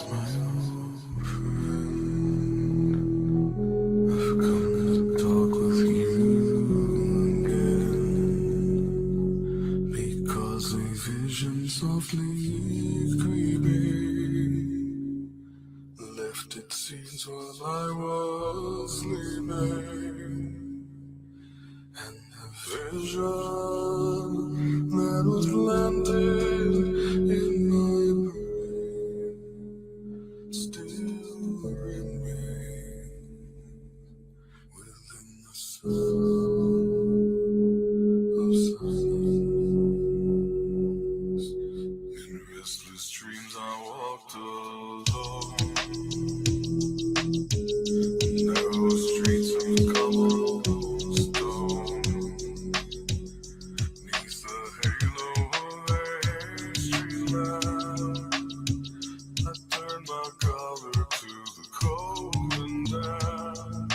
my old friend. I've come to talk with you again, because a vision softly creeping left its seeds while I was sleeping, and the vision that was planted in my brain still remains within the sound of silence. In restless dreams I walked alone, narrow streets of cobblestone, neath the halo of a street lamp. I turned my collar to the cold and damp.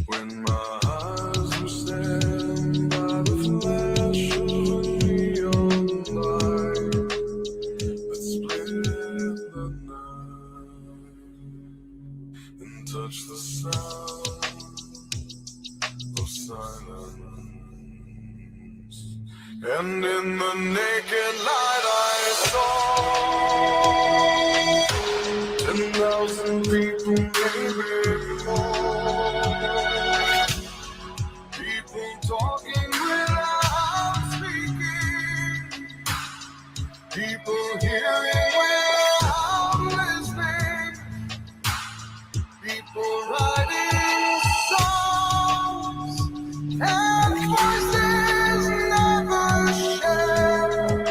When my eyes were stabbed by the flash of a neon light that split the night and touched the sound of silence. And in the naked light I saw 10,000 people, maybe more. People talking without speaking. People hearing without listening. People writing songs and voices never shared.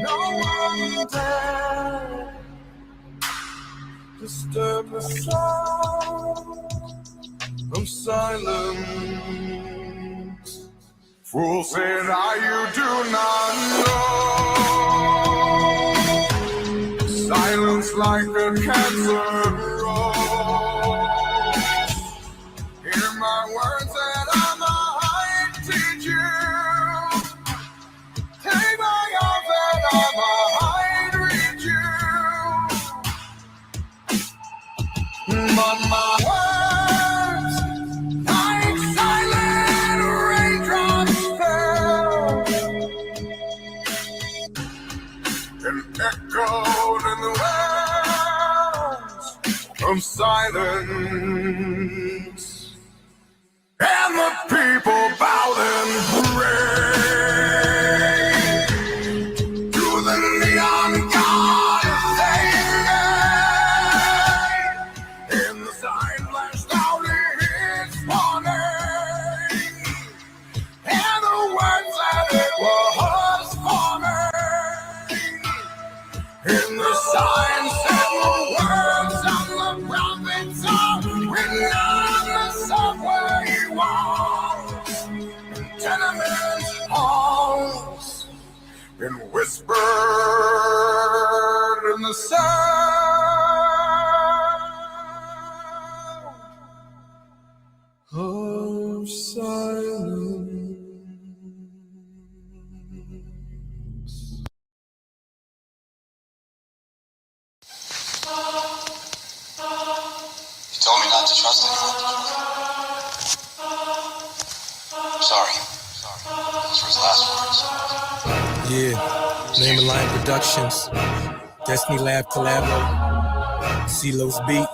No one dared disturb the sound of silence. Fool said I, you do not know. Silence like a cancer grows. Hear my words that I might teach you. Take my arm that I might reach you. But my words, like silent raindrops, fell and echoed in the wells of silence. And the people bowed and prayed to the neon god they made. And the sign flashed out its warning, and the words that it was forming. And the sign said the words of the prophets are written on the subway walls, tenement halls, and whispered in the sound of silence. You told me not to trust anyone. I'm sorry. Those were his last words. Yeah, Name and Line Productions, Destiny Lab Collabo, CeeLo's Beat.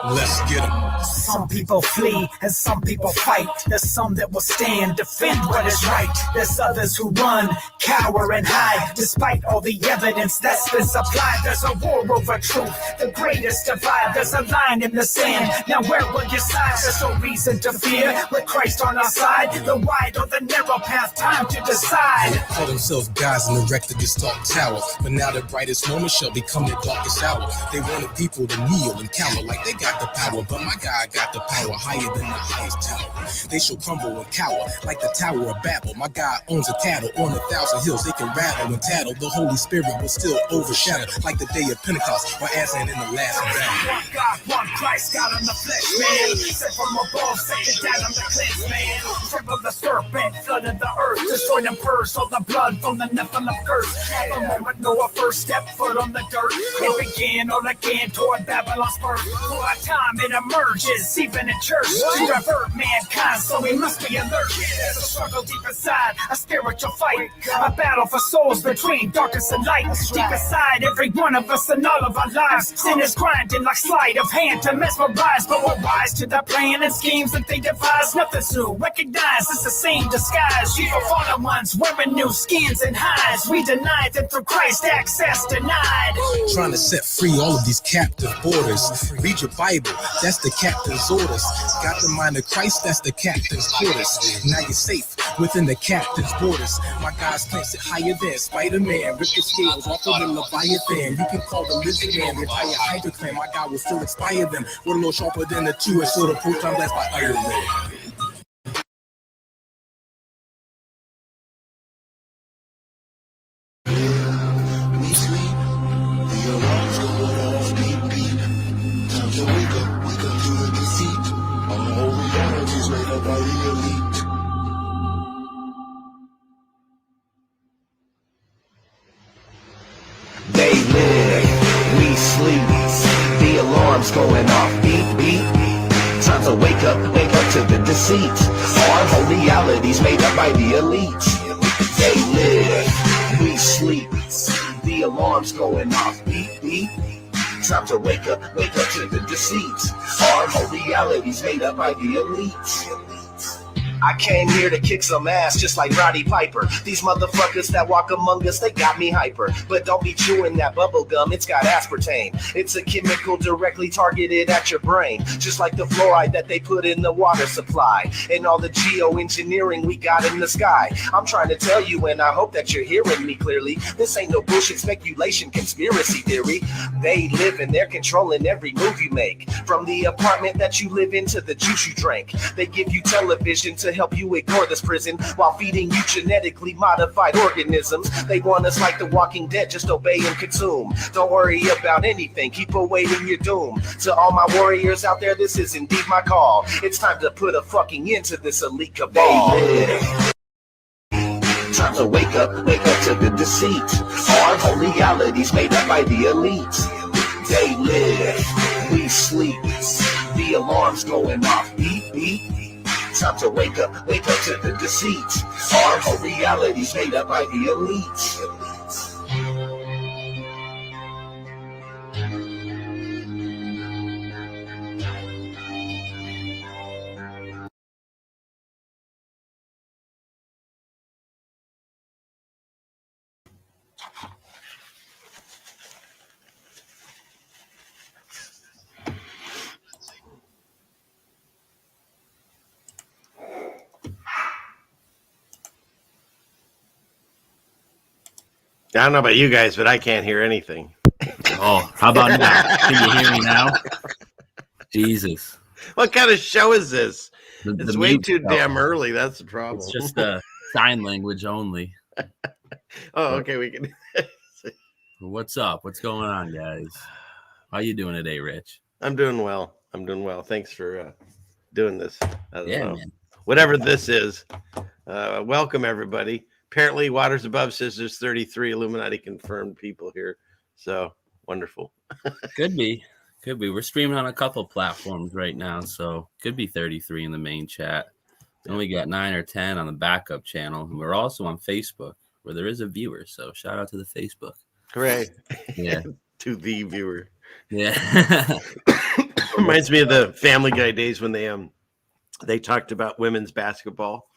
Let's get 'em. Some people flee and some people fight. There's some that will stand, defend what is right. There's others who run, cower and hide. Despite all the evidence that's been supplied, there's a war over truth, the greatest divide. There's a line in the sand, now where will you side? There's no reason to fear, with Christ on our side. The wide or the narrow path, time to decide. Call themselves gods and erected this dark tower, but now their brightest moment shall become their darkest hour. They wanted people to kneel and cower like they got got the power, but my God got the power higher than the highest tower. They shall crumble and cower like the Tower of Babel. My God owns a cattle on 1,000 hills. They can rattle and tattle. The Holy Spirit will still overshadow like the day of Pentecost or as in the last battle. One God, one Christ, God in the flesh, man. Sent from above, second down on the cleanse, man. Trample the serpent, flooded the earth, destroy them purse, all the blood from the Nephilim curse. At the moment, Noah first step foot on the dirt. It began all again toward Babylon's birth. For a time it emerges, even in church, to revert mankind, so we must be alert. There's a struggle deep inside, a spiritual fight, a battle for souls between darkness and light. Deep inside every one of us and all of our lives, sin is grinding like sleight of hand to mesmerize. But we're wise to the plan and schemes that they devise. Nothing's new, recognize it's the same disguise. Evil fallen ones wearing new skins and hides. We deny them through Christ, access denied. Trying to set free all of these captive borders. Read your Bible, that's the captain's orders. Got the mind of Christ, that's the captain's quarters. Now you're safe within the captain's borders. My God's plants it higher than Spider-Man. Rip the scales off of the Leviathan. You can call the lizard man, retire Hydroclan. My God will still inspire them. We're a little sharper than the two-edged sword of proton blast by Iron Man. We sleep, the alarms going off, beep beep. Time to wake up to the deceit. Our whole reality's made up by the elite. They live, we sleep. The alarm's going off, beep beep. Time to wake up to the deceit. Our whole reality's made up by the elite. They live, we sleep. The alarm's going off, beep beep. Time to wake up to the deceit. Our whole reality's made up by the elite. I came here to kick some ass just like Roddy Piper. These motherfuckers that walk among us, they got me hyper. But don't be chewing that bubble gum, it's got aspartame. It's a chemical directly targeted at your brain. Just like the fluoride that they put in the water supply. And all the geoengineering we got in the sky. I'm trying to tell you and I hope that you're hearing me clearly. This ain't no bullshit speculation, conspiracy theory. They live and they're controlling every move you make. From the apartment that you live in to the juice you drank. They give you television to help you ignore this prison while feeding you genetically modified organisms. They want us like the Walking Dead, just obey and consume. Don't worry about anything, keep awaiting your doom. To all my warriors out there, this is indeed my call. It's time to put a fucking end to this elite cabal. Time to wake up to the deceit. Our whole reality's made up by the elite. They live, we sleep. The alarm's going off, beep beep. Time to wake up to the deceit. Our whole reality's made up by the elite. I don't know about you guys, but I can't hear anything. Oh, how about now? Can you hear me now? Jesus. What kind of show is this? The It's way too show. damn early. That's the problem. It's just sign language only. Oh, okay. We can. What's up? What's going on, guys? How you doing today, Rich? I'm doing well. Thanks for doing this. I don't know. Man. Whatever this is. Welcome, everybody. Apparently, Waters Above says there's 33 Illuminati confirmed people here. So wonderful. Could be. We're streaming on a couple platforms right now, so could be 33 in the main chat. And we got 9 or 10 on the backup channel. And we're also on Facebook, where there is a viewer. So shout out to the Facebook. Hooray. Yeah. To the viewer. Yeah. Reminds me of the Family Guy days when they talked about women's basketball.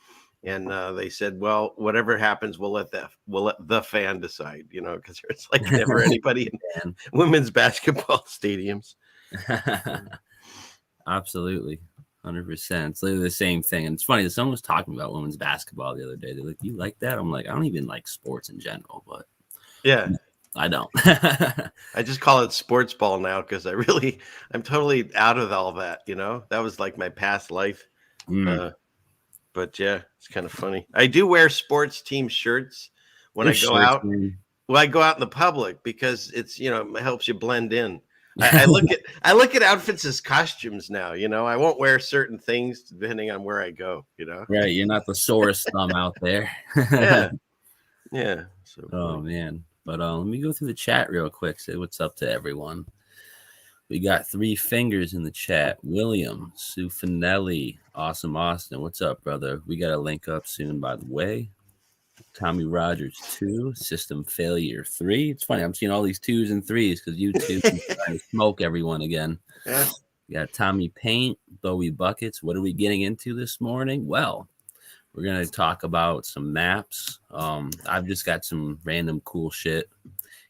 And they said, well, whatever happens, we'll let the fan decide, because there's like never anybody in women's basketball stadiums. Absolutely. 100%. It's literally the same thing. And it's funny, someone was talking about women's basketball the other day. They're like, you like that? I'm like, I don't even like sports in general, but yeah, I don't. I just call it sports ball now because I'm totally out of all that. That was like my past life. Mm. But yeah, it's kind of funny. I do wear sports team shirts when I There's go shirts, out. man. Well, I go out in the public because it helps you blend in. I look at outfits as costumes now. I won't wear certain things depending on where I go. Right, you're not the sorest thumb out there. Yeah, yeah. So Oh funny. man. But let me go through the chat real quick, say what's up to everyone. We got 3 fingers in the chat. William, Sue Finelli, Awesome Austin. What's up, brother? We got a link up soon, by the way. Tommy Rogers 2, System Failure 3. It's funny, I'm seeing all these 2s and 3s because YouTube is trying to smoke everyone again. Yeah. We got Tommy Paint, Bowie Buckets. What are we getting into this morning? Well, we're going to talk about some maps. I've just got some random cool shit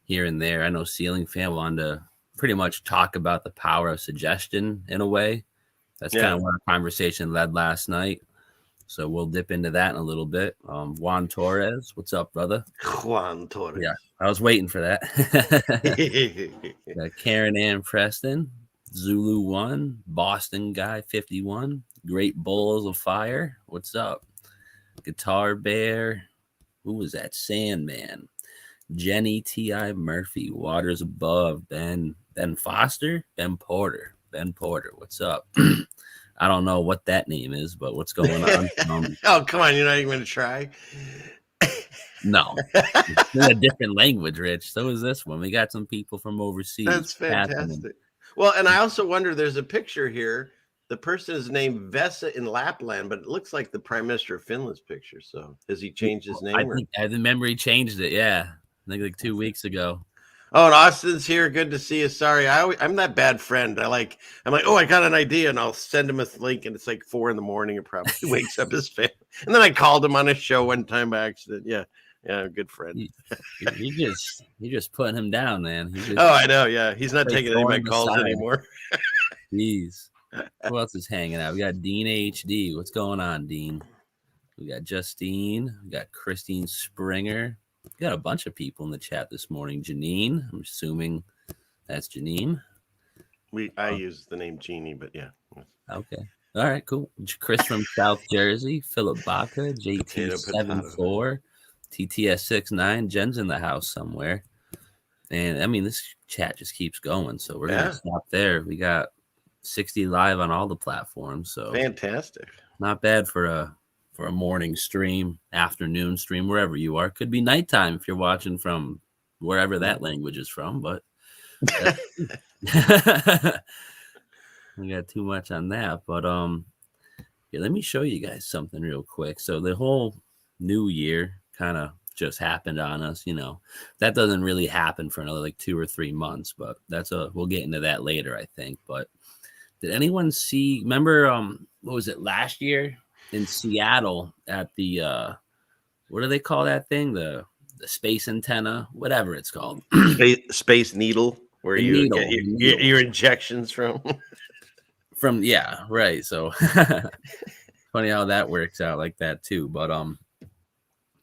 here and there. I know Ceiling Fan wanted to pretty much talk about the power of suggestion in a way. That's kind of where our conversation led last night. So we'll dip into that in a little bit. Juan Torres, what's up, brother? Juan Torres. Yeah, I was waiting for that. Got Karen Ann Preston, Zulu 1, Boston Guy 51, Great Bowls of Fire. What's up? Guitar Bear. Who was that? Sandman. Jenny T.I. Murphy. Waters Above. Ben Foster. Ben Porter. What's up? I don't know what that name is, but what's going on? Oh, come on. You're not even going to try? No. It's in a different language, Rich. So is this one. We got some people from overseas. That's fantastic. Well, and I also wonder, there's a picture here. The person is named Vesa in Lapland, but it looks like the Prime Minister of Finland's picture. So has he changed his name? I remember he changed it. Yeah. I think like 2 weeks ago. Oh, and Austin's here. Good to see you. Sorry, I'm that bad friend. I'm like, oh, I got an idea, and I'll send him a link, and it's like 4 a.m. and probably wakes up his family. And then I called him on a show one time by accident. Yeah, good friend. You just putting him down, man. Oh, I know. Yeah, he's not taking any of my calls anymore. Jeez. Who else is hanging out? We got Dean HD. What's going on, Dean? We got Justine. We got Christine Springer. We got a bunch of people in the chat this morning. Janine. I'm assuming that's Janine. I use the name Jeannie, but yeah. Okay. All right, cool. Chris from South Jersey. Philip Baca. JT74. TTS69. Jen's in the house somewhere. And I mean, this chat just keeps going. So we're going to stop there. We got 60 live on all the platforms. So fantastic. Not bad for a morning stream, afternoon stream, wherever you are. Could be nighttime if you're watching from wherever that language is from, but we got too much on that. But yeah, let me show you guys something real quick. So the whole new year kind of just happened on us, that doesn't really happen for another like 2 or 3 months, but we'll get into that later, I think. But did anyone remember what was it last year in Seattle at the what do they call that thing, the space antenna, whatever it's called? Space needle, where you get your injections from. Yeah, right. So funny how that works out like that too. But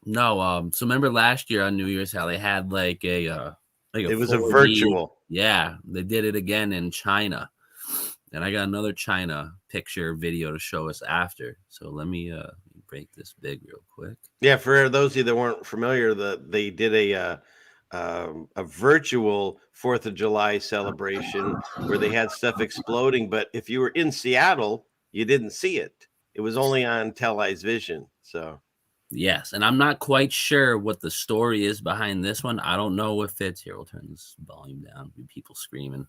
no, so remember last year on New Year's how they had like it was a virtual. Yeah, they did it again in China. And I got another China picture video to show us after. So let me break this big real quick. Yeah, for those of you that weren't familiar, they did a virtual 4th of July celebration where they had stuff exploding. But if you were in Seattle, you didn't see it. It was only on Televised Vision. So yes, and I'm not quite sure what the story is behind this one. I don't know if it's here. We'll turn this volume down. People screaming.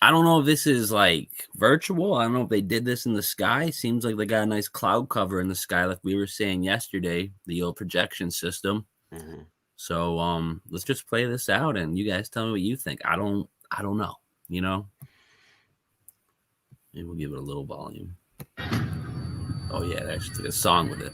I don't know if this is like virtual. I don't know if they did this in the sky. Seems like they got a nice cloud cover in the sky, like we were saying yesterday, the old projection system. Mm-hmm. So let's just play this out and you guys tell me what you think. I don't know, Maybe we'll give it a little volume. Oh yeah, they actually took a song with it.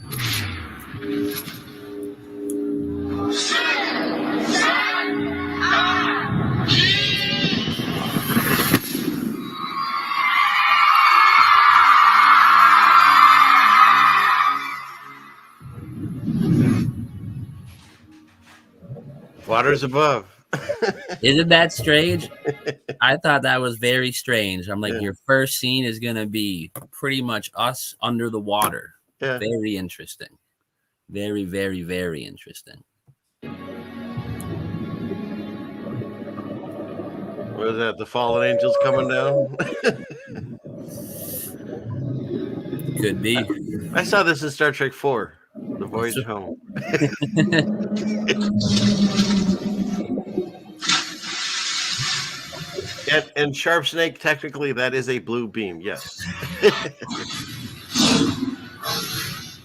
waters above. Isn't that strange? I thought that was very strange. I'm like, Yeah. your first scene is gonna be pretty much us under the water. Yeah. Very interesting. Very, very, very interesting. What is that? The fallen angels coming down? Could be. I saw this in Star Trek 4, The Voyage Home. And Sharp Snake, technically, that is a blue beam. Yes.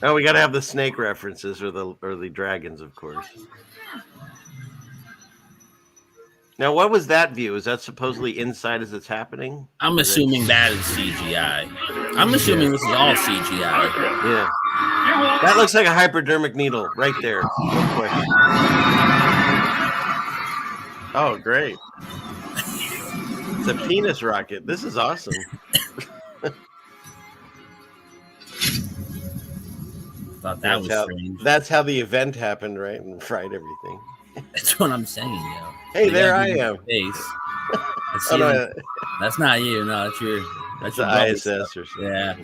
Oh, we got to have the snake references or the dragons, of course. Now, what was that view? Is that supposedly inside as it's happening? I'm assuming that is CGI. I'm assuming this is all CGI. Yeah. That looks like a hypodermic needle right there. Real quick. Oh, great. It's a penis rocket. This is awesome. Thought that was strange. That's how the event happened, right? And fried everything. That's what I'm saying, yo. Hey, there I am. Face. Oh, no, That's not you. No, that's the your ISS or something. Yeah.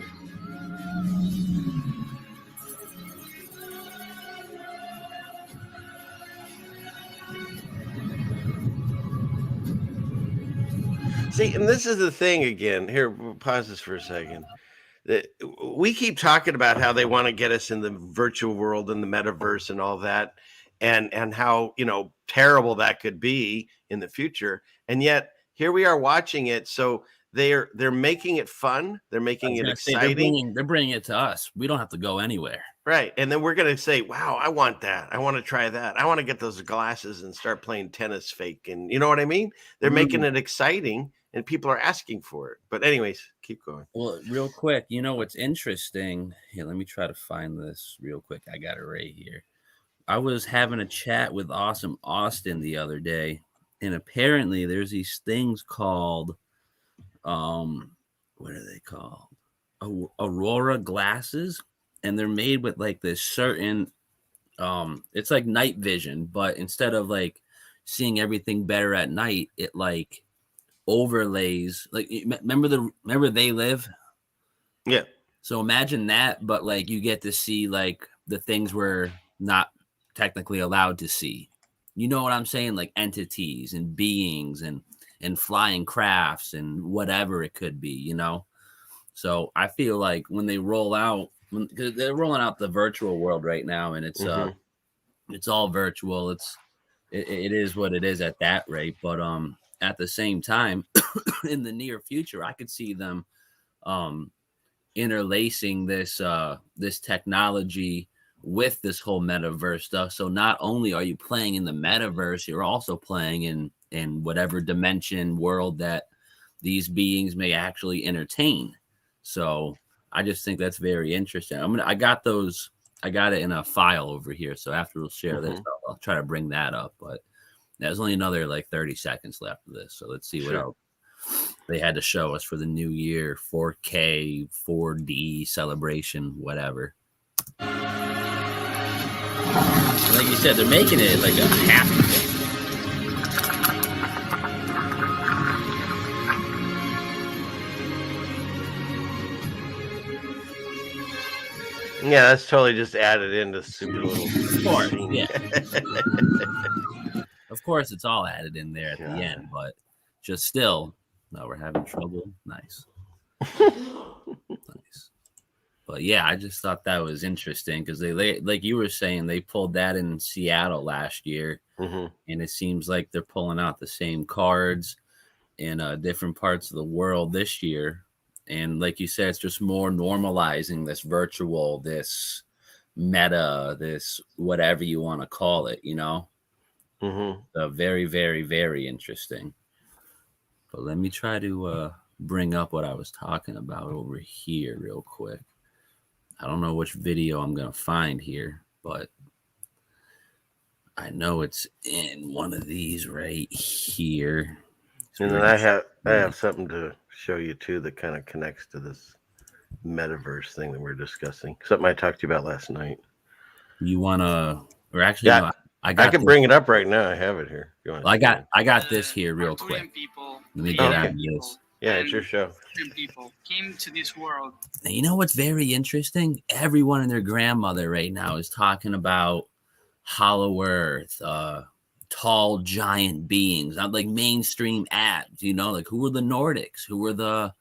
See, and this is the thing again. Here, we'll pause this for a second. That we keep talking about how they want to get us in the virtual world and the metaverse and all that, and how terrible that could be in the future. And yet here we are watching it. So they're making it fun. They're making it exciting. They're bringing it to us. We don't have to go anywhere. Right. And then we're going to say, wow, I want that. I want to try that. I want to get those glasses and start playing tennis fake. And you know what I mean? They're making it exciting and people are asking for it. But anyways, keep going. Well, real quick, what's interesting? Here, let me try to find this real quick. I got it right here. I was having a chat with Awesome Austin the other day, and apparently there's these things called, what are they called? Aurora glasses, and they're made with like this certain, it's like night vision, but instead of like seeing everything better at night, it like overlays. Like remember They Live? Yeah. So imagine that, but like you get to see like the things we're not technically allowed to see. You know what I'm saying? Like entities and beings and flying crafts and whatever it could be, So I feel like when they roll out, because they're rolling out the virtual world right now, and it's all virtual. It is what it is at that rate. But at the same time, in the near future, I could see them interlacing this technology with this whole metaverse stuff. So not only are you playing in the metaverse, you're also playing in whatever dimension world that these beings may actually entertain. So I just think that's very interesting. I got it in a file over here. So after we'll share this, I'll try to bring that up. But there's only another like 30 seconds left of this. So let's see what else they had to show us for the new year, 4K, 4D celebration, whatever. Like you said, they're making it like a happy thing. Yeah, that's totally just added into super little. Of course, yeah. Of course, it's all added in there at the end, but just still, no, we're having trouble. Nice. Nice. But yeah, I just thought that was interesting because they, like you were saying, they pulled that in Seattle last year, and it seems like they're pulling out the same cards in different parts of the world this year. And like you said, it's just more normalizing this virtual, this meta, this whatever you want to call it, So very, very, very interesting. But let me try to bring up what I was talking about over here real quick. I don't know which video I'm going to find here, but I know it's in one of these right here. And then I have something to show you too that kind of connects to this metaverse thing that we're discussing. Something I talked to you about last night. You want to, or actually, no, I can bring it up right now. I have it here. If you want I got this here real quick. Let me get out of this. Yeah, it's your show. People came to this world. Now, you know what's very interesting? Everyone and their grandmother right now is talking about Hollow Earth, tall giant beings, not like mainstream ads, you know, like who were the Nordics, who were the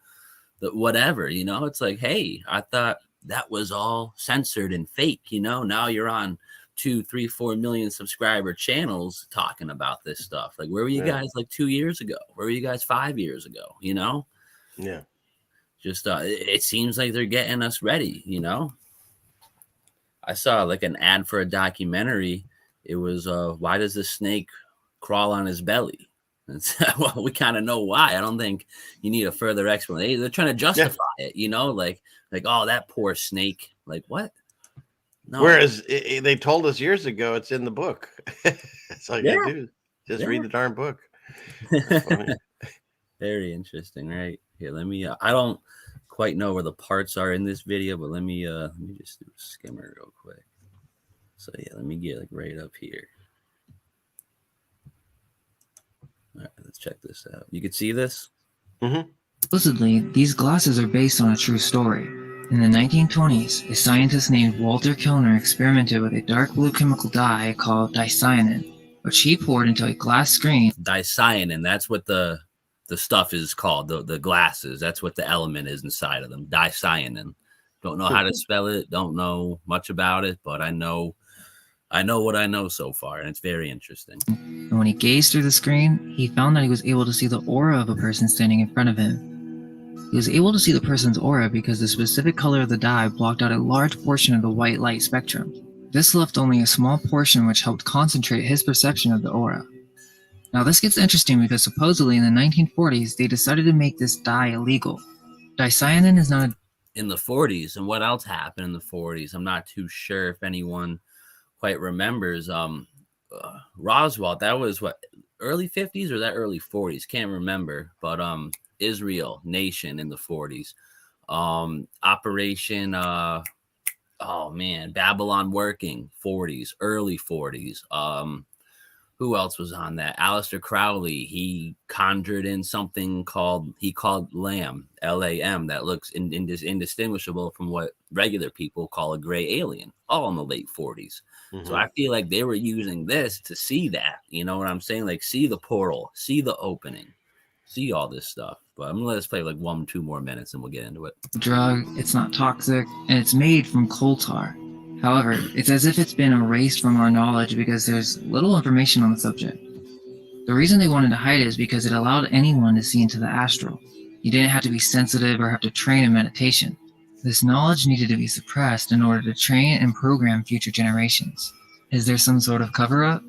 whatever, you know. It's like, hey, I thought that was all censored and fake, you know. Now you're on 2, 3, 4 million subscriber channels talking about this stuff. Like, where were you guys like 2 years ago? Where were you guys 5 years ago? You know? Yeah. Just it seems like they're getting us ready, you know. I saw like an ad for a documentary. It was why does the snake crawl on his belly? Well, we kind of know why. I don't think you need a further explanation. They're trying to justify it, you know, like oh, that poor snake. Like, what? No. Whereas they told us years ago it's in the book. It's like, yeah, dude, just read the darn book. Very interesting, right? Here, let me I don't quite know where the parts are in this video, but let me just do a skimmer real quick. So yeah, let me get like right up here. All right, let's check this out. You can see this? Mm-hmm. Supposedly, these glasses are based on a true story. In the 1920s, a scientist named Walter Kilner experimented with a dark blue chemical dye called dicyanin, which he poured into a glass screen. Dicyanin, that's what the stuff is called, the glasses. That's what the element is inside of them, dicyanin. Don't know how to spell it, don't know much about it, but I know what I know so far, and it's very interesting. And when he gazed through the screen, he found that he was able to see the aura of a person standing in front of him. He was able to see the person's aura because the specific color of the dye blocked out a large portion of the white light spectrum. This left only a small portion, which helped concentrate his perception of the aura. Now this gets interesting because supposedly in the 1940s, they decided to make this dye illegal. Dicyanin is not in the 40s, and what else happened in the 40s? I'm not too sure if anyone quite remembers. Roswell, that was what, early 50s or that early 40s? Can't remember, but Israel nation in the 40s. Operation Babylon Working, 40s, early 40s. Who else was on that? Aleister Crowley. He conjured in something called LAM, L-A-M, that looks indistinguishable from what regular people call a gray alien, all in the late 40s. Mm-hmm. So I feel like they were using this to see that, you know what I'm saying? Like, see the portal, see the opening, see all this stuff. But I'm gonna let us play like 1-2 more minutes and we'll get into it. Drug, it's not toxic, and it's made from coal tar. However, it's as if it's been erased from our knowledge because there's little information on the subject. The reason they wanted to hide it is because it allowed anyone to see into the astral. You didn't have to be sensitive or have to train in meditation. This knowledge needed to be suppressed in order to train and program future generations. Is there some sort of cover-up?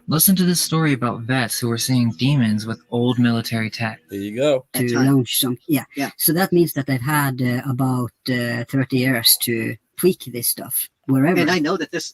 Listen to this story about vets who were seeing demons with old military tech. There you go. To launch some, yeah. So that means that they've had about 30 years to tweak this stuff wherever. And I know that this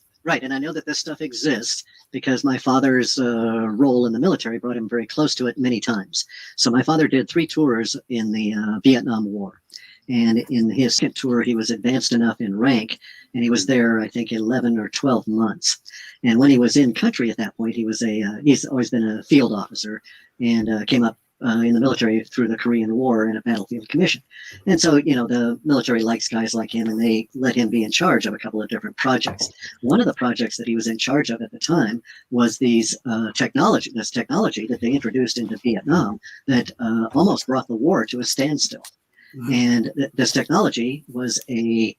stuff exists because my father's role in the military brought him very close to it many times. So my father did 3 tours in the Vietnam War. And in his second tour, he was advanced enough in rank, and he was there, I think, 11 or 12 months. And when he was in country at that point, he's always been a field officer and came up in the military through the Korean War in a battlefield commission. And so, you know, the military likes guys like him, and they let him be in charge of a couple of different projects. One of the projects that he was in charge of at the time was this technology that they introduced into Vietnam that almost brought the war to a standstill. And this technology was a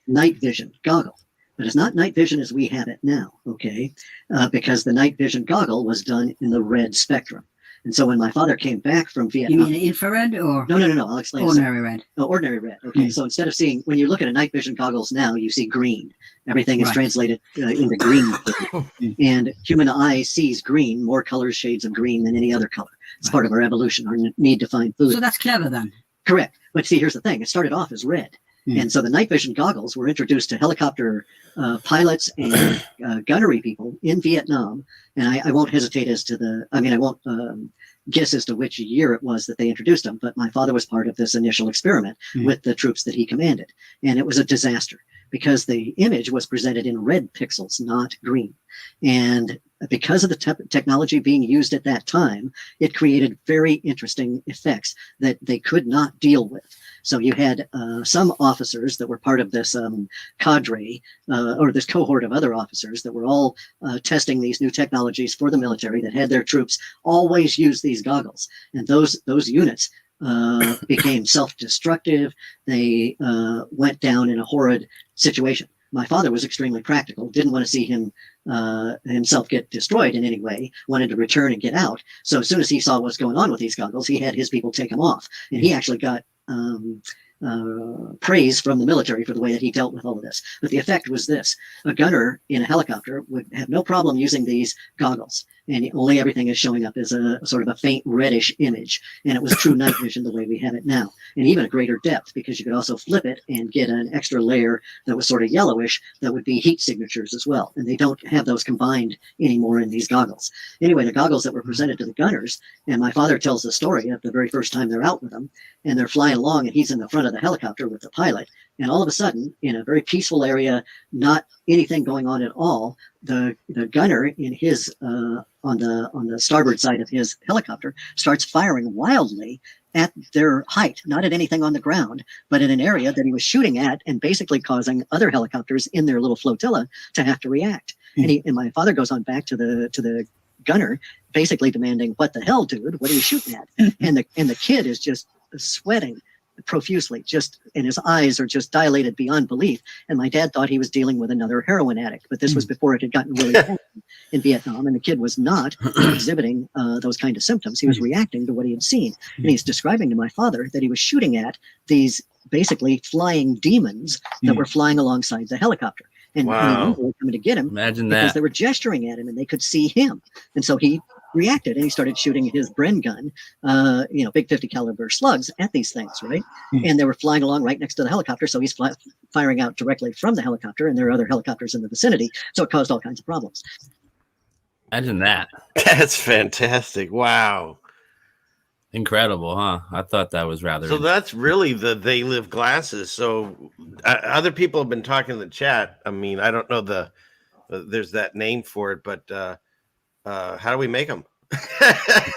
night vision goggle. But it's not night vision as we have it now, okay? Because the night vision goggle was done in the red spectrum. And so when my father came back from Vietnam... You mean infrared or? No, I'll explain. Ordinary red. No, ordinary red. Okay, so instead of seeing... When you look at a night vision goggles now, you see green. Everything is translated into green. And human eye sees green, more colors, shades of green than any other color. It's part of our evolution, our need to find food. So that's clever then. Correct. But see, here's the thing. It started off as red. And so the night vision goggles were introduced to helicopter pilots and gunnery people in Vietnam. And I won't hesitate I won't guess as to which year it was that they introduced them. But my father was part of this initial experiment with the troops that he commanded. And it was a disaster because the image was presented in red pixels, not green. And because of the technology being used at that time, it created very interesting effects that they could not deal with. So you had some officers that were part of this cadre or this cohort of other officers that were all testing these new technologies for the military, that had their troops always use these goggles. And those units became self-destructive. They went down in a horrid situation. My father was extremely practical, didn't want to see himself get destroyed in any way, wanted to return and get out. So as soon as he saw what's going on with these goggles, he had his people take them off. And he actually got praise from the military for the way that he dealt with all of this. But the effect was this: a gunner in a helicopter would have no problem using these goggles, and only everything is showing up as a sort of a faint reddish image. And it was true night vision the way we have it now, and even a greater depth, because you could also flip it and get an extra layer that was sort of yellowish that would be heat signatures as well. And they don't have those combined anymore in these goggles. Anyway, the goggles that were presented to the gunners, and my father tells the story of the very first time they're out with them, and they're flying along, and he's in the front of the helicopter with the pilot, and all of a sudden, in a very peaceful area, not anything going on at all, the gunner in his on the starboard side of his helicopter starts firing wildly at their height, not at anything on the ground, but in an area that he was shooting at, and basically causing other helicopters in their little flotilla to have to react. And my father goes on back to the gunner, basically demanding, "What the hell, dude? What are you shooting at?" and the kid is just sweating profusely, and his eyes are just dilated beyond belief. And my dad thought he was dealing with another heroin addict, but this was before it had gotten really bad in Vietnam, and the kid was not exhibiting those kind of symptoms. He was reacting to what he had seen, and he's describing to my father that he was shooting at these basically flying demons that were flying alongside the helicopter. And, wow. and they were coming to get him. Imagine because that. they were gesturing at him and they could see him. And so he reacted and he started shooting his Bren gun, big 50 caliber slugs at these things, right? And they were flying along right next to the helicopter. So he's firing out directly from the helicopter, and there are other helicopters in the vicinity. So it caused all kinds of problems. Imagine that. That's fantastic. Wow. Incredible, huh? I thought that was rather. So that's really the They Live glasses. So other people have been talking in the chat. I mean, I don't know there's that name for it, but how do we make them?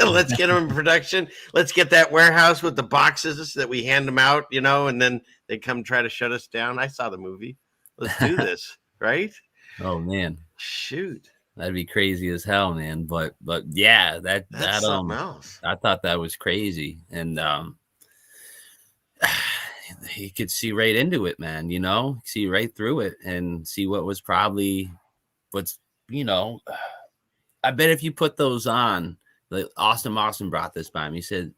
Let's get them in production. Let's get that warehouse with the boxes that we hand them out, and then they come try to shut us down. I saw the movie. Let's do this, right? Oh man, shoot. That'd be crazy as hell, man. But yeah, that's something else. I thought that was crazy, and he could see right into it, man. See right through it and see what's. I bet if you put those on, like Austin brought this by me. He said,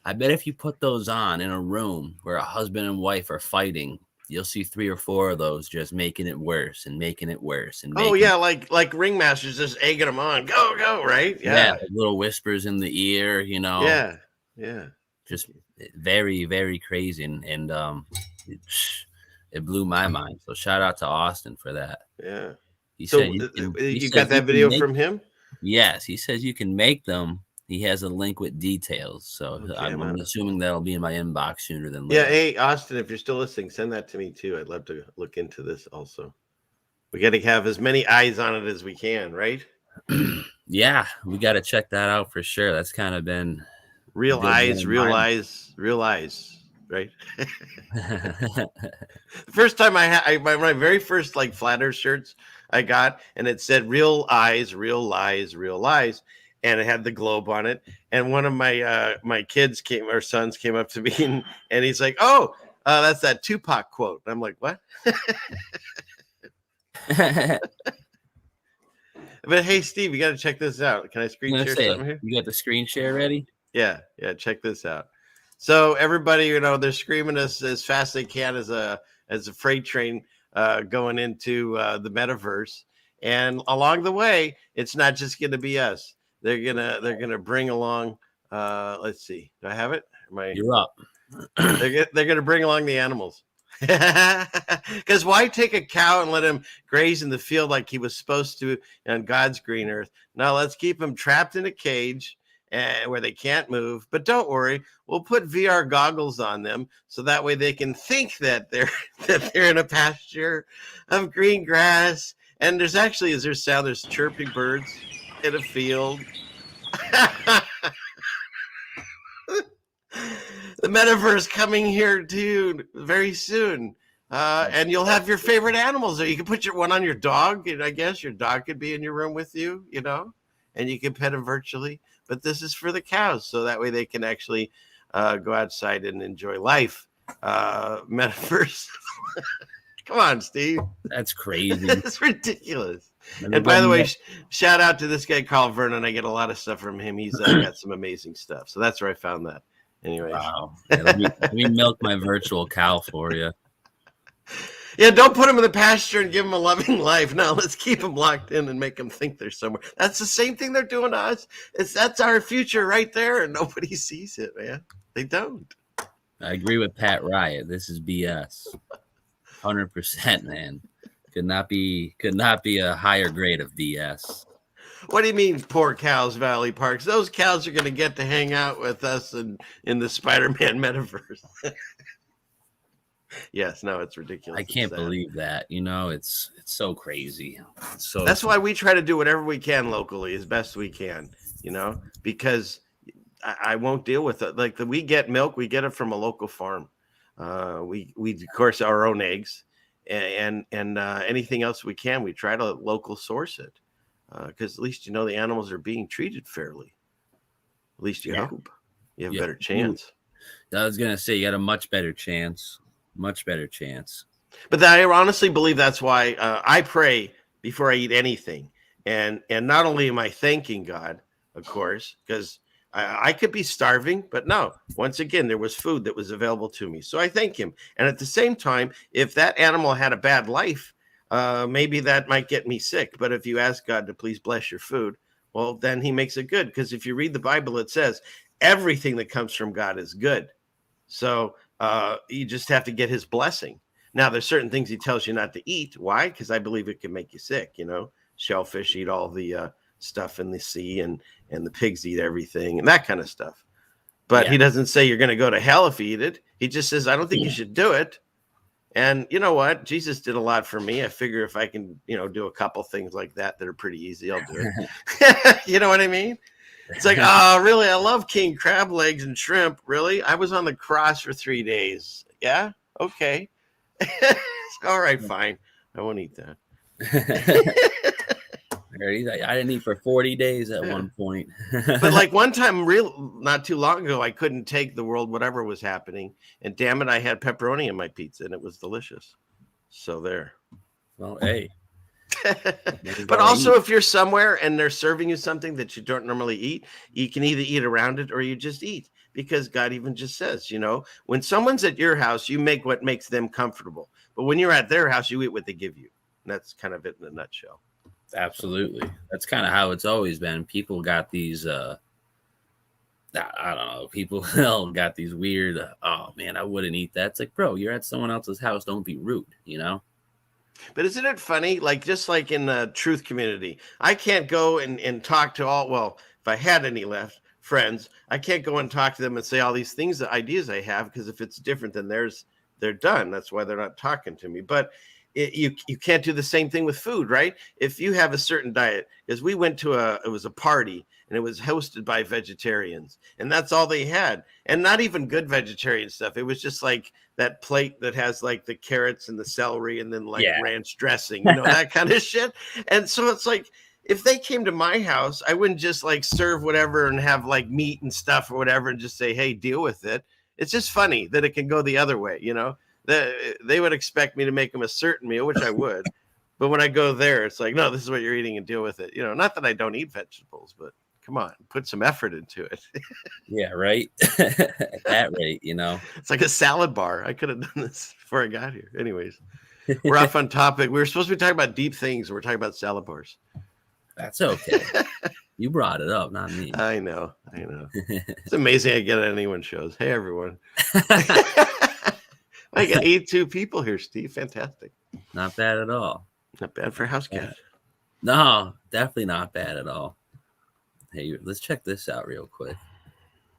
I bet if you put those on in a room where a husband and wife are fighting, you'll see 3 or 4 of those just making it worse and making it worse. And like ringmasters just egging them on. Go, right? Yeah. Like little whispers in the ear, Yeah. Just very, very crazy. And it blew my mind. So shout out to Austin for that. Yeah. He so said you got that video from him? Yes. He says you can make them. He has a link with details. So okay, I'm assuming that'll be in my inbox sooner than later. Yeah. Hey, Austin, if you're still listening, send that to me too. I'd love to look into this also. We got to have as many eyes on it as we can, right? Yeah. We got to check that out for sure. That's kind of been real eyes, right? The first time my very first like flat earth shirts I got, and it said real eyes, real lies, real lies. And it had the globe on it. And one of my my sons came up to me and he's like, "Oh, that's that Tupac quote." And I'm like, "What?" But hey, Steve, you got to check this out. Can I screen share something here? You got the screen share ready? Yeah. Check this out. So everybody, they're screaming us as fast as they can as a freight train going into the metaverse. And along the way, it's not just going to be us. They're gonna bring along. Let's see. Do I have it? You're up. They're gonna bring along the animals. Because why take a cow and let him graze in the field like he was supposed to on God's green earth? No, let's keep him trapped in a cage and where they can't move. But don't worry, we'll put VR goggles on them so that way they can think that they're that they're in a pasture of green grass. And there's actually, as there's sound, there's chirping birds in a field. The metaverse coming here too very soon. And you'll have your favorite animals there. You can put your one on your dog, and I guess your dog could be in your room with you, and you can pet them virtually. But this is for the cows, so that way they can actually go outside and enjoy life. Metaverse. Come on, Steve. That's crazy. It's ridiculous. And by the way, shout out to this guy, Carl Vernon. I get a lot of stuff from him. He's got some amazing stuff. So that's where I found that. Anyway. Wow. Yeah, let me milk my virtual cow for you. Yeah, don't put them in the pasture and give them a loving life. No, let's keep them locked in and make them think they're somewhere. That's the same thing they're doing to us. That's our future right there, and nobody sees it, man. They don't. I agree with Pat Riot. This is BS. 100%, man. Could not be a higher grade of BS. What do you mean, poor cows, Valley Parks? Those cows are going to get to hang out with us in the Spider-Man metaverse. Yes, no, it's ridiculous. I can't believe that. It's so crazy. So that's why we try to do whatever we can locally as best we can, because I won't deal with it. Like we get milk, we get it from a local farm. We of course our own eggs and anything else we can, we try to local source it. Because at least the animals are being treated fairly. At least you hope you have a better chance. I was gonna say you got a much better chance. Much better chance. But I honestly believe that's why I pray before I eat anything. And not only am I thanking God, of course, because I could be starving, but no, once again, there was food that was available to me. So I thank him. And at the same time, if that animal had a bad life, maybe that might get me sick. But if you ask God to please bless your food, well, then he makes it good. Because if you read the Bible, it says everything that comes from God is good. So you just have to get his blessing. Now, there's certain things he tells you not to eat. Why? Because I believe it can make you sick. Shellfish eat all the stuff in the sea, and the pigs eat everything and that kind of stuff. But he doesn't say you're going to go to hell if you eat it. He just says, I don't think you should do it. And you know what? Jesus did a lot for me. I figure if I can, do a couple things like that are pretty easy, I'll do it. You know what I mean? It's like, oh, really? I love king crab legs and shrimp. Really? I was on the cross for 3 days. Yeah? Okay. All right, fine. I won't eat that. I didn't eat for 40 days at one point. But like one time, not too long ago, I couldn't take the world, whatever was happening. And damn it, I had pepperoni in my pizza and it was delicious. So there. Well, hey. But also, if you're somewhere and they're serving you something that you don't normally eat, you can either eat around it or you just eat, because God even just says, when someone's at your house, you make what makes them comfortable. But when you're at their house, you eat what they give you. And that's kind of it in a nutshell. Absolutely. That's kind of how it's always been. People got these, I don't know, people got these weird, oh man, I wouldn't eat that. It's like, bro, you're at someone else's house. Don't be rude, But isn't it funny? Like, just like in the truth community, I can't go and talk to if I had any left friends, I can't go and talk to them and say all these things, the ideas I have, because if it's different than theirs, they're done. That's why they're not talking to me. But you can't do the same thing with food, right? If you have a certain diet, because we went to it was a party and it was hosted by vegetarians, and that's all they had. And not even good vegetarian stuff. It was just like that plate that has like the carrots and the celery and then ranch dressing, that kind of shit. And so it's like, if they came to my house, I wouldn't just like serve whatever and have like meat and stuff or whatever and just say, hey, deal with it. It's just funny that it can go the other way, They would expect me to make them a certain meal, which I would. But when I go there, it's like, no, this is what you're eating and deal with it. Not that I don't eat vegetables, but come on, put some effort into it. Yeah, right. At that rate, It's like a salad bar. I could have done this before I got here. Anyways, we're off on topic. We were supposed to be talking about deep things. We're talking about salad bars. That's okay. You brought it up, not me. I know. It's amazing I get on anyone's shows. Hey, everyone. I got 82 people here, Steve. Fantastic. Not bad at all. Not bad for a house cat. No, definitely not bad at all. Hey, let's check this out real quick.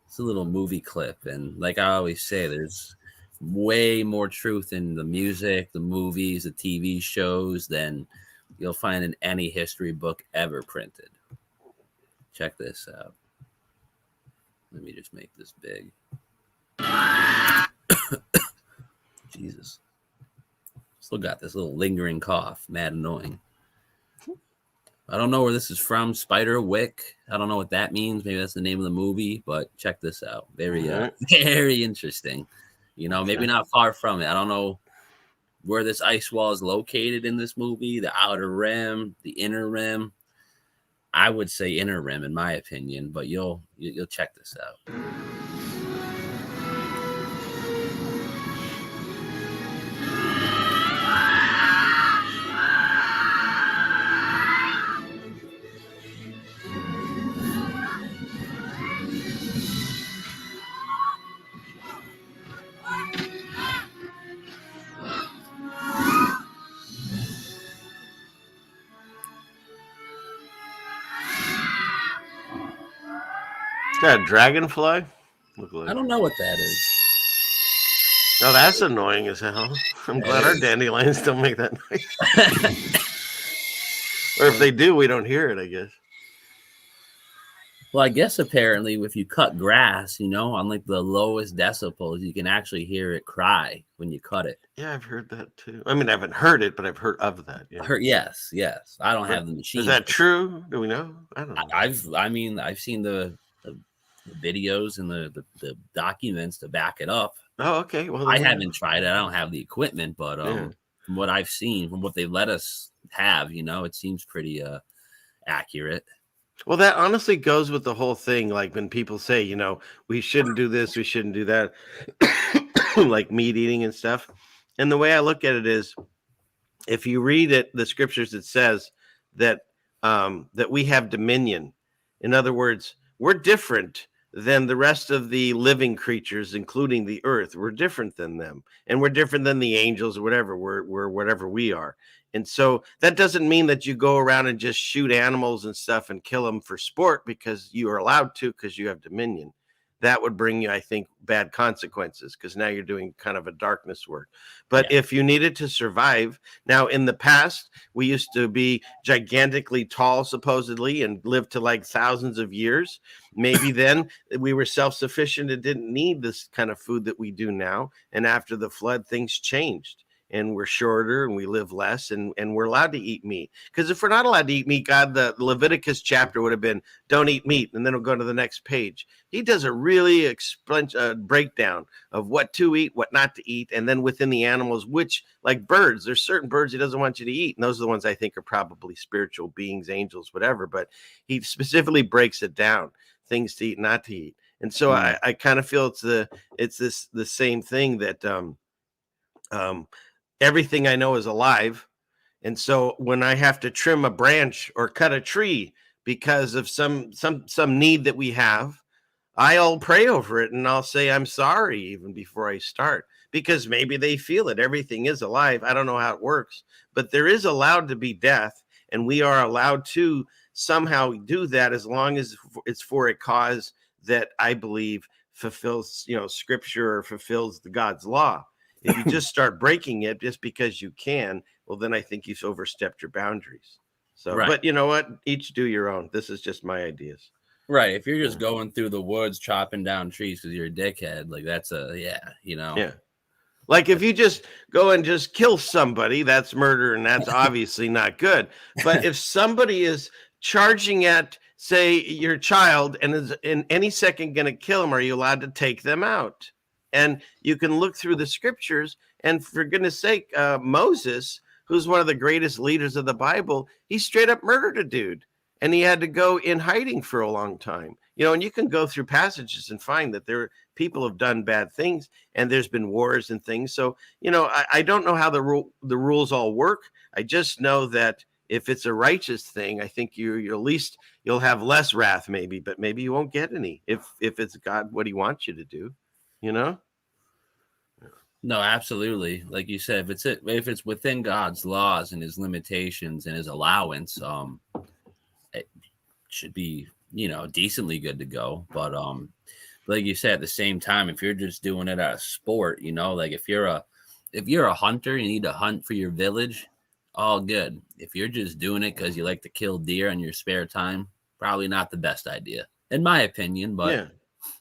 It's a little movie clip, and like I always say, there's way more truth in the music, the movies, the TV shows than you'll find in any history book ever printed. Check this out. Let me just make this big. Jesus. Still got this little lingering cough. Mad annoying. I don't know where this is from. Spider Wick. I don't know what that means. Maybe that's the name of the movie, but check this out. Very, very interesting. You know, maybe not far from it. I don't know where this ice wall is located in this movie, the outer rim, the inner rim. I would say inner rim in my opinion, but you'll check this out. Is that a dragonfly? Look like. I don't know what that is. Oh, that's annoying as hell. I'm glad our dandelions don't make that noise. Or if they do, we don't hear it, I guess. Well, I guess apparently if you cut grass, you know, on like the lowest decibels, you can actually hear it cry when you cut it. Yeah, I've heard that too. I mean, I haven't heard it, but I've heard of that. Yeah. Yes. I don't have the machine. Is that true? Do we know? I don't know. I've seen the videos and the documents to back it up. Oh, okay. Well, I haven't tried it. I don't have the equipment, but from what I've seen, from what they let us have, you know, it seems pretty accurate. Well, that honestly goes with the whole thing. Like when people say, you know, we shouldn't do this, we shouldn't do that, like meat eating and stuff. And the way I look at it is, if you read it, the scriptures, it says that that we have dominion. In other words, we're different than the rest of the living creatures, including the earth. We're different than them, and we're different than the angels or whatever. We're whatever we are. And so that doesn't mean that you go around and just shoot animals and stuff and kill them for sport, because you are allowed to, because you have dominion. That would bring you, I think, bad consequences, because now you're doing kind of a darkness work. But if you needed to survive, now in the past, we used to be gigantically tall, supposedly, and live to like thousands of years. Maybe then we were self-sufficient and didn't need this kind of food that we do now. And after the flood, things changed. And we're shorter and we live less, and we're allowed to eat meat. Because if we're not allowed to eat meat, God, the Leviticus chapter would have been, don't eat meat. And then we'll go to the next page. He does a really breakdown of what to eat, what not to eat. And then within the animals, which, like birds, there's certain birds he doesn't want you to eat. And those are the ones I think are probably spiritual beings, angels, whatever. But he specifically breaks it down, things to eat, not to eat. And so I kind of feel it's the same thing that everything I know is alive. And so when I have to trim a branch or cut a tree because of some need that we have, I'll pray over it and I'll say, I'm sorry, even before I start, because maybe they feel it. Everything is alive. I don't know how it works, but there is allowed to be death, and we are allowed to somehow do that as long as it's for a cause that I believe fulfills, you know, scripture or fulfills the God's law. If you just start breaking it just because you can, well, then I think you've overstepped your boundaries. So, But you know what? Each do your own. This is just my ideas. Right. If you're just going through the woods, chopping down trees because you're a dickhead, like that's you know. Yeah. Like if you just go and just kill somebody, that's murder, and that's obviously not good. But if somebody is charging at, say, your child and is in any second going to kill them, are you allowed to take them out? And you can look through the scriptures, and for goodness sake, Moses, who's one of the greatest leaders of the Bible, he straight up murdered a dude, and he had to go in hiding for a long time. You know, and you can go through passages and find that people have done bad things, and there's been wars and things. So, you know, I don't know how the rules all work. I just know that if it's a righteous thing, I think you at least you'll have less wrath, maybe, but maybe you won't get any if it's God, what he wants you to do. You know? No, absolutely. Like you said, if it's within God's laws and his limitations and his allowance, it should be decently good to go. But like you said, at the same time, if you're just doing it as a sport, like if you're a hunter, you need to hunt for your village, all good. If you're just doing it because you like to kill deer in your spare time, probably not the best idea, in my opinion. But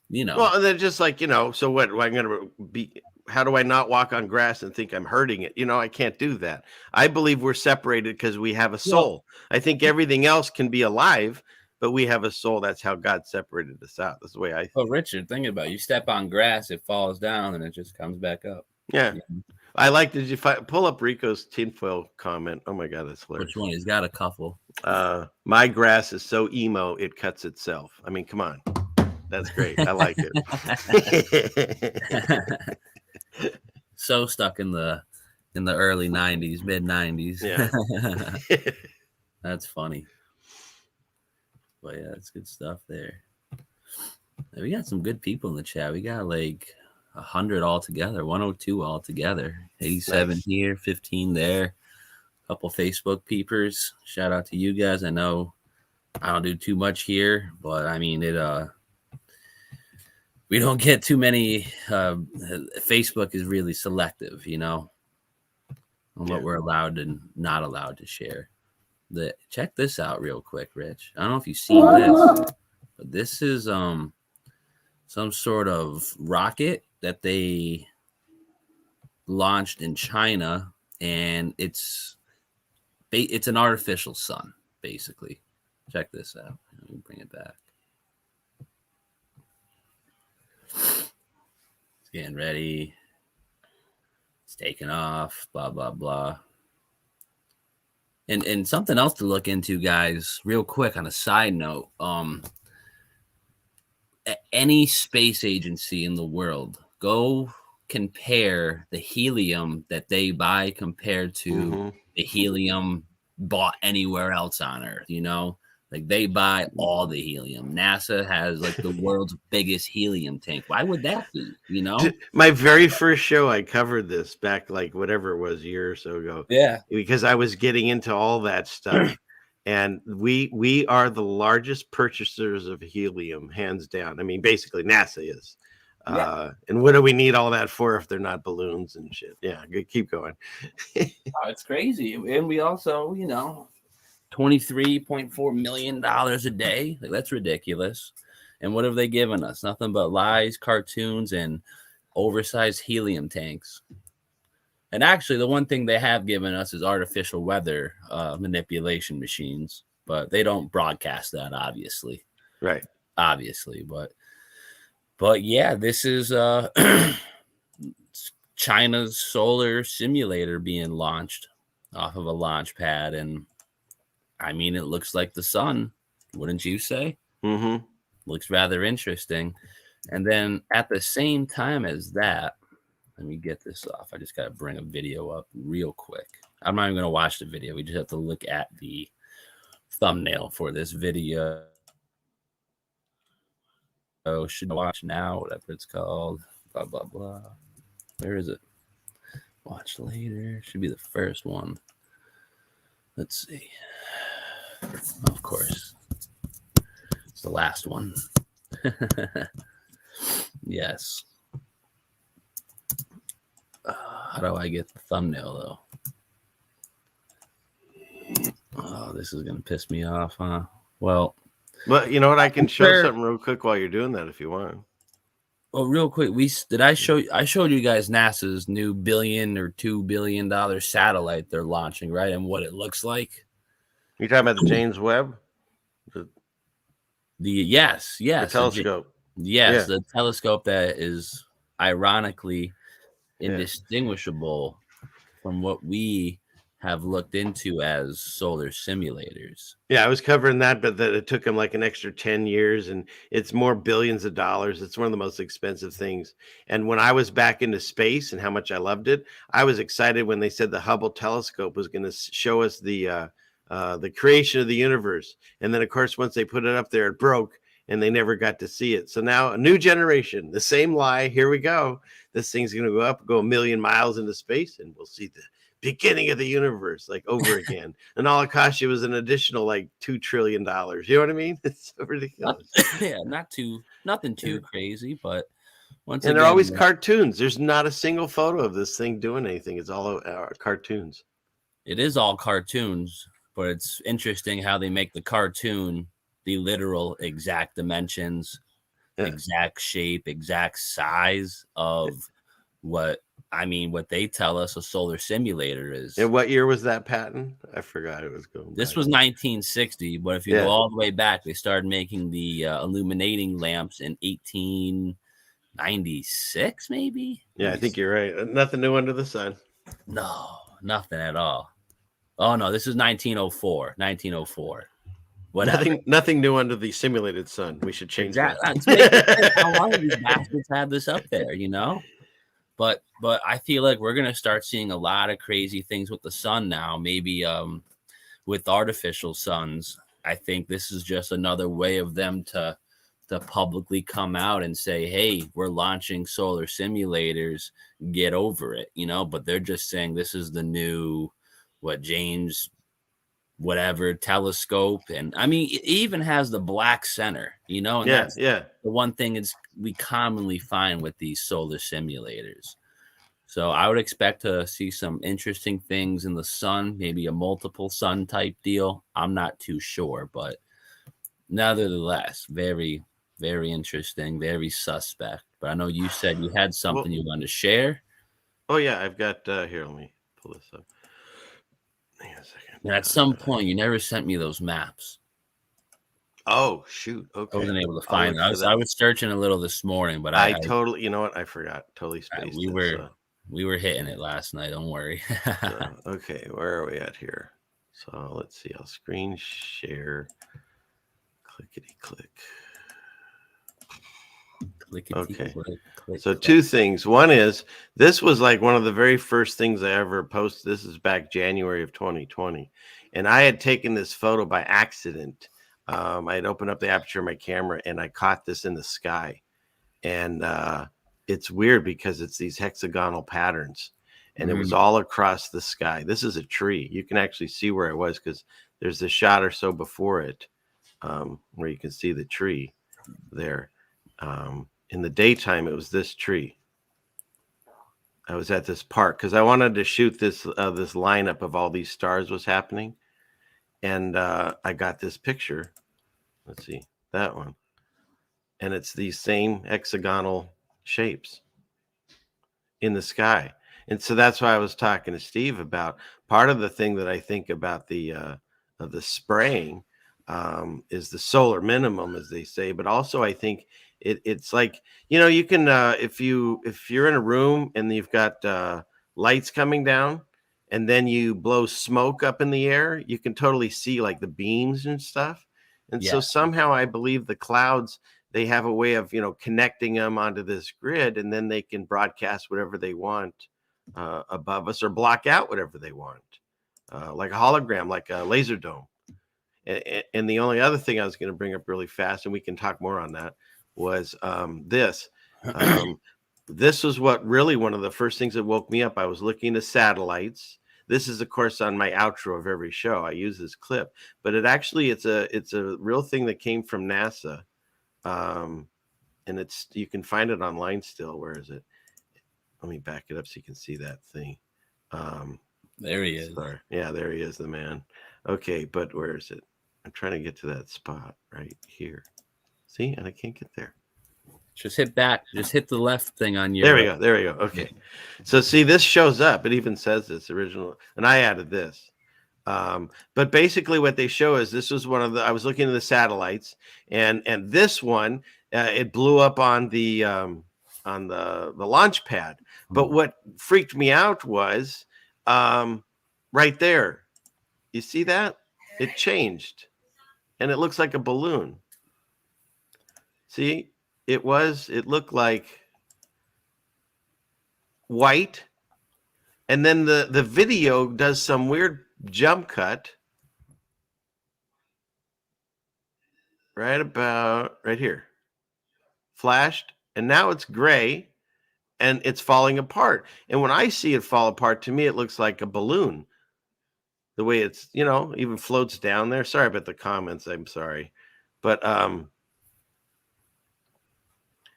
Well, and then just like, so what? I'm going to be, how do I not walk on grass and think I'm hurting it? I can't do that. I believe we're separated because we have a soul. I think everything else can be alive, but we have a soul. That's how God separated us out. That's the way I think. Oh, Richard, think about it. You step on grass, it falls down, and it just comes back up. Yeah. I like, did you pull up Rico's tinfoil comment? Oh my God, that's hilarious. Which one? He's got a couple. My grass is so emo, it cuts itself. I mean, come on. That's great. I like it. So stuck in the early 90s, mid 90s. Yeah. That's funny. But yeah, it's good stuff there. We got some good people in the chat. We got like 100 altogether, 102 altogether, 87 nice. Here, 15 there. A couple Facebook peepers. Shout out to you guys. I know I don't do too much here, but I mean we don't get too many. Facebook is really selective, on what we're allowed and not allowed to share. Check this out real quick, Rich. I don't know if you've seen this, but this is some sort of rocket that they launched in China, and it's an artificial sun, basically. Check this out. Let me bring it back. It's getting ready. It's taking off. Blah blah blah. And something else to look into, guys, real quick on a side note. Any space agency in the world, go compare the helium that they buy compared to the helium bought anywhere else on Earth. Like they buy all the helium. NASA has like the world's biggest helium tank. Why would that be? My very first show, I covered this back like whatever it was, a year or so ago. Yeah, because I was getting into all that stuff. And we are the largest purchasers of helium, hands down. I mean, basically NASA is. Yeah. And what do we need all that for if they're not balloons and shit? Yeah, keep going. It's crazy. And we also, $23.4 million a day. Like, that's ridiculous. And what have they given us? Nothing but lies, cartoons, and oversized helium tanks. And actually, the one thing they have given us is artificial weather manipulation machines, but they don't broadcast that, obviously. Right. Obviously, but yeah, this is China's solar simulator being launched off of a launch pad, and I mean, it looks like the sun, wouldn't you say? Mm-hmm. Looks rather interesting. And then at the same time as that, let me get this off. I just got to bring a video up real quick. I'm not even going to watch the video. We just have to look at the thumbnail for this video. Oh, should watch now, whatever it's called. Blah, blah, blah. Where is it? Watch later. Should be the first one. Let's see. Of course. It's the last one. Yes. How do I get the thumbnail, though? Oh, this is going to piss me off, huh? Well, you know what? I can show something real quick while you're doing that if you want. Well, real quick, I showed you guys NASA's new $1 billion or $2 billion satellite they're launching, right? And what it looks like. You're talking about the James Webb? Yes. The telescope. The telescope that is ironically indistinguishable from what we have looked into as solar simulators. Yeah, I was covering that, but that it took them like an extra 10 years, and it's more billions of dollars. It's one of the most expensive things. And when I was back into space and how much I loved it, I was excited when they said the Hubble telescope was going to show us the creation of the universe. And then, of course, once they put it up there, it broke, and they never got to see it. So now a new generation, the same lie. Here we go. This thing's going to go 1 million miles into space, and we'll see the beginning of the universe, like over again. And all it cost you was an additional like $2 trillion. You know what I mean? It's so ridiculous. Yeah, nothing too crazy, but once And they're again, always cartoons. There's not a single photo of this thing doing anything. It's all cartoons. it is all cartoons, but it's interesting how they make the cartoon the literal exact dimensions, exact shape, exact size of what they tell us a solar simulator is. And what year was that patent? I forgot it was going. This was 1960, but if you go all the way back, they started making the illuminating lamps in 1896, maybe. Yeah, I think you're right. Nothing new under the sun. No, nothing at all. Oh no, this is 1904. 1904. Whatever. Nothing new under the simulated sun. We should change that. How long have these bastards had this up there, you know? But I feel like we're gonna start seeing a lot of crazy things with the sun now. Maybe with artificial suns. I think this is just another way of them to publicly come out and say, "Hey, we're launching solar simulators. Get over it," you know. But they're just saying this is the new James whatever telescope, and I mean it even has the black center, you know, and that's the one thing is we commonly find with these solar simulators. So I would expect to see some interesting things in the sun, maybe a multiple sun type deal. I'm not too sure, but nevertheless, very, very interesting, very suspect. But I know you said you had something you wanted to share. Oh yeah, I've got here, let me pull this up. Hang on a second. And at some point, you never sent me those maps. Oh shoot! Okay, I wasn't able to find them. I was searching a little this morning, but I totally, you know what? I forgot. Totally spaced. We were hitting it last night. Don't worry. Okay, where are we at here? So let's see. I'll screen share. Clickety click. Okay. So two things. One is this was like one of the very first things I ever posted. This is back January of 2020. And I had taken this photo by accident. I had opened up the aperture of my camera and I caught this in the sky. And it's weird because it's these hexagonal patterns and it was all across the sky. This is a tree. You can actually see where I was because there's a shot or so before it where you can see the tree there. In the daytime, it was this tree. I was at this park because I wanted to shoot this this lineup of all these stars was happening, and I got this picture. Let's see that one, and it's these same hexagonal shapes in the sky, and so that's why I was talking to Steve about part of the thing that I think about the spraying is the solar minimum, as they say, but also I think it's like, you know, you can if you're in a room and you've got lights coming down and then you blow smoke up in the air, you can totally see like the beams and stuff. And so somehow I believe the clouds, they have a way of, you know, connecting them onto this grid, and then they can broadcast whatever they want above us or block out whatever they want, like a hologram, like a laser dome. And the only other thing I was going to bring up really fast, and we can talk more on that, was this. This was what really one of the first things that woke me up. I was looking at satellites. This is, of course, on my outro of every show. I use this clip, but it's a real thing that came from NASA, and you can find it online still. Where is it? Let me back it up so you can see that thing. There he is. Sorry. Yeah, there he is, the man. Okay, but where is it? I'm trying to get to that spot right here. See, and I can't get there. Just hit back. Just hit the left thing on your. There we go. Okay. So see, this shows up. It even says this original, and I added this. But basically, what they show is this was one of the. I was looking at the satellites, and this one it blew up on the launch pad. But what freaked me out was right there. You see that? It changed, and it looks like a balloon. See, it looked like white, and then the video does some weird jump cut right here, flashed, and now it's gray, and it's falling apart. And when I see it fall apart, to me, it looks like a balloon. The way it's, even floats down there. Sorry about the comments. I'm sorry. But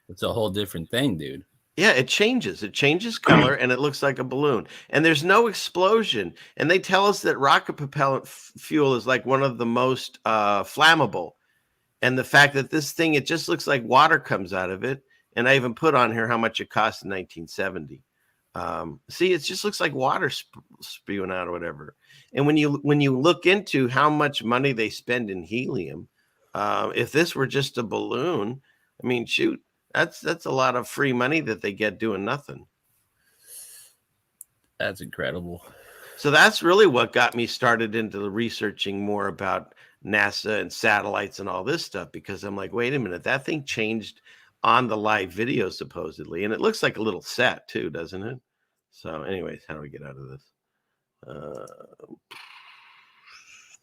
it's a whole different thing, dude. yeah, it changes color, and it looks like a balloon, and there's no explosion. And they tell us that rocket propellant fuel is like one of the most flammable. And the fact that this thing, it just looks like water comes out of it. And I even put on here how much it cost in 1970. See, it just looks like water spewing out or whatever. And when you look into how much money they spend in helium, if this were just a balloon, I mean, shoot, that's a lot of free money that they get doing nothing. That's incredible. So that's really what got me started into the researching more about NASA and satellites and all this stuff, because I'm like, wait a minute, that thing changed on the live video supposedly, and it looks like a little set too, doesn't it? So anyways, how do we get out of this?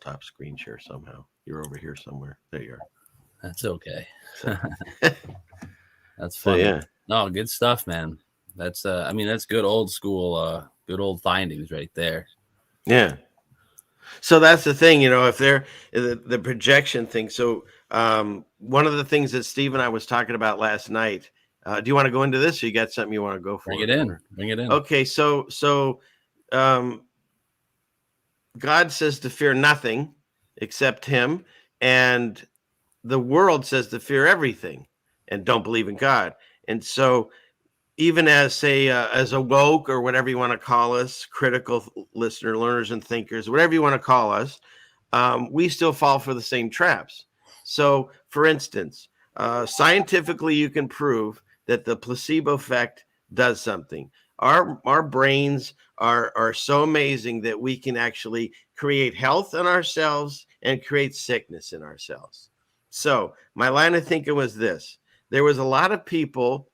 Top screen share somehow. You're over here somewhere. There you are. That's okay. So, that's so fun. yeah. No, good stuff, man. That's that's good old school, good old findings right there. Yeah. So that's the thing, if they're the projection thing. So one of the things that Steve and I was talking about last night, do you want to go into this, or you got something you want to go for? Bring it in. Okay. So God says to fear nothing except him, and the world says to fear everything and don't believe in God. And so even as a woke, or whatever you want to call us, critical listener, learners and thinkers, whatever you want to call us, we still fall for the same traps. So, for instance, scientifically, you can prove that the placebo effect does something. Our brains are so amazing that we can actually create health in ourselves and create sickness in ourselves. So my line of thinking was this: there was a lot of people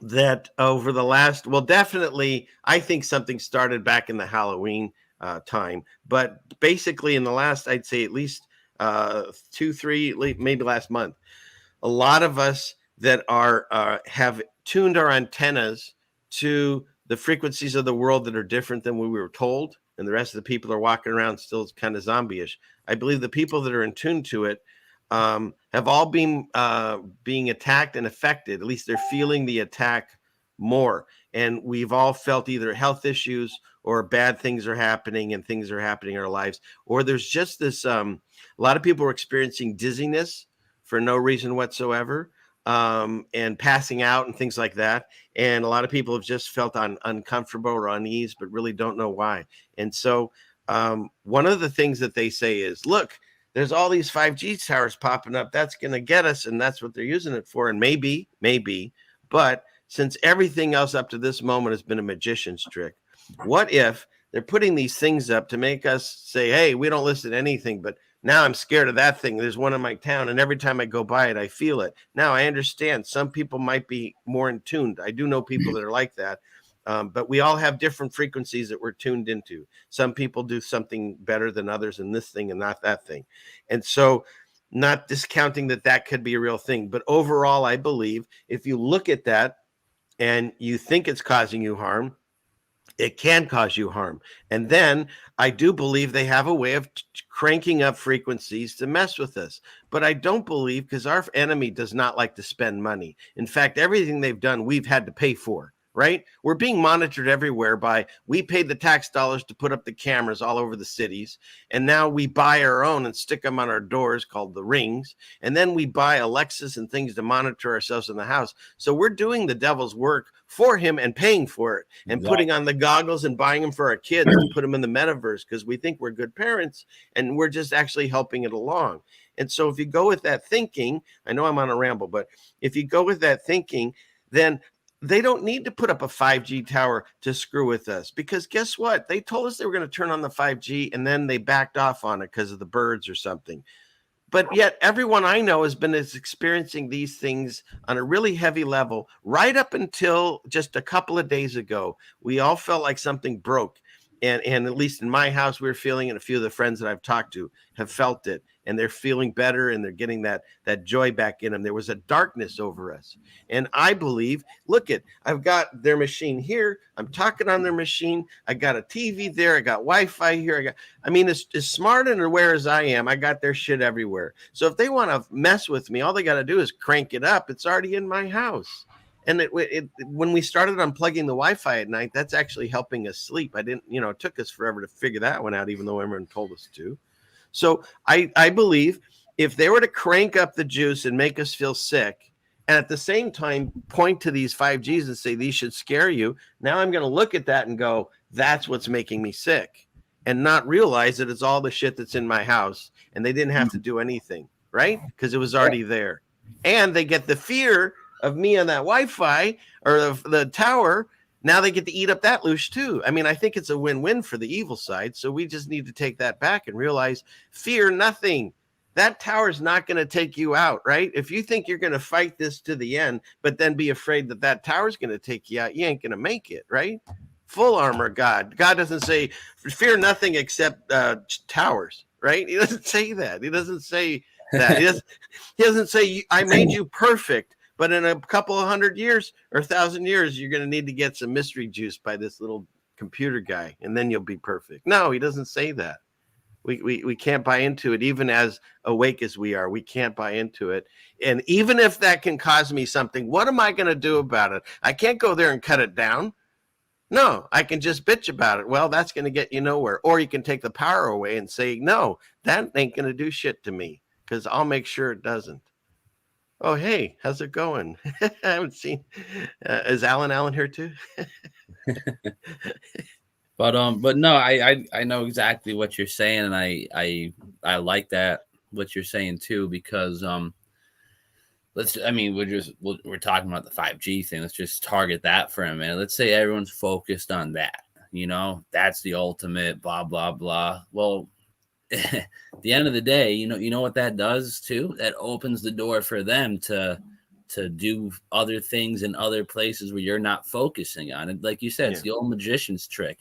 that over the last, definitely, I think something started back in the Halloween time, but basically in the last, I'd say at least 2, 3, maybe last month, a lot of us that have tuned our antennas to the frequencies of the world that are different than what we were told, and the rest of the people are walking around still kind of zombie-ish. I believe the people that are in tune to it have all been being attacked and affected. At least they're feeling the attack more. And we've all felt either health issues or bad things are happening, and things are happening in our lives. Or there's just this, a lot of people are experiencing dizziness for no reason whatsoever, and passing out and things like that. And a lot of people have just felt uncomfortable or unease, but really don't know why. And so one of the things that they say is, look, there's all these 5G towers popping up. That's going to get us, and that's what they're using it for. And maybe, but since everything else up to this moment has been a magician's trick, what if they're putting these things up to make us say, hey, we don't listen to anything, but now I'm scared of that thing. There's one in my town, and every time I go by it, I feel it. Now I understand some people might be more in tuned. I do know people that are like that. But we all have different frequencies that we're tuned into. Some people do something better than others in this thing and not that thing. And so, not discounting that could be a real thing. But overall, I believe if you look at that and you think it's causing you harm, it can cause you harm. And then I do believe they have a way of cranking up frequencies to mess with us. But I don't believe, because our enemy does not like to spend money. In fact, everything they've done, we've had to pay for. Right? We're being monitored everywhere we paid the tax dollars to put up the cameras all over the cities. And now we buy our own and stick them on our doors, called the Rings. And then we buy Alexas and things to monitor ourselves in the house. So we're doing the devil's work for him and paying for it, and putting on the goggles and buying them for our kids to put them in the metaverse, because we think we're good parents and we're just actually helping it along. And so if you go with that thinking, I know I'm on a ramble, but if you go with that thinking, then they don't need to put up a 5G tower to screw with us, because guess what? They told us they were going to turn on the 5G, and then they backed off on it because of the birds or something. But yet everyone I know has been experiencing these things on a really heavy level right up until just a couple of days ago. We all felt like something broke. And at least in my house, we were feeling it. A few of the friends that I've talked to have felt it. and they're feeling better and they're getting that joy back in them. There was a darkness over us. And I believe, look at, I've got their machine here. I'm talking on their machine. I got a TV there. I got Wi-Fi here. I mean, as smart and aware as I am, I got their shit everywhere. So if they want to mess with me, all they got to do is crank it up. It's already in my house. And when we started unplugging the Wi-Fi at night, that's actually helping us sleep. I didn't, it took us forever to figure that one out, even though everyone told us to. So I believe if they were to crank up the juice and make us feel sick, and at the same time point to these 5Gs and say these should scare you, now I'm going to look at that and go, that's what's making me sick, and not realize that it's all the shit that's in my house, and they didn't have to do anything, right? Because it was already there. And they get the fear of me on that Wi-Fi or the tower. Now they get to eat up that loosh too. I mean, I think it's a win-win for the evil side. So we just need to take that back and realize, fear nothing. That tower is not going to take you out, right? If you think you're going to fight this to the end, but then be afraid that tower is going to take you out, you ain't going to make it, right? Full armor, God. God doesn't say fear nothing except towers, right? He doesn't say that. He doesn't say that. He doesn't say I made you perfect. But in a couple of 100 years or 1,000 years, you're going to need to get some mystery juice by this little computer guy, and then you'll be perfect. No, he doesn't say that. We can't buy into it, even as awake as we are. We can't buy into it. And even if that can cause me something, what am I going to do about it? I can't go there and cut it down. No, I can just bitch about it. Well, that's going to get you nowhere. Or you can take the power away and say, no, that ain't going to do shit to me, because I'll make sure it doesn't. Oh, hey, how's it going? I haven't seen. Is Alan here too? But no, I know exactly what you're saying, and I like that what you're saying too, because we're talking about the 5G thing. Let's just target that for a minute. Let's say everyone's focused on that. That's the ultimate blah blah blah. Well, at the end of the day, you know what that does too? That opens the door for them to do other things in other places where you're not focusing on it. Like you said, it's the old magician's trick,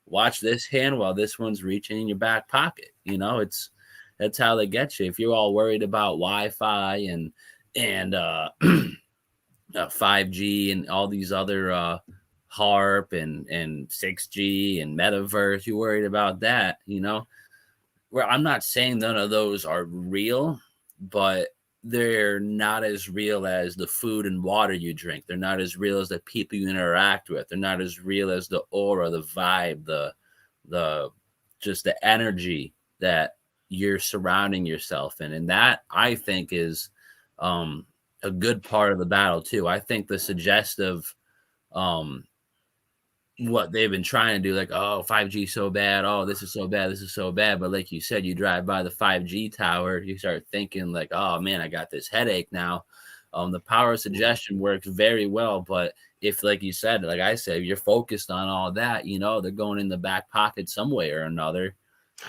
watch this hand while this one's reaching in your back pocket. That's how they get you. If you're all worried about Wi-Fi and 5G and all these other HARP and 6G and metaverse, you're worried about that, where I'm not saying none of those are real, but they're not as real as the food and water you drink. They're not as real as the people you interact with. They're not as real as the aura, the vibe, the just the energy that you're surrounding yourself in. And that, I think, is a good part of the battle too. I think the suggestive what they've been trying to do, like, oh, 5G so bad, oh, this is so bad, this is so bad. But like you said, you drive by the 5G tower, you start thinking like, oh man, I got this headache now. The power suggestion works very well, but if, like you said, like I said, you're focused on all that, they're going in the back pocket some way or another.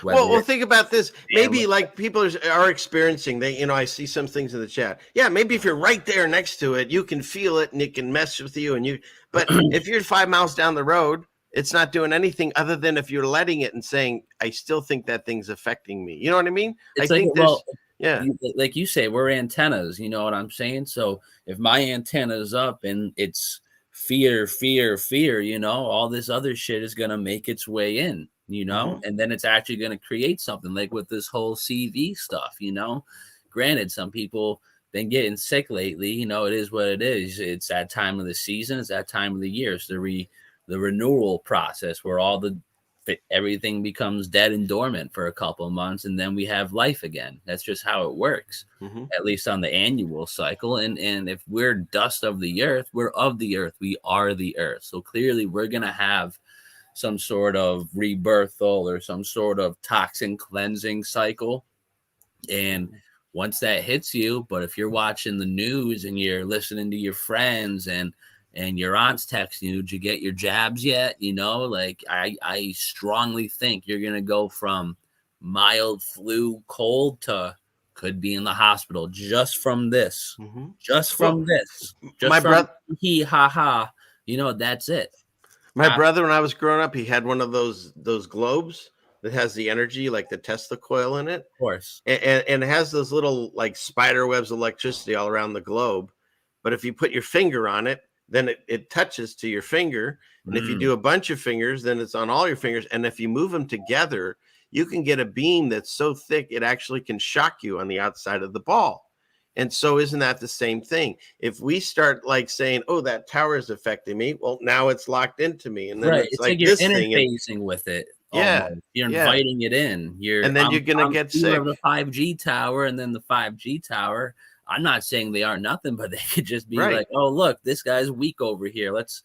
Well, think about this. Maybe like people are experiencing, I see some things in the chat. Yeah, maybe if you're right there next to it, you can feel it and it can mess with you. But if you're 5 miles down the road, it's not doing anything other than if you're letting it and saying, I still think that thing's affecting me. You know what I mean? Yeah. Like you say, we're antennas, you know what I'm saying? So if my antenna's up and it's fear, all this other shit is going to make its way in. And then it's actually going to create something, like with this whole CV stuff, Granted, some people been getting sick lately, it is what it is. It's that time of the season. It's that time of the year. It's the renewal process where everything becomes dead and dormant for a couple of months, and then we have life again. That's just how it works, at least on the annual cycle. And if we're dust of the earth, we're of the earth. We are the earth. So clearly we're going to have some sort of rebirthal or some sort of toxin cleansing cycle. And once that hits you, but if you're watching the news and you're listening to your friends and your aunt's texting you, did you get your jabs yet? Like I strongly think you're going to go from mild flu cold to could be in the hospital just from this, just from my brother, he, ha, ha, that's it. My brother, when I was growing up, he had one of those globes that has the energy, like the Tesla coil in it. Of course. And it has those little like spider webs of electricity all around the globe. But if you put your finger on it, then it touches to your finger. And if you do a bunch of fingers, then it's on all your fingers. And if you move them together, you can get a beam that's so thick it actually can shock you on the outside of the ball. And so isn't that the same thing? If we start like saying, oh, that tower is affecting me, well, now it's locked into me. And then Right. it's like you're you're interfacing with it. Yeah. Almost. You're inviting it in. And then you're going to get sick. Of the 5G tower, and then the 5G tower. I'm not saying they are nothing, but they could just be like, oh, look, this guy's weak over here. Let's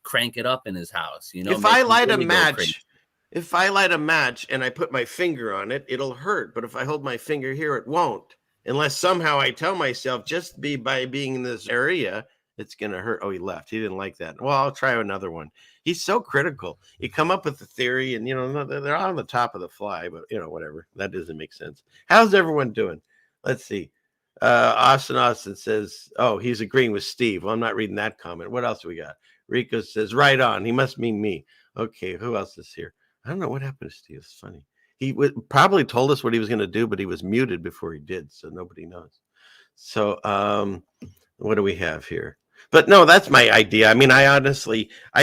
crank it up in his house. You know, if I light a match and I put my finger on it, it'll hurt. But if I hold my finger here, it won't. Unless somehow I tell myself just by being in this area, it's going to hurt. Oh, he left. He didn't like that. Well, I'll try another one. He's so critical. You come up with the theory and, they're on the top of the fly, but, whatever. That doesn't make sense. How's everyone doing? Let's see. Austin says, oh, he's agreeing with Steve. Well, I'm not reading that comment. What else we got? Rico says, right on. He must mean me. Okay, who else is here? I don't know what happened to Steve. It's funny. He probably told us what he was going to do, but he was muted before he did, so nobody knows. So what do we have here? But no, that's my idea. I mean, I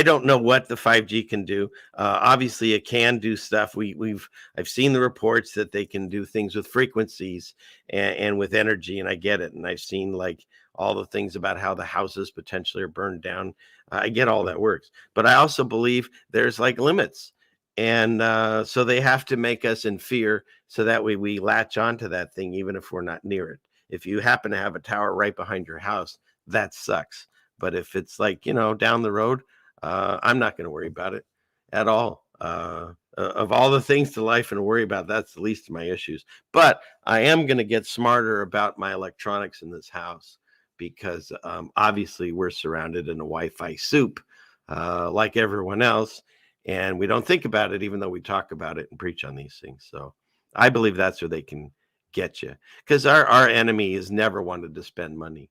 don't know what the 5G can do. Obviously, it can do stuff. I've seen the reports that they can do things with frequencies and with energy, and I get it. And I've seen like all the things about how the houses potentially are burned down. I get all that works, but I also believe there's like limits, and so they have to make us in fear, so that way we latch onto that thing even if we're not near it. If you happen to have a tower right behind your house, that sucks. But if it's like, down the road, I'm not going to worry about it at all. Of all the things to life and worry about, that's the least of my issues. But I am going to get smarter about my electronics in this house, because obviously we're surrounded in a Wi-Fi soup like everyone else. And we don't think about it, even though we talk about it and preach on these things. So I believe that's where they can get you, because our enemy has never wanted to spend money.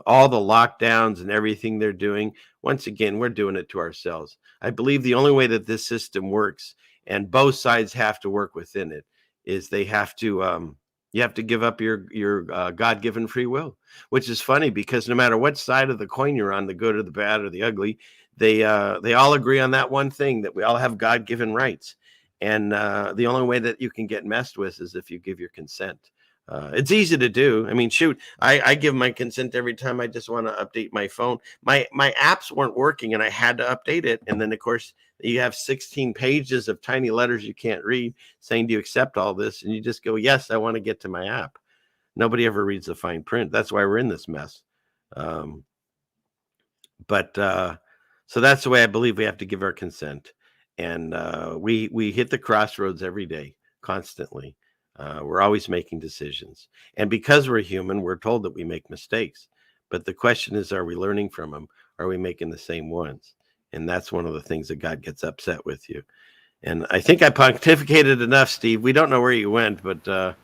All the lockdowns and everything they're doing, once again, we're doing it to ourselves. I believe the only way that this system works, and both sides have to work within it, is they have to you have to give up your God-given free will, which is funny because no matter what side of the coin you're on, the good or the bad or the ugly, they all agree on that one thing, that we all have God-given rights. And the only way that you can get messed with is if you give your consent. It's easy to do. I mean, shoot, I give my consent every time I just want to update my phone. My apps weren't working and I had to update it. And then, of course, you have 16 pages of tiny letters you can't read saying, do you accept all this? And you just go, yes, I want to get to my app. Nobody ever reads the fine print. That's why we're in this mess. So that's the way I believe we have to give our consent. And we hit the crossroads every day, constantly. We're always making decisions. And because we're human, we're told that we make mistakes. But the question is, are we learning from them? Are we making the same ones? And that's one of the things that God gets upset with you. And I think I pontificated enough, Steve. We don't know where you went, but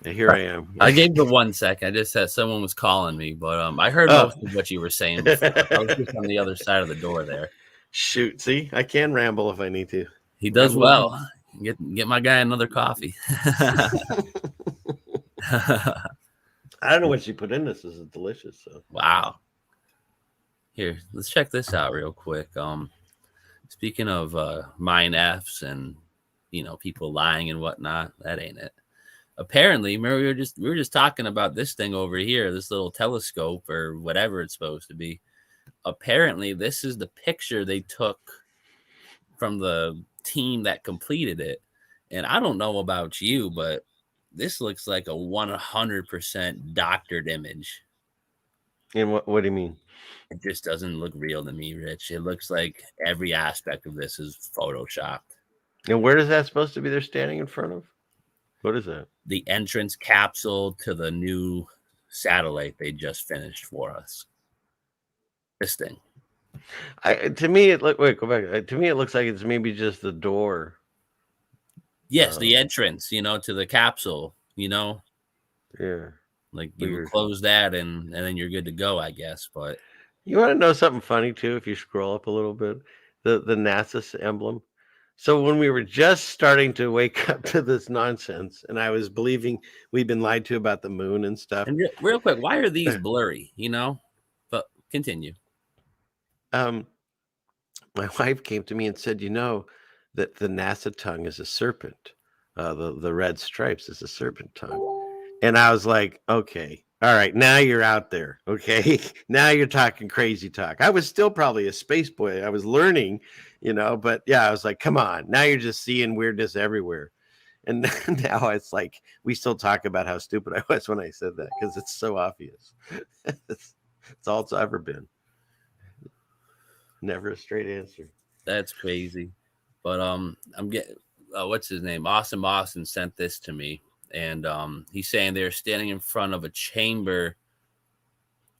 here I am. I gave the 1 sec. I just said someone was calling me, but I heard most of what you were saying before. I was just on the other side of the door there. Shoot, see, I can ramble if I need to. He does well. Get my guy another coffee. I don't know what she put in this. This is delicious. So. Wow. Here, let's check this out real quick. Speaking of mind Fs and people lying and whatnot, that ain't it. Apparently, remember we were just talking about this thing over here, this little telescope or whatever it's supposed to be. Apparently, this is the picture they took from the team that completed it. And I don't know about you, but this looks like a 100% doctored image. And what do you mean? It just doesn't look real to me, Rich. It looks like every aspect of this is photoshopped. And where is that supposed to be they're standing in front of? What is that? The entrance capsule to the new satellite they just finished for us. This thing. To me, it look. Wait, go back. To me, it looks like it's maybe just the door. Yes, the entrance. To the capsule. Yeah. Like you would close that and then you're good to go, I guess. But you want to know something funny too? If you scroll up a little bit, the NASA emblem. So when we were just starting to wake up to this nonsense, and I was believing we'd been lied to about the moon and stuff. And real quick, why are these blurry? But continue. My wife came to me and said, that the NASA tongue is a serpent. The red stripes is a serpent tongue. And I was like, okay, all right, now you're out there. Okay. Now you're talking crazy talk. I was still probably a space boy. I was learning, but yeah, I was like, come on, now you're just seeing weirdness everywhere. And now it's like, we still talk about how stupid I was when I said that, because it's so obvious. it's all it's ever been. Never a straight answer. That's crazy. But I'm getting what's his name? Austin sent this to me, and he's saying they're standing in front of a chamber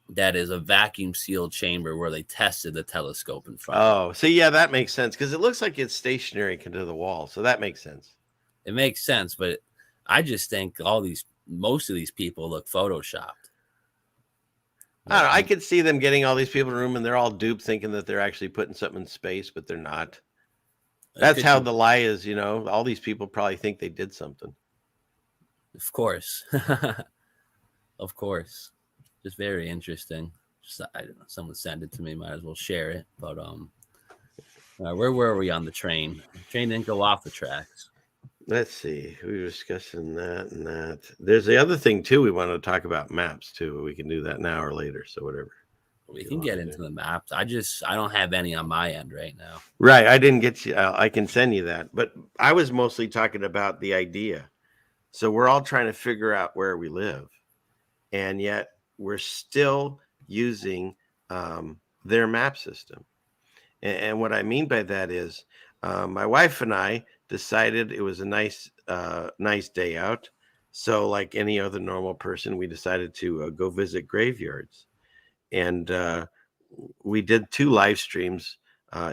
that is a vacuum sealed chamber where they tested the telescope in front. Oh, so yeah, that makes sense, because it looks like it's stationary to the wall. So that makes sense. It makes sense, but I just think most of these people look photoshopped. I don't know. I could see them getting all these people in a room and they're all duped, thinking that they're actually putting something in space, but they're not. That's how the lie is, all these people probably think they did something. Of course. Of course. Just very interesting. I don't know, someone sent it to me, might as well share it. But where were we on the train? The train didn't go off the tracks. Let's see. We were discussing that and that. There's the other thing too. We wanted to talk about maps too. We can do that now or later. So whatever. We can get into the maps. I don't have any on my end right now. Right. I didn't get you. I can send you that. But I was mostly talking about the idea. So we're all trying to figure out where we live. And yet we're still using their map system. And what I mean by that is my wife and I decided it was a nice day out. So like any other normal person, we decided to go visit graveyards. And we did 2 live streams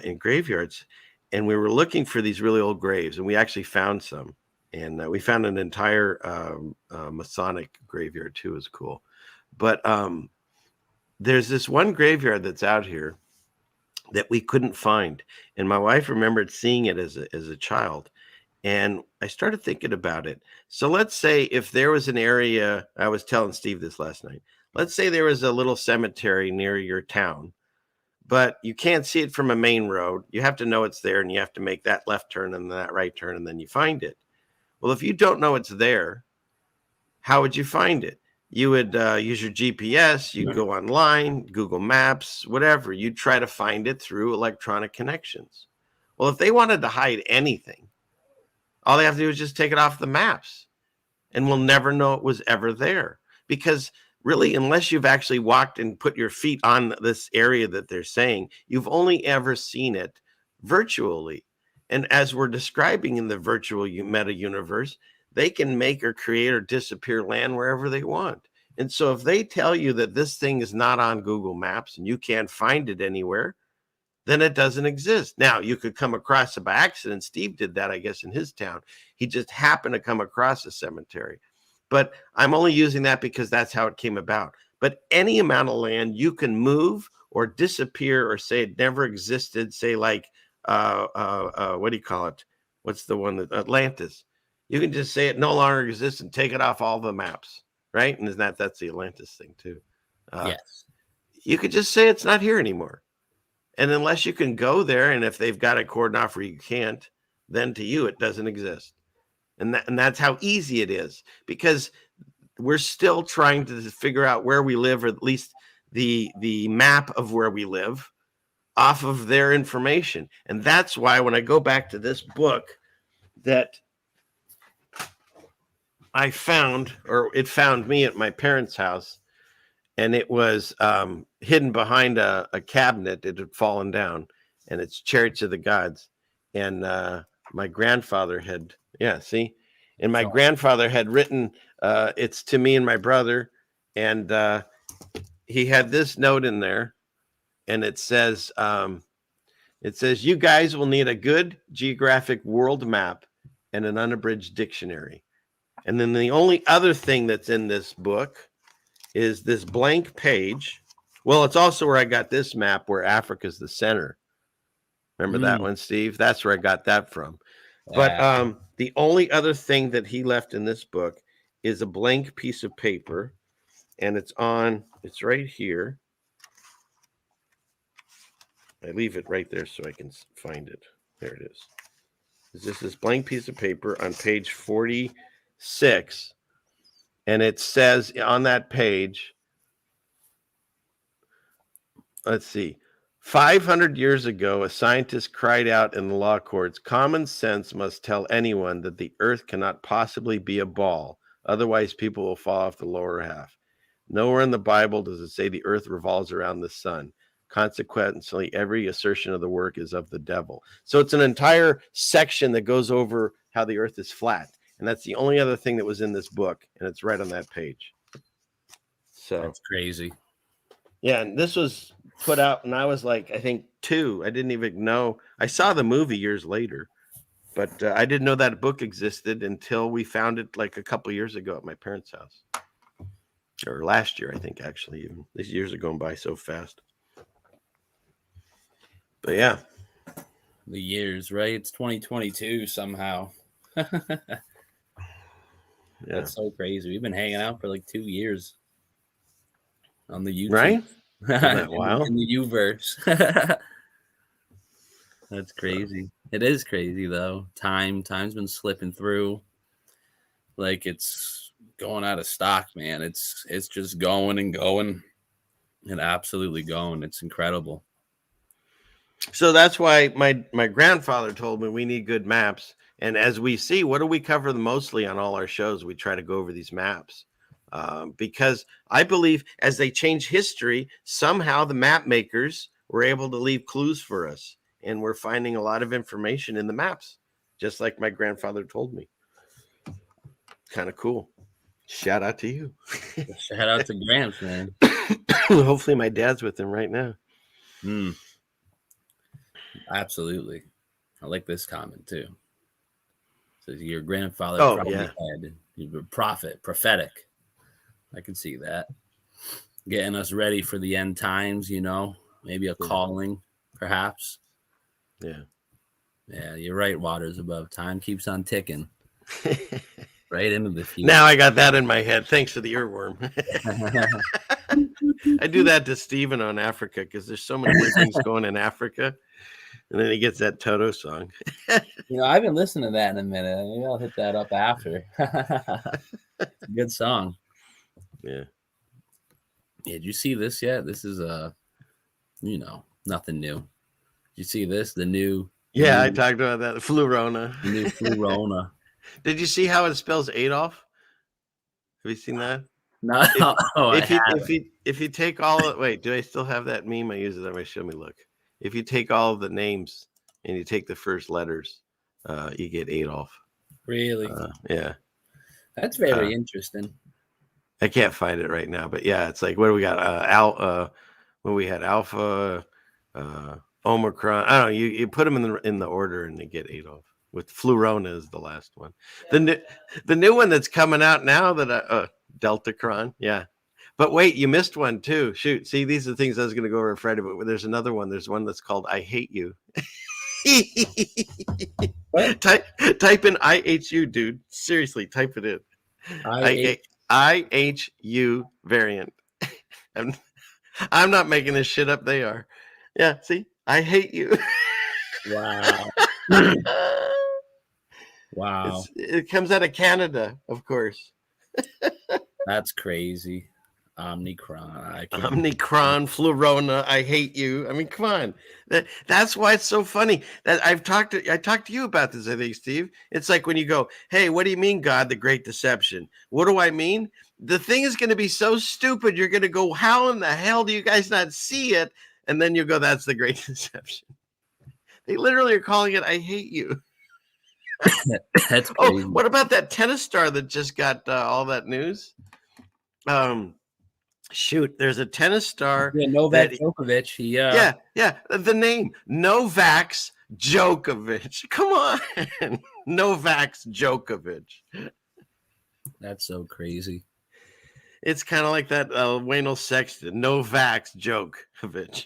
in graveyards. And we were looking for these really old graves. And we actually found some. And we found an entire Masonic graveyard too. It was cool. But there's this one graveyard that's out here that we couldn't find. And my wife remembered seeing it as a child. And I started thinking about it. So let's say if there was an area, I was telling Steve this last night. Let's say there was a little cemetery near your town, but you can't see it from a main road. You have to know it's there, and you have to make that left turn and that right turn, and then you find it. Well, if you don't know it's there, how would you find it? You would use your GPS, you'd go online, Google Maps, whatever. You'd try to find it through electronic connections. Well, if they wanted to hide anything, all they have to do is just take it off the maps, and we'll never know it was ever there. Because really, unless you've actually walked and put your feet on this area that they're saying, you've only ever seen it virtually. And as we're describing in the virtual meta universe, they can make or create or disappear land wherever they want. And so if they tell you that this thing is not on Google Maps and you can't find it anywhere, then it doesn't exist. Now, you could come across it by accident. Steve did that, I guess, in his town. He just happened to come across a cemetery. But I'm only using that because that's how it came about. But any amount of land you can move or disappear or say it never existed, say like, what do you call it? What's the one that Atlantis? You can just say it no longer exists and take it off all the maps, right? And that's the Atlantis thing too. Yes. You could just say it's not here anymore. And unless you can go there, and if they've got a cordon off where you can't, then to you, it doesn't exist. And that's how easy it is, because we're still trying to figure out where we live, or at least the map of where we live off of their information. And that's why when I go back to this book that I found, or it found me at my parents' house, and it was hidden behind a cabinet. It had fallen down, and it's Chariots of the Gods. And my grandfather had, my grandfather had written, it's to me and my brother. And he had this note in there, and it says, you guys will need a good geographic world map and an unabridged dictionary. And then the only other thing that's in this book is this blank page. Well, it's also where I got this map where Africa's the center. Remember that one, Steve? That's where I got that from. Yeah. But the only other thing that he left in this book is a blank piece of paper, and it's right here. I leave it right there so I can find it. There it is. This blank piece of paper on page 46, and it says on that page, let's see, 500 years ago, a scientist cried out in the law courts, common sense must tell anyone that the earth cannot possibly be a ball. Otherwise, people will fall off the lower half. Nowhere in the Bible does it say the earth revolves around the sun. Consequently, every assertion of the work is of the devil. So it's an entire section that goes over how the earth is flat. And that's the only other thing that was in this book. And it's right on that page. So that's crazy. Yeah, and this was put out, and I was like, I think 2. I didn't even know. I saw the movie years later, but I didn't know that book existed until we found it like a couple years ago at my parents' house. Or last year, I think, actually. Even these years are going by so fast. But yeah. The years, right? It's 2022 somehow. That's so crazy. We've been hanging out for like 2 years on the YouTube. Right? Isn't that wild? In the U-verse. That's crazy. It is crazy though. Time's been slipping through. Like it's going out of stock, man. It's just going and going and absolutely going. It's incredible. So that's why my grandfather told me we need good maps. And as we see, what do we cover mostly on all our shows? We try to go over these maps. Because I believe as they change history, somehow the map makers were able to leave clues for us. And we're finding a lot of information in the maps, just like my grandfather told me. Kind of cool. Shout out to you. Shout out to Gramps, man. Hopefully my dad's with him right now. Absolutely. I like this comment too. So your grandfather probably had a prophetic. I can see that. Getting us ready for the end times, maybe a calling, perhaps. Yeah. Yeah, you're right, Waters above. Time keeps on ticking. Right into the future. Now I got that in my head. Thanks for the earworm. I do that to Steven on Africa because there's so many weird things going in Africa. And then he gets that Toto song. I've been listening to that in a minute. Maybe I'll hit that up after. It's a good song. Yeah. Did you see this yet? This is nothing new. Did you see this? The new. Yeah, I talked about that. Flurona. The new Flurona. Did you see how it spells Adolf? Have you seen that? No. If you take all of wait, do I still have that meme? I use it on my show me look. If you take all of the names and you take the first letters, you get Adolf. Really? Yeah. That's very interesting. I can't find it right now, but yeah, it's like what do we got? When we had Alpha, Omicron. I don't know. You put them in the order and they get Adolf. With Flurona is the last one. Yeah. The new one that's coming out now that Deltacron. Yeah. But wait, you missed one too. Shoot. See, these are the things I was going to go over Friday, but there's another one. There's one that's called I Hate You. Type in IHU, dude. Seriously, type it in. IHU variant. I'm not making this shit up. They are. Yeah. See, I hate you. Wow. Wow. It comes out of Canada, of course. That's crazy. Omicron, Flurona, I hate you. I mean, come on. That's why it's so funny. That I talked to you about this, I think, Steve. It's like when you go, hey, what do you mean, God, the great deception? What do I mean? The thing is going to be so stupid, you're going to go, how in the hell do you guys not see it? And then you go, that's the great deception. They literally are calling it, I hate you. That's crazy. Oh, what about that tennis star that just got all that news? Shoot, there's a tennis star. Yeah, Novak Djokovic. Yeah. The name Novak Djokovic. Come on, Novak Djokovic. That's so crazy. It's kind of like that Wayne Sexton, Novak Djokovic.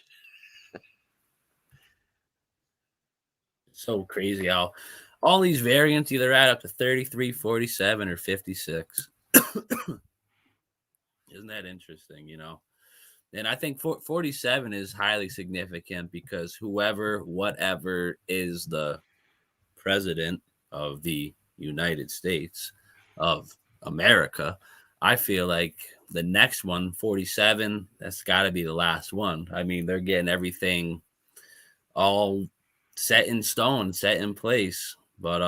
So crazy how all these variants either add up to 33, 47, or 56. Isn't that interesting, you know? And I think 47 is highly significant because whoever, whatever is the president of the United States of America, I feel like the next one, 47, that's got to be the last one. I mean, they're getting everything all set in stone, set in place. But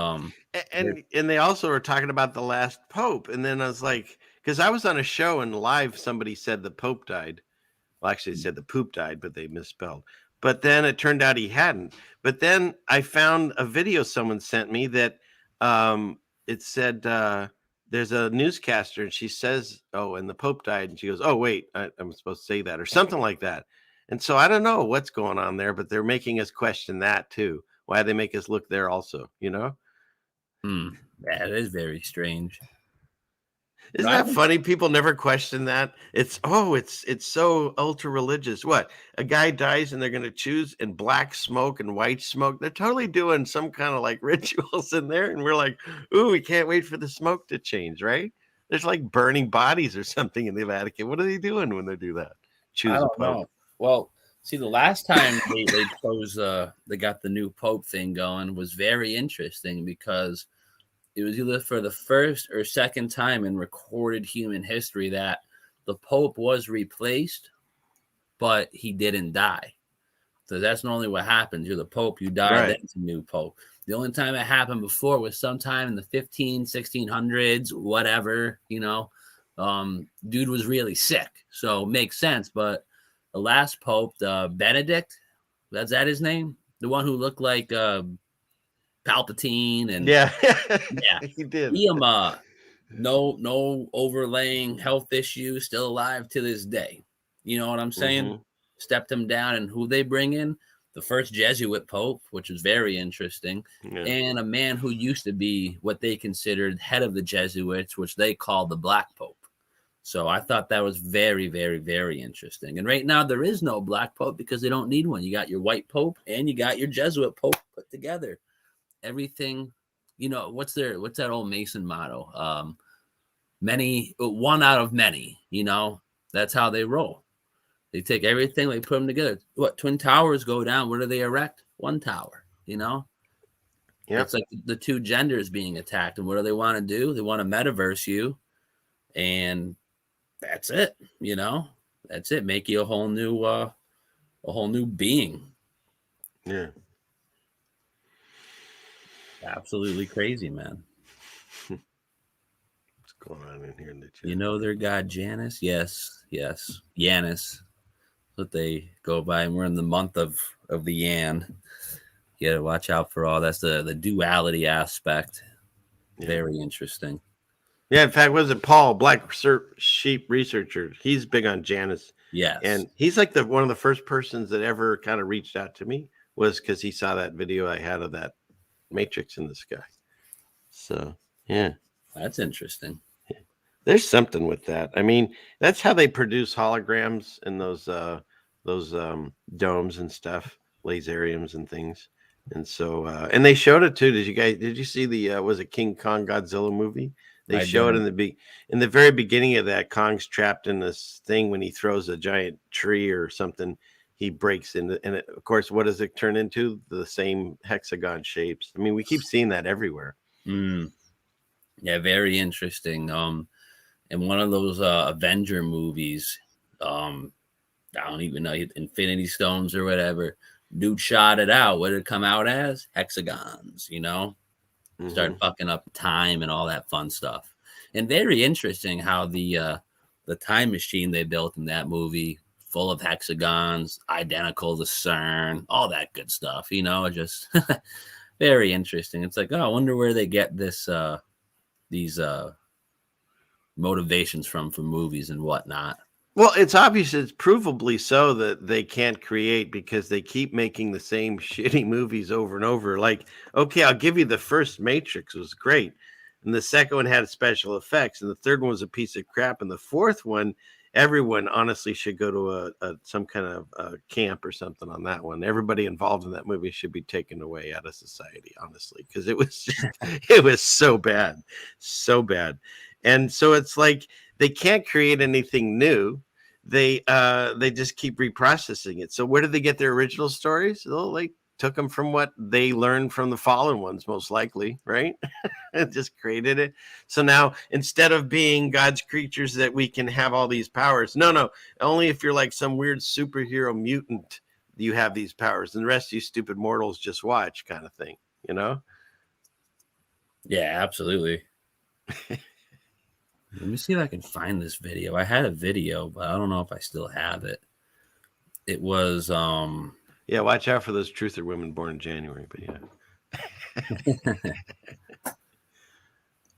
and they also were talking about the last pope, and then I was like, because I was on a show and live somebody said the pope died. Well, actually, they said the poop died, but they misspelled. But then it turned out he hadn't. But then I found a video someone sent me that it said there's a newscaster, and she says, "Oh, and the Pope died," and she goes, "Oh, wait, I'm supposed to say that," or something like that. And so I don't know what's going on there, but they're making us question that too. Why they make us look there also, you know? Yeah, it is very strange. Isn't that funny? People never question that. It's so ultra religious. What? A guy dies and they're going to choose in black smoke and white smoke. They're totally doing some kind of like rituals in there, and we're like, "Ooh, we can't wait for the smoke to change." Right? There's like burning bodies or something in the Vatican. What are they doing when they do that? I don't know. Well, see, the last time they chose, they got the new Pope thing going was very interesting because it was either for the first or second time in recorded human history that the Pope was replaced, but he didn't die. So that's normally what happens. You're the Pope, you die, Right. then it's a new Pope. The only time it happened before was sometime in the 1600s, whatever, you know. Dude was really sick, so it makes sense. But the last Pope, Benedict, that's that his name? The one who looked like Palpatine and yeah, yeah, he did. He no overlaying health issues, still alive to this day. You know what I'm saying? Mhm. Stepped him down, and who they bring in? The first Jesuit Pope, which is very interesting, and a man who used to be what they considered head of the Jesuits, which they call the Black Pope. So I thought that was very, very, very interesting. And right now there is no Black Pope because they don't need one. You got your white Pope and you got your Jesuit Pope put together. Everything, you know, what's that old Mason motto? One out of many, you know, that's how they roll. They take everything, they put them together. What, Twin Towers go down, what do they erect? One tower, you know? Yep. It's like the two genders being attacked. And what do they want to do? They want to metaverse you. And that's it, you know? That's it. Make you a whole new being. Yeah. Absolutely crazy, man. What's going on in here in the chat? You know their god Janus? Yes. Janus. What they go by. And we're in the month of the Yan. You gotta watch out for all that's the duality aspect. Yeah. Very interesting. Yeah, in fact, was it Paul, Black Sheep researcher? He's big on Janus. Yes. And he's like one of the first persons that ever kind of reached out to me was because he saw that video I had of that matrix in the sky. So, yeah. That's interesting. Yeah. There's something with that. I mean, that's how they produce holograms in those domes and stuff, laseriums and things. And so, and they showed it too. Did you see the, was it King Kong Godzilla movie? They showed in the very beginning of that, Kong's trapped in this thing when he throws a giant tree or something. He breaks into, and of course, what does it turn into? The same hexagon shapes. I mean, we keep seeing that everywhere. Yeah, very interesting. In one of those Avenger movies, I don't even know, Infinity Stones or whatever. Dude shot it out. What did it come out as? Hexagons, you know? Start fucking up time and all that fun stuff. And very interesting how the time machine they built in that movie, full of hexagons, identical to CERN, all that good stuff, you know, just very interesting. It's like, oh, I wonder where they get these motivations from movies and whatnot. Well, it's obvious, it's provably so that they can't create because they keep making the same shitty movies over and over. Like, okay, I'll give you the first Matrix was great, and the second one had special effects, and the third one was a piece of crap, and the fourth one, everyone honestly should go to some kind of camp or something on that one. Everybody involved in that movie should be taken away out of society, honestly, because it was just it was so bad, so bad. And so it's like they can't create anything new. They just keep reprocessing it. So where did they get their original stories? Well, they took them from what they learned from the fallen ones, most likely, right? And just created it. So now instead of being God's creatures that we can have all these powers, no, only if you're like some weird superhero mutant, you have these powers, and the rest of you stupid mortals just watch, kind of thing, you know? Yeah, absolutely. Let me see if I can find this video. I had a video, but I don't know if I still have it. It was yeah, watch out for those truther women born in January, but yeah.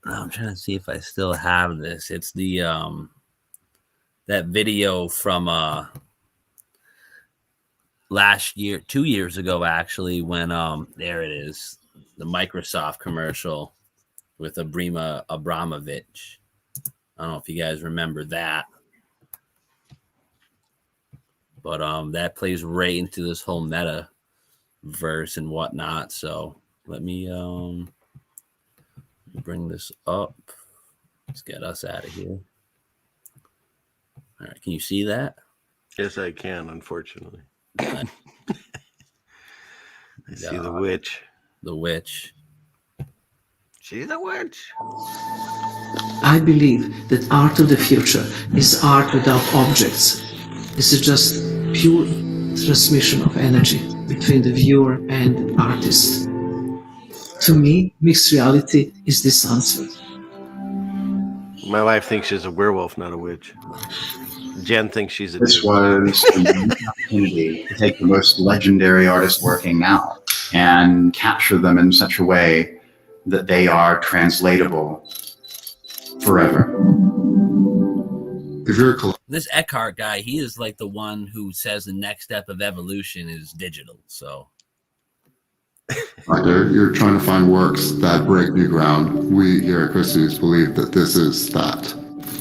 I'm trying to see if I still have this. It's the that video from last year, 2 years ago actually, when there it is, the Microsoft commercial with Abrima Abramovich. I don't know if you guys remember that. But that plays right into this whole meta verse and whatnot. So let me bring this up. Let's get us out of here. All right, can you see that? Yes, I can, unfortunately. I see the witch. The witch. She's a witch. I believe that art of the future is art without objects. It's just pure transmission of energy between the viewer and the artist. To me, mixed reality is this answer. My wife thinks she's a werewolf, not a witch. Jen thinks she's a This was an opportunity to take the most legendary artists working now and capture them in such a way that they are translatable forever. This Eckhart guy, he is like the one who says the next step of evolution is digital. So You're trying to find works that break new ground. We here at Christie's believe that this is that.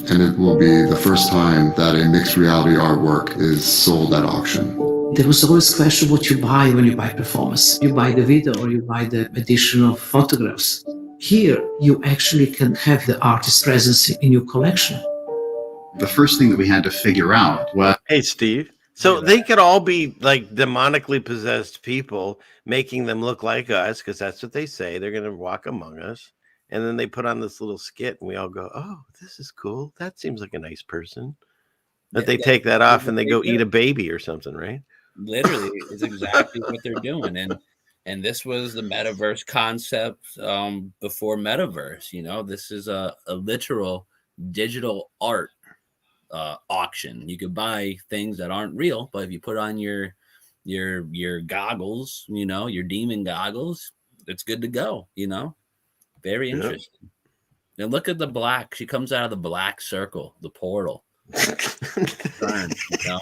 And it will be the first time that a mixed reality artwork is sold at auction. There was always a question what you buy when you buy performance. You buy the video or you buy the additional photographs. Here, you actually can have the artist's presence in your collection. The first thing that we had to figure out was... Hey, Steve. So they could all be like demonically possessed people, making them look like us, because that's what they say. They're going to walk among us. And then they put on this little skit, and we all go, oh, this is cool. That seems like a nice person. But they take that off, and they go eat a baby or something, right? literally is exactly what they're doing. And this was the metaverse concept before metaverse. You know, this is a literal digital art auction. You could buy things that aren't real, but if you put on your goggles, you know, your demon goggles, it's good to go. You know, very interesting. And look at the black. She comes out of the black circle, the portal. Burn, you know?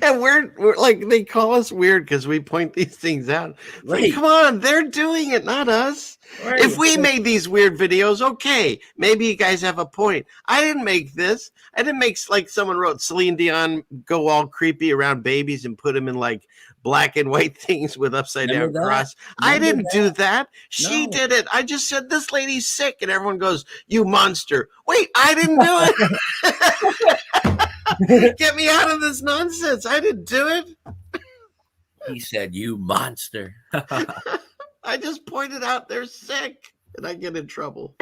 And we're like, they call us weird because we point these things out. Right. Like, come on, they're doing it, not us. Right. If we made these weird videos, okay, maybe you guys have a point. I didn't make this. I didn't make, like, someone wrote Celine Dion go all creepy around babies and put them in like black and white things with upside down cross. I didn't do that. She did it. I just said this lady's sick, and everyone goes, "You monster!" Wait, I didn't do it. Get me out of this nonsense. I didn't do it. He said, "You monster." I just pointed out they're sick, and I get in trouble.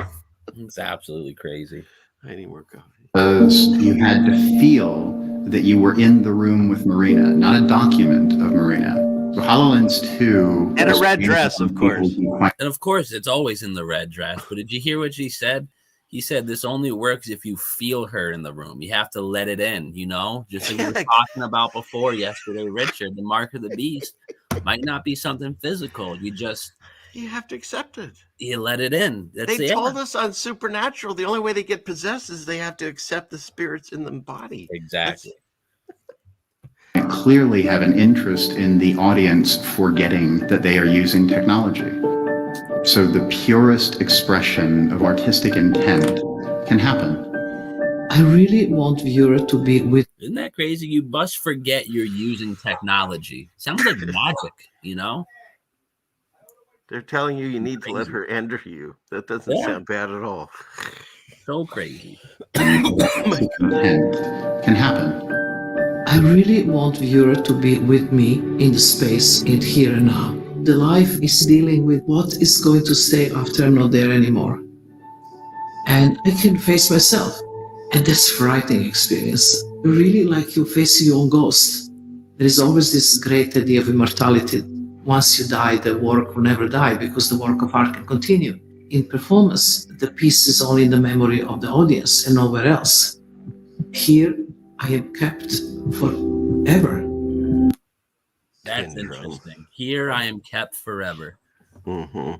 It's absolutely crazy. I need more coffee. Because you had to feel that you were in the room with Marina, not a document of Marina. So HoloLens 2... And a red dress, of course. And of course, it's always in the red dress. But did you hear what she said? He said this only works if you feel her in the room. You have to let it in, you know? Just like we were talking about before yesterday, Richard, the mark of the beast might not be something physical. You have to accept it. You let it in. They told us on Supernatural, the only way they get possessed is they have to accept the spirits in the body. Exactly. Clearly have an interest in the audience forgetting that they are using technology. So the purest expression of artistic intent can happen. I really want viewer to be with. Isn't that crazy? You must forget you're using technology. Sounds like magic, you know? They're telling you need to let Crazy. her enter you. That doesn't Yeah. sound bad at all. So crazy. Content can happen. I really want viewer to be with me in the space in here and now. The life is dealing with what is going to stay after I'm not there anymore. And I can face myself. And that's a frightening experience. Really like you face your own ghost. There is always this great idea of immortality. Once you die, the work will never die because the work of art can continue. In performance, the piece is only in the memory of the audience and nowhere else. Here, I am kept forever. That's interesting. Here I am kept forever. Mm-hmm.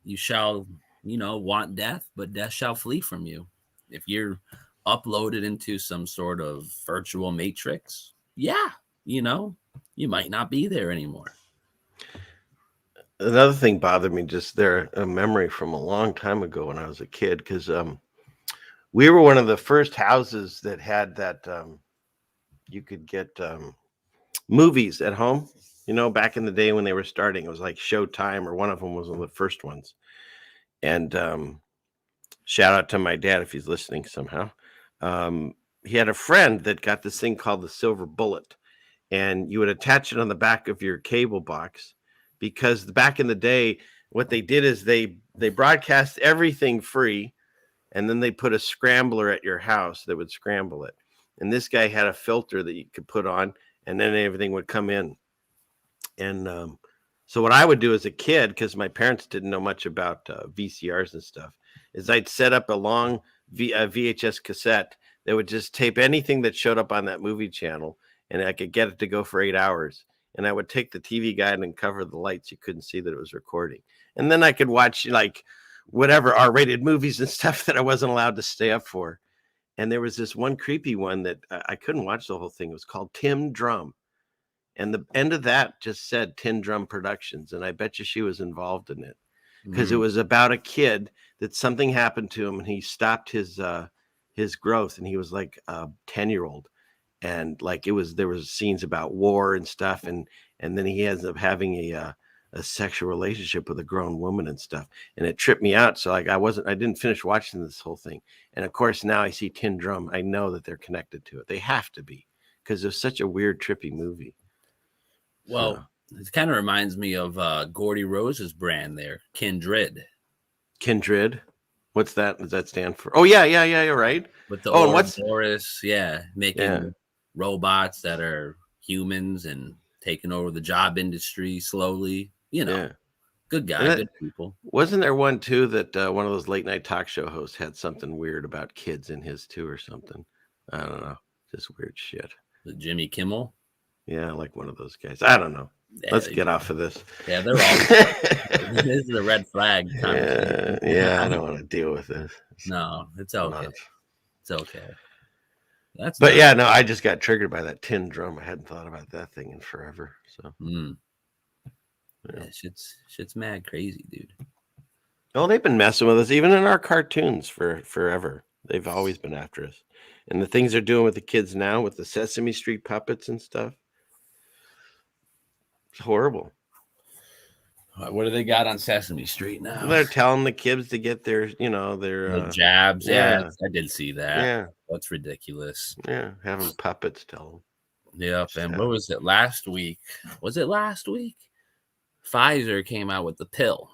You shall, want death, but death shall flee from you. If you're uploaded into some sort of virtual matrix, yeah, you might not be there anymore. Another thing bothered me just there, a memory from a long time ago when I was a kid, because we were one of the first houses that had that you could get movies at home. Back in the day when they were starting, it was like Showtime, or one of them was one of the first ones. And shout out to my dad if he's listening somehow. He had a friend that got this thing called the Silver Bullet, and you would attach it on the back of your cable box, because back in the day, what they did is they broadcast everything free, and then they put a scrambler at your house that would scramble it. And this guy had a filter that you could put on, and then everything would come in. And so what I would do as a kid, because my parents didn't know much about VCRs and stuff, is I'd set up a long VHS cassette that would just tape anything that showed up on that movie channel, and I could get it to go for 8 hours. And I would take the TV guide and cover the lights. You couldn't see that it was recording. And then I could watch like whatever R-rated movies and stuff that I wasn't allowed to stay up for. And there was this one creepy one that I couldn't watch the whole thing. It was called Tim Drum. And the end of that just said Tin Drum Productions. And I bet you she was involved in it, because it was about a kid that something happened to him and he stopped his growth, and he was like a 10-year-old. And like there was scenes about war and stuff. And then he ends up having a sexual relationship with a grown woman and stuff. And it tripped me out. So like I didn't finish watching this whole thing. And of course, now I see Tin Drum. I know that they're connected to it. They have to be, because it's such a weird, trippy movie. Well, it kind of reminds me of Gordy Rose's brand there, Kindred. Kindred? What's that? Does that stand for? Oh, yeah, you're right. With the and what's Ouroboros, making robots that are humans and taking over the job industry slowly. Good guy, good people. Wasn't there one too that one of those late night talk show hosts had something weird about kids in his too, or something? I don't know. Just weird shit. The Jimmy Kimmel? Yeah, like one of those guys. I don't know. Yeah, let's get off of this. Yeah, they're all. This is a red flag. Yeah, I don't want to deal with this. No, it's okay. It's okay. But yeah, no, I just got triggered by that Tin Drum. I hadn't thought about that thing in forever. So, yeah, shit's mad crazy, dude. Oh, they've been messing with us even in our cartoons for forever. They've always been after us, and the things they're doing with the kids now with the Sesame Street puppets and stuff. It's horrible. What do they got on Sesame Street now? They're telling the kids to get their jabs. Yeah, I did see that. Yeah, that's ridiculous. Yeah, having puppets tell them. Yep. And what was it last week? Pfizer came out with the pill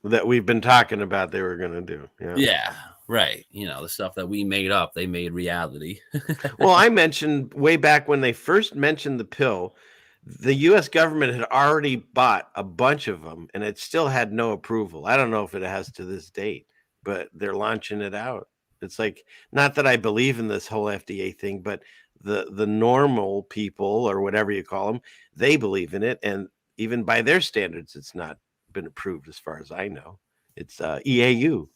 that we've been talking about they were going to do. Yeah, right. The stuff that we made up, they made reality. Well, I mentioned way back when they first mentioned the pill, the U.S. government had already bought a bunch of them, and it still had no approval. I don't know if it has to this date, but they're launching it out. It's like, not that I believe in this whole FDA thing, but the normal people, or whatever you call them, they believe in it. And even by their standards, it's not been approved as far as I know. It's EAU.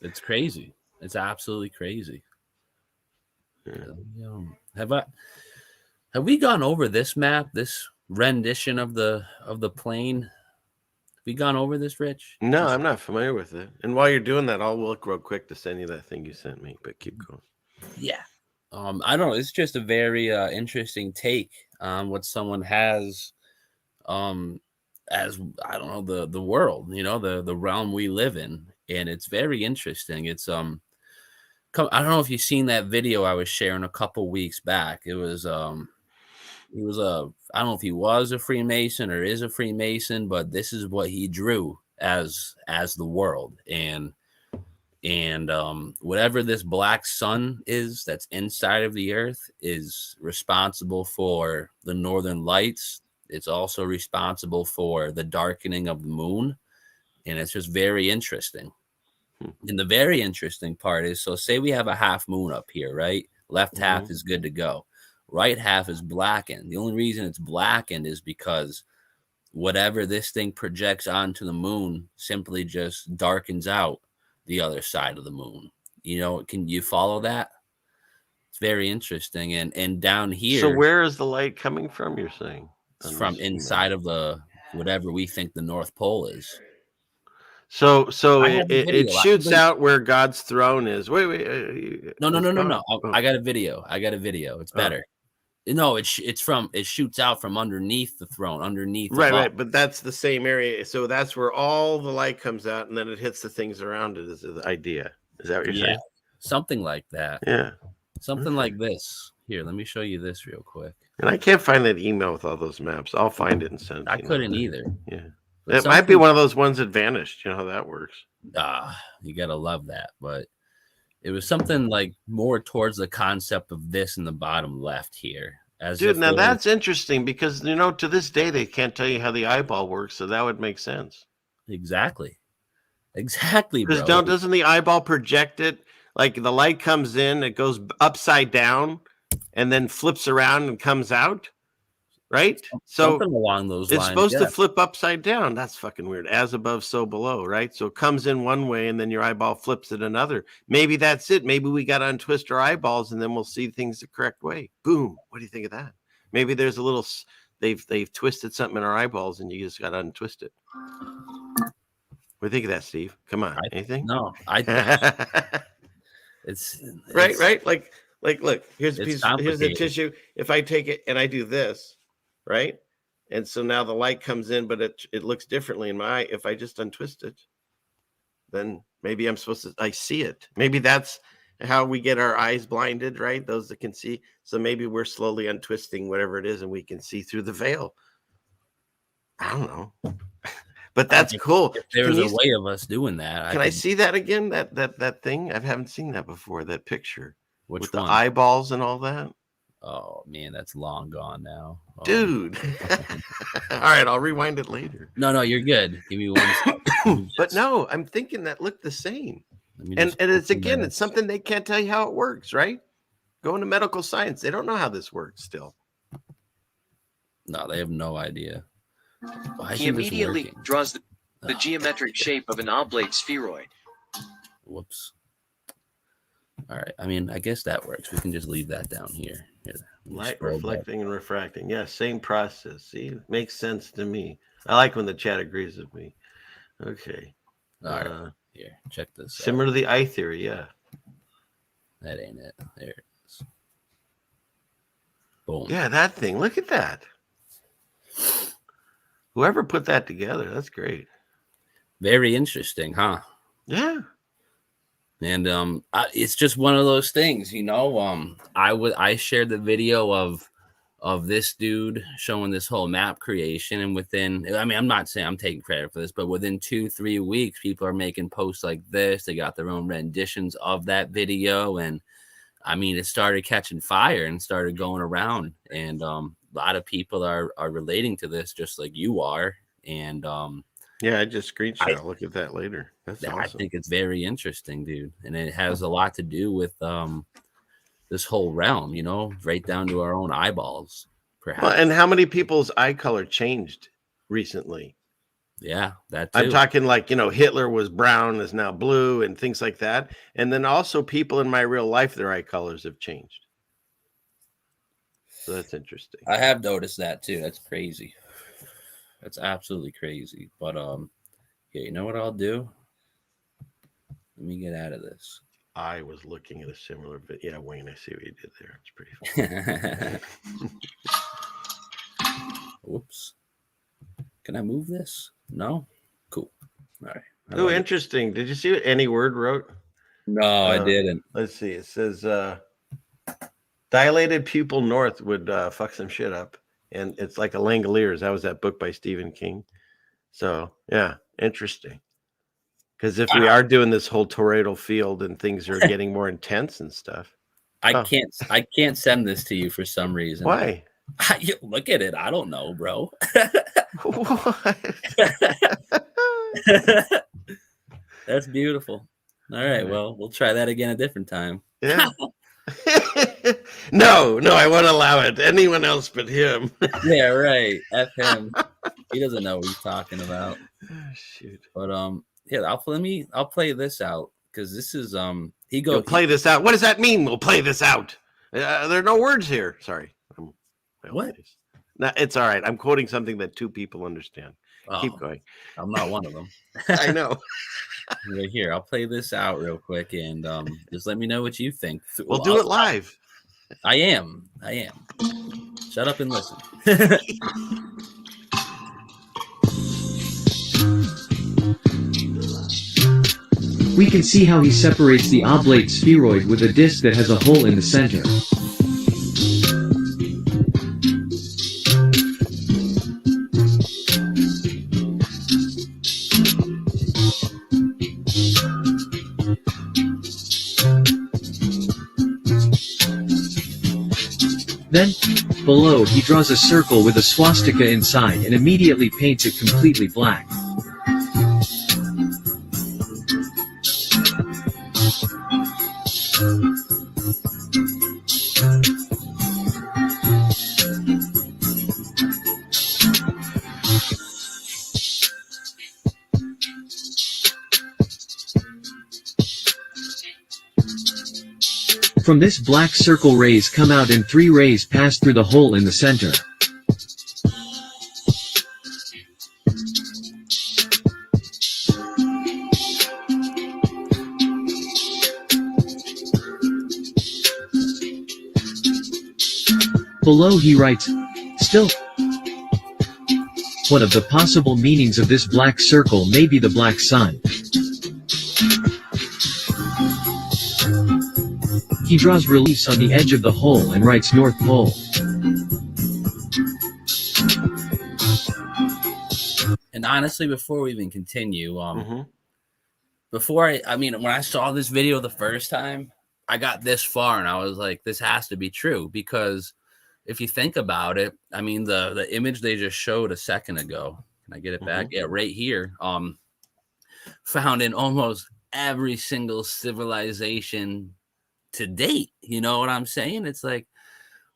It's crazy. It's absolutely crazy. Yeah. Have we gone over this map, this rendition of the plane? we gone over this, Rich? No, I'm not familiar with it. And while you're doing that, I'll look real quick to send you that thing you sent me. But keep going. Yeah. I don't know. It's just a very interesting take on what someone has, as I don't know the world, the realm we live in, and it's very interesting. It's I don't know if you've seen that video I was sharing a couple weeks back. It was he was I don't know if he was a Freemason or is a Freemason, but this is what he drew as the world, and whatever this black sun is that's inside of the earth is responsible for the northern lights. It's also responsible for the darkening of the moon, and it's just very interesting. And the very interesting part is, so say we have a half moon up here, right? Left half is good to go. Right half is blackened. The only reason it's blackened is because whatever this thing projects onto the moon simply just darkens out the other side of the moon. Can you follow that? It's very interesting. And down here, So where is the light coming from, you're saying? It's from inside of the whatever we think the North Pole is. So it shoots out where God's throne is. Wait. No. I got a video. It's better. No, it shoots out from underneath the throne, underneath. Right. But that's the same area. So that's where all the light comes out, and then it hits the things around it. Is the idea? Is that what you're saying? Something like that. Yeah. Something like this. Here, let me show you this real quick. And I can't find that email with all those maps. I'll find it and send it. I couldn't either. Yeah. It might be one of those ones that vanished. You know how that works. You gotta love that. But it was something like more towards the concept of this in the bottom left here. Dude, now that's interesting because to this day they can't tell you how the eyeball works, so that would make sense. Exactly, bro. Because doesn't the eyeball project it? Like the light comes in, it goes upside down, and then flips around and comes out. Right? So something along those lines. It's supposed to flip upside down. That's fucking weird. As above, so below, right? So it comes in one way and then your eyeball flips it another. Maybe that's it. Maybe we got to untwist our eyeballs and then we'll see things the correct way. Boom. What do you think of that? Maybe there's a little, they've twisted something in our eyeballs and you just got to untwist it. What do you think of that, Steve? Come on. Anything? No, it's right. Like, look, here's a piece, here's the tissue. If I take it and I do this, right? And so now the light comes in, but it looks differently in my eye. If I just untwist it, then maybe I see it. Maybe that's how we get our eyes blinded, right? Those that can see. So maybe we're slowly untwisting whatever it is and we can see through the veil. I don't know. But that's cool. If there's a way of us doing that. Can I see that again? That thing? I haven't seen that before, that picture. With the eyeballs and all that. Oh man, that's long gone now. Dude. All right, I'll rewind it later. No, you're good. Give me 1 second. But no, I'm thinking that looked the same. And it's something they can't tell you how it works, right? Go into medical science. They don't know how this works still. No, they have no idea. He immediately draws the geometric shape of an oblate spheroid. Whoops. All right. I mean, I guess that works. We can just leave that down here. Light reflecting and refracting. Yeah, same process. See, it makes sense to me. I like when the chat agrees with me. Okay. All right. Here, check this out. Similar to the eye theory, yeah. That ain't it. There it is. Boom. Yeah, that thing. Look at that. Whoever put that together, that's great. Very interesting, huh? Yeah. And it's just one of those things, I shared the video of this dude showing this whole map creation, and I'm not saying I'm taking credit for this, but within 2-3 weeks, people are making posts like this. They got their own renditions of that video, and it started catching fire and started going around, and a lot of people are relating to this just like you are, and yeah, I just screenshot. I'll look at that later. That's awesome. I think it's very interesting, dude. And it has a lot to do with this whole realm, right down to our own eyeballs, perhaps. Well, and how many people's eye color changed recently? Yeah, that too. I'm talking like, Hitler was brown, is now blue, and things like that. And then also people in my real life, their eye colors have changed. So that's interesting. I have noticed that too. That's crazy. That's absolutely crazy. But yeah, you know what I'll do? Let me get out of this. I was looking at a similar video. Yeah, Wayne, I see what you did there. It's pretty funny. Whoops. Can I move this? No? Cool. All right. Oh, interesting. Did you see what Any Word wrote? No, I didn't. Let's see. It says dilated pupil north would fuck some shit up. And it's like a Langoliers. That was that book by Stephen King. So, yeah, interesting. Because if we are doing this whole toroidal field and things are getting more intense and stuff. I can't send this to you for some reason. Why? Look at it. I don't know, bro. That's beautiful. All right. Well, we'll try that again a different time. Yeah. No, I won't allow it. Anyone else but him. Yeah, right. F him. He doesn't know what he's talking about. Oh, shoot. But yeah, I'll play this out because this is he goes. You'll play this out. What does that mean? We'll play this out. There are no words here. Sorry. What? No, it's all right. I'm quoting something that two people understand. Oh, Keep going. I'm not one of them. I know. Right here, I'll play this out real quick and just let me know what you think. We'll do it live. I am. Shut up and listen. We can see how he separates the oblate spheroid with a disc that has a hole in the center. Then, below he draws a circle with a swastika inside and immediately paints it completely black. From this black circle rays come out and 3 rays pass through the hole in the center. Below he writes, still, one of the possible meanings of this black circle may be the black sun. He draws reliefs on the edge of the hole and writes North Pole. And honestly, before we even continue, before I mean, when I saw this video the first time, I got this far and I was like, this has to be true, because if you think about it, I mean, the image they just showed a second ago, can I get it back? Yeah, right here, found in almost every single civilization to date. You know what I'm saying? It's like,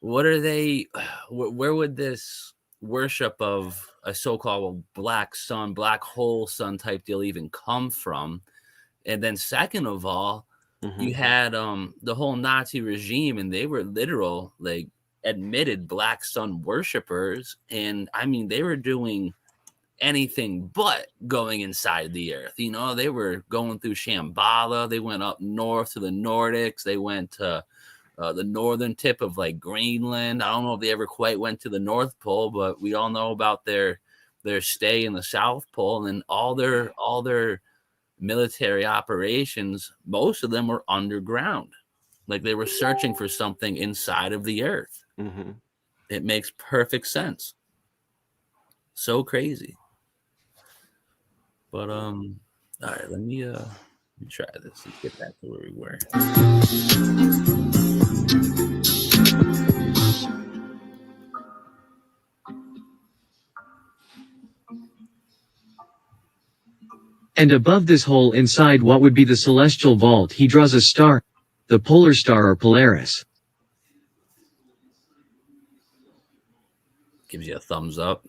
what are they, where would this worship of a so-called black sun, black hole sun type deal even come from? And then second of all, you had the whole Nazi regime, and they were literal, like, admitted black sun worshipers, and I mean, they were doing anything but going inside the earth. You know, they were going through Shambhala. They went up north to the Nordics. They went to the northern tip of like Greenland. I don't know if they ever quite went to the North Pole, but we all know about their stay in the South Pole, and all their military operations. Most of them were underground, like they were searching for something inside of the earth. It makes perfect sense. So crazy. But all right, let me try this. Let's get back to where we were. And above this hole inside what would be the celestial vault, he draws a star, the polar star or Polaris. Gives you a thumbs up.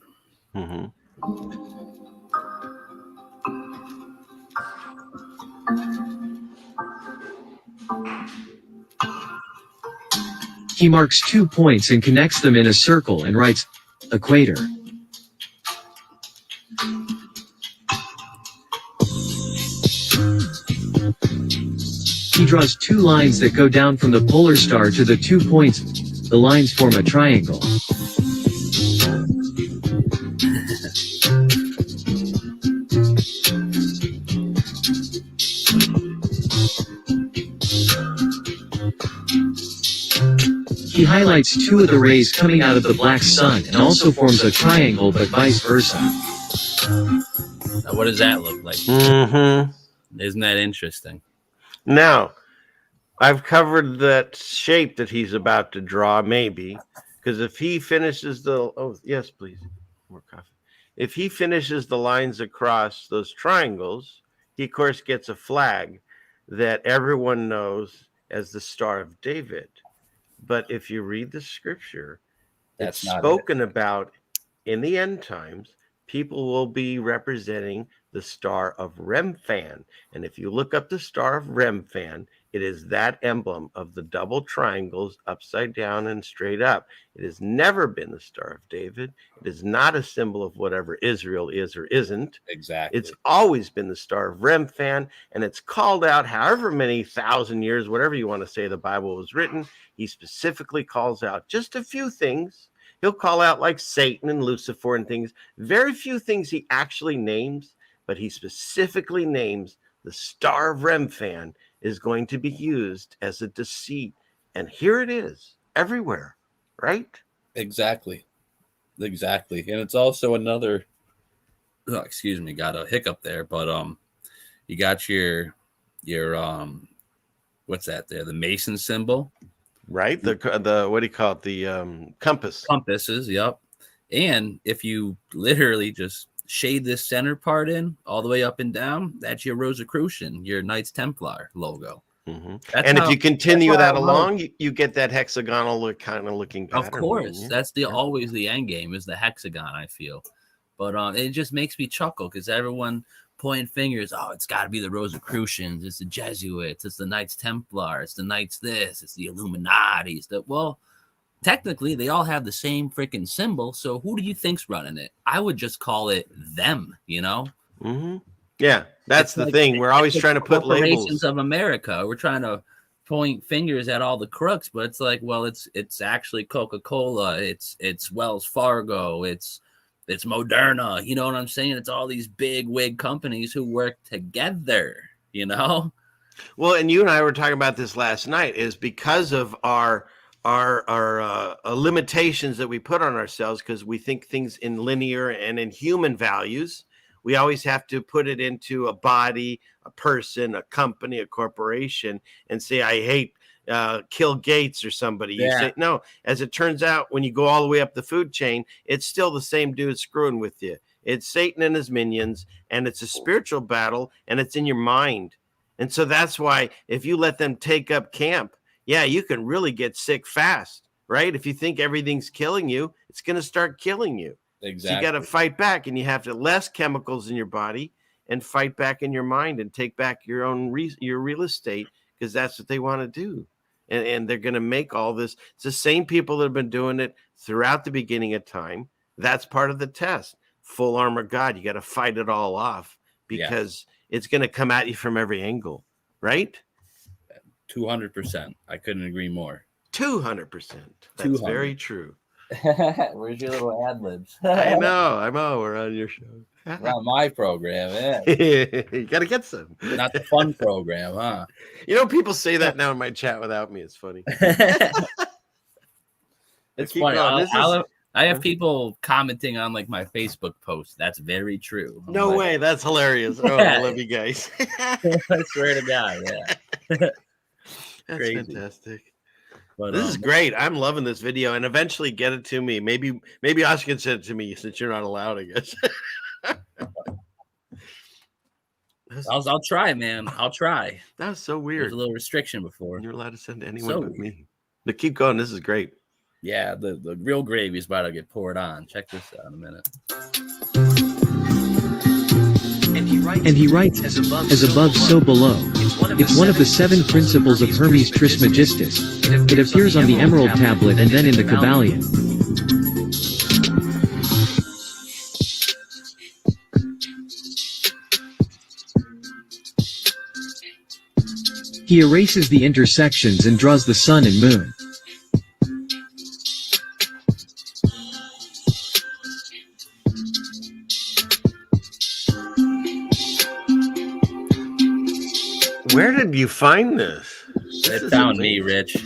He marks 2 points and connects them in a circle and writes, equator. he draws two lines that go down from the polar star to the 2 points. The lines form a triangle. He highlights two of the rays coming out of the black sun and also forms a triangle, but vice versa. Now, what does that look like? Mm-hmm. Isn't that interesting? Now, I've covered that shape that he's about to draw, maybe, because if he finishes the yes, please, more coffee. If he finishes the lines across those triangles, he of course gets a flag that everyone knows as the Star of David. But if you read the scripture, That's it's not spoken about in the end times. People will be representing the Star of Remphan. And if you look up the Star of Remphan, it is that emblem of the double triangles upside down and straight up. It has never been the Star of David. It is not a symbol of whatever Israel is or isn't. Exactly. It's always been the Star of Remphan, and it's called out however many thousand years, whatever you want to say the Bible was written. He specifically calls out just a few things. He'll call out like Satan and Lucifer and things. Very few things he actually names, but he specifically names the Star of Remphan is going to be used as a deceit. And here it is everywhere, right? Exactly. And it's also another, excuse me, got a hiccup there, but you got your what's that there? The Mason symbol. Right? The what do you call it? The compass. Compasses, yep. And if you literally just shade this center part in all the way up and down, that's your Rosicrucian, your Knights Templar logo. Mm-hmm. And if you continue that along, you get that hexagonal kind of looking pattern. Of course, that's always the end game is the hexagon, I feel. But it just makes me chuckle because everyone pointing fingers. Oh, it's got to be the Rosicrucians. It's the Jesuits. It's the Knights Templar. It's the Knights this. It's the Illuminati. Well, technically, they all have the same freaking symbol. So who do you think's running it? I would just call it them, you know? Mm-hmm. Yeah, that's the thing. We're always trying to put labels. Of America. We're trying to point fingers at all the crooks, but it's like, well, it's actually Coca-Cola. It's Wells Fargo. It's Moderna, you know what I'm saying? It's all these big wig companies who work together, you know? Well, and you and I were talking about this last night is because of our limitations that we put on ourselves because we think things in linear and in human values. We always have to put it into a body, a person, a company, a corporation, and say, I hate Kill Gates or somebody. You say no. As it turns out, when you go all the way up the food chain, it's still the same dude screwing with you. It's Satan and his minions, and it's a spiritual battle, and it's in your mind. And so that's why if you let them take up camp, you can really get sick fast, right? If you think everything's killing you, it's going to start killing you. Exactly. So you got to fight back, and you have to less chemicals in your body and fight back in your mind and take back your own your real estate because that's what they want to do. And they're going to make all this. It's the same people that have been doing it throughout the beginning of time. That's part of the test. Full armor God. You got to fight it all off because it's going to come at you from every angle, right? 200%. I couldn't agree more. 200%. That's very true. Where's your little ad libs? I know. We're on your show. We're on my program, You got to get some. Not the fun program, huh? You know, people say that now in my chat without me. It's funny. It's funny. I have people commenting on like my Facebook post. That's very true. No way. That's hilarious. Oh, I love you guys. I swear to God. Yeah. That's crazy. Fantastic. But, this is great. I'm loving this video, and eventually get it to me. Maybe Oscar can send it to me since you're not allowed, I guess. I'll try, man. I'll try. That was so weird. There's a little restriction before. You're allowed to send to anyone but me. But keep going. This is great. Yeah, the real gravy is about to get poured on. Check this out in a minute. And he writes, as above, so below. It's one of the 7 principles of Hermes Trismegistus. It appears on the Emerald Tablet and then in the Kabbalion. He erases the intersections and draws the sun and moon. Where did you find this? It found me, Rich.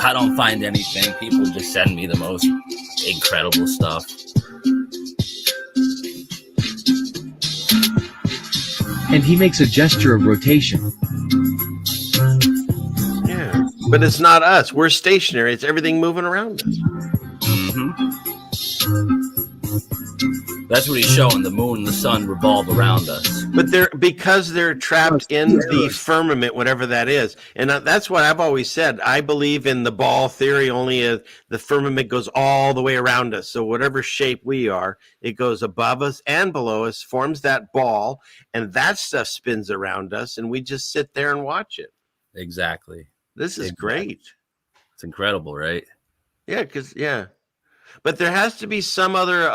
I don't find anything. People just send me the most incredible stuff. And he makes a gesture of rotation. Yeah, but it's not us. We're stationary. It's everything moving around us. That's what he's showing. The moon and the sun revolve around us. But because they're trapped in the firmament, whatever that is. And that's what I've always said. I believe in the ball theory, only the firmament goes all the way around us. So whatever shape we are, it goes above us and below us, forms that ball, and that stuff spins around us, and we just sit there and watch it. Exactly. This is great. It's incredible, right? Yeah, but there has to be some other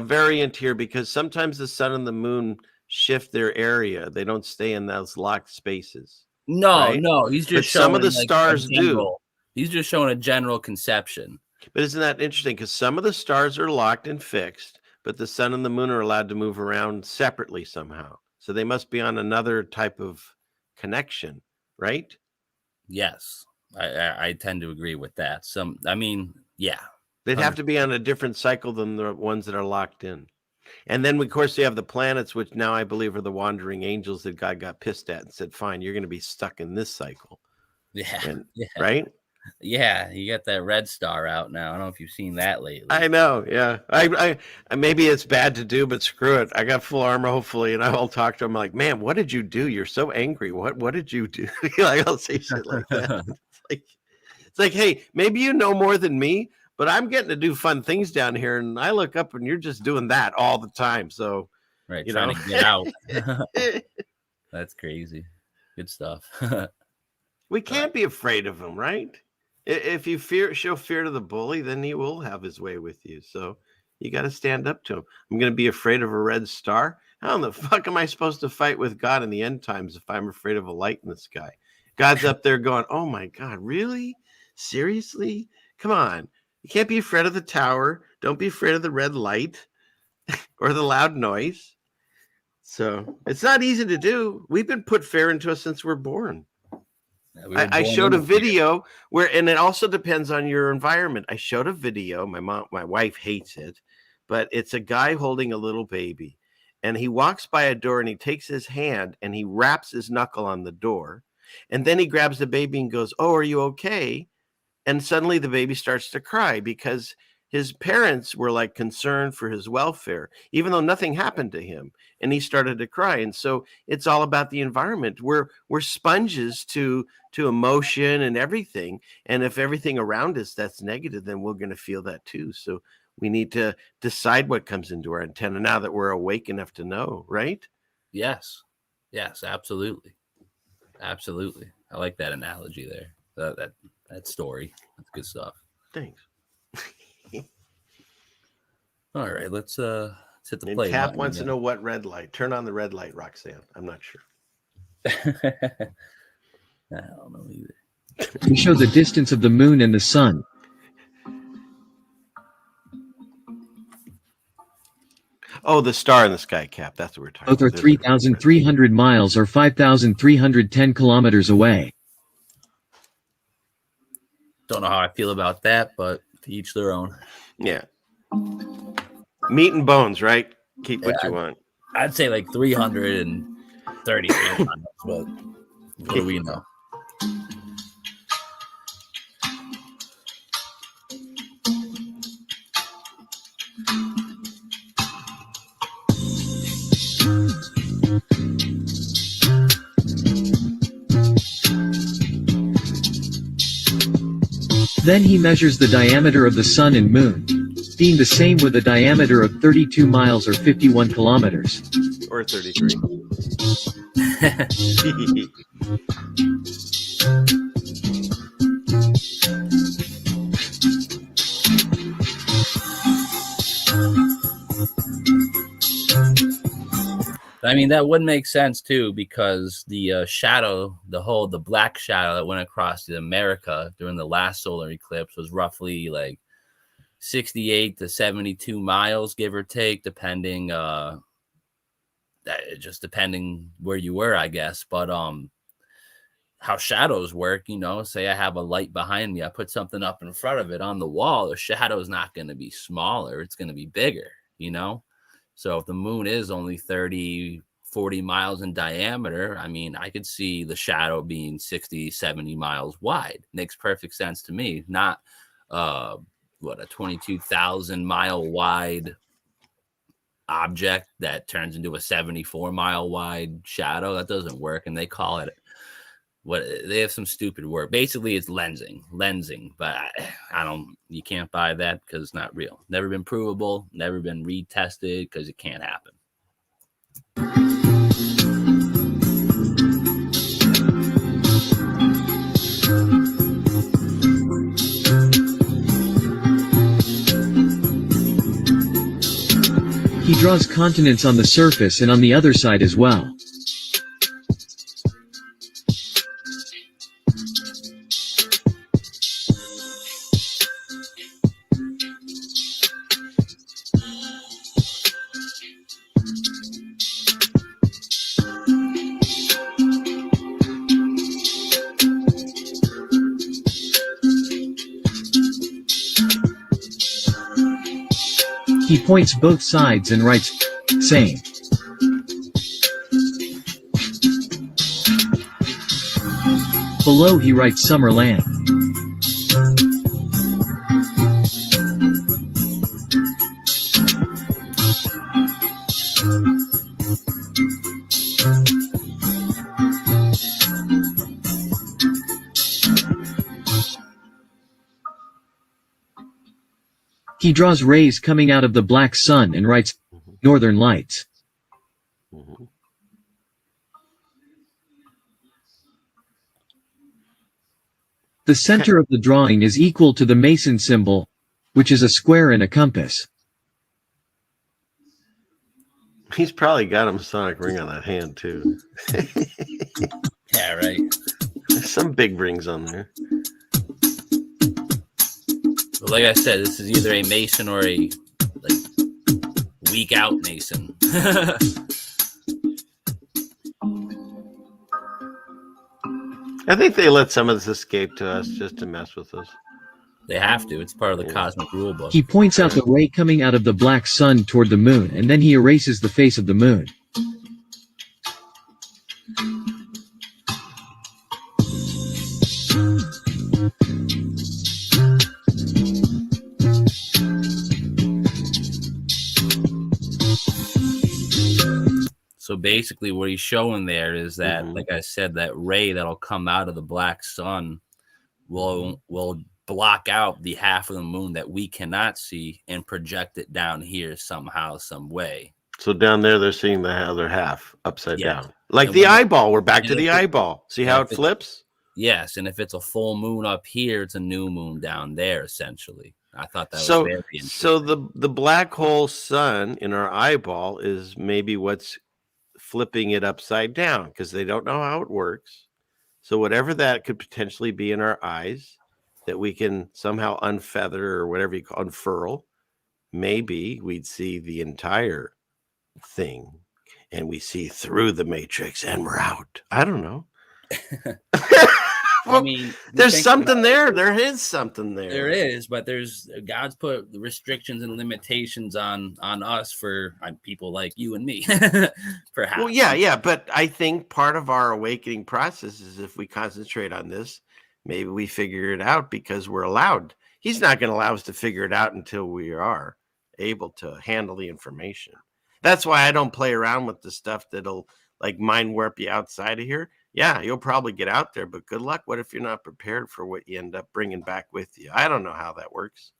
variant here, because sometimes the sun and the moon shift their area. They don't stay in those locked spaces. No, right? he's just showing, some of the stars do. He's just showing a general conception. But isn't that interesting? Because some of the stars are locked and fixed, but the sun and the moon are allowed to move around separately somehow. So they must be on another type of connection, right? Yes, I tend to agree with that. Yeah. They'd have to be on a different cycle than the ones that are locked in. And then, of course, you have the planets, which now I believe are the wandering angels that God got pissed at and said, fine, you're going to be stuck in this cycle. Yeah. Right? Yeah, you got that red star out now. I don't know if you've seen that lately. I know, yeah. I maybe it's bad to do, but screw it. I got full armor, hopefully, and I'll talk to him like, man, what did you do? You're so angry. What did you do? I'll say shit like that. It's like, hey, maybe you know more than me, but I'm getting to do fun things down here, and I look up and you're just doing that all the time. So, trying to get out. That's crazy. Good stuff. We can't be afraid of him, right? If you show fear to the bully, then he will have his way with you. So you got to stand up to him. I'm going to be afraid of a red star. How in the fuck am I supposed to fight with God in the end times if I'm afraid of a light in the sky? God's up there going, oh my God, really? Seriously? Come on. You can't be afraid of the tower. Don't be afraid of the red light or the loud noise. So it's not easy to do. We've been put fear into us since we're born. I showed a video and it also depends on your environment. I showed a video. My wife hates it, but it's a guy holding a little baby, and he walks by a door and he takes his hand and he wraps his knuckle on the door, and then he grabs the baby and goes, "Oh, are you okay?" And suddenly the baby starts to cry because his parents were like concerned for his welfare, even though nothing happened to him. And he started to cry. And so it's all about the environment. We're sponges to emotion and everything. And if everything around us that's negative, then we're going to feel that too. So we need to decide what comes into our antenna now that we're awake enough to know, right? Yes, absolutely. Absolutely. I like that analogy there. That story. That's good stuff. Thanks. All right, let's hit the play. Cap wants to know what red light. Turn on the red light, Roxanne. I'm not sure. I don't know either. We show the distance of the moon and the sun. Oh, the star in the sky, Cap. That's what we're talking about. Both are 3,300 miles or 5,310 kilometers away. Don't know how I feel about that, but to each their own. Yeah. Meat and bones, right? Keep what you want. I'd say like 330, but what do we know? Then he measures the diameter of the sun and moon, being the same with a diameter of 32 miles or 51 kilometers. Or 33. I mean, that would make sense too, because the shadow, the black shadow that went across the America during the last solar eclipse was roughly like 68 to 72 miles, give or take, depending depending where you were, I guess. But how shadows work, say I have a light behind me, I put something up in front of it on the wall, the shadow is not going to be smaller, it's going to be bigger. So if the moon is only 30, 40 miles in diameter, I mean, I could see the shadow being 60, 70 miles wide. Makes perfect sense to me. Not a 22,000 mile wide object that turns into a 74 mile wide shadow. That doesn't work. And they call it they have some stupid word. Basically, it's lensing, but you can't buy that because it's not real. Never been provable, never been retested because it can't happen. He draws continents on the surface and on the other side as well. He points both sides and writes, same. Below he writes Summerland. He draws rays coming out of the black sun and writes, Northern Lights. The center of the drawing is equal to the Mason symbol, which is a square and a compass. He's probably got a Masonic ring on that hand, too. Yeah, right. There's some big rings on there. But like I said, this is either a Mason or a weak out Mason. I think they let some of this escape to us just to mess with us. They have to. It's part of the cosmic rule book. He points out the ray coming out of the black sun toward the moon, and then he erases the face of the moon. So basically what he's showing there is that, like I said, that ray that'll come out of the black sun will block out the half of the moon that we cannot see and project it down here somehow, some way. So down there, they're seeing the other half upside down. Like the eyeball. We're back to the eyeball. See how it flips? Yes. And if it's a full moon up here, it's a new moon down there, essentially. I thought that was very interesting. So the black hole sun in our eyeball is maybe what's flipping it upside down, because they don't know how it works. So whatever that could potentially be in our eyes that we can somehow unfeather or whatever you call unfurl, maybe we'd see the entire thing and we see through the matrix and we're out. I don't know. Well, I mean, there's something there. There is something there. There is, but God's put restrictions and limitations on us for people like you and me. Perhaps. Well, yeah. But I think part of our awakening process is if we concentrate on this, maybe we figure it out because we're allowed. He's not going to allow us to figure it out until we are able to handle the information. That's why I don't play around with the stuff that'll like mind warp you outside of here. Yeah, you'll probably get out there, but good luck. What if you're not prepared for what you end up bringing back with you? I don't know how that works.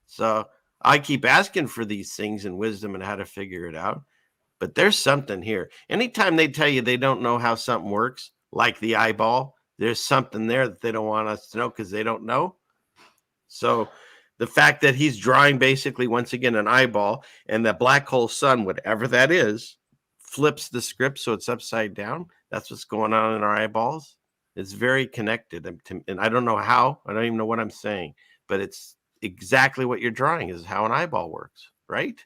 So I keep asking for these things and wisdom and how to figure it out. But there's something here. Anytime they tell you they don't know how something works, like the eyeball, there's something there that they don't want us to know because they don't know. So the fact that he's drawing basically, once again, an eyeball and the black hole sun, whatever that is, flips the script so it's upside down. That's what's going on in our eyeballs. It's very connected. And I don't know how. I don't even know what I'm saying, but it's exactly what you're drawing is how an eyeball works, right?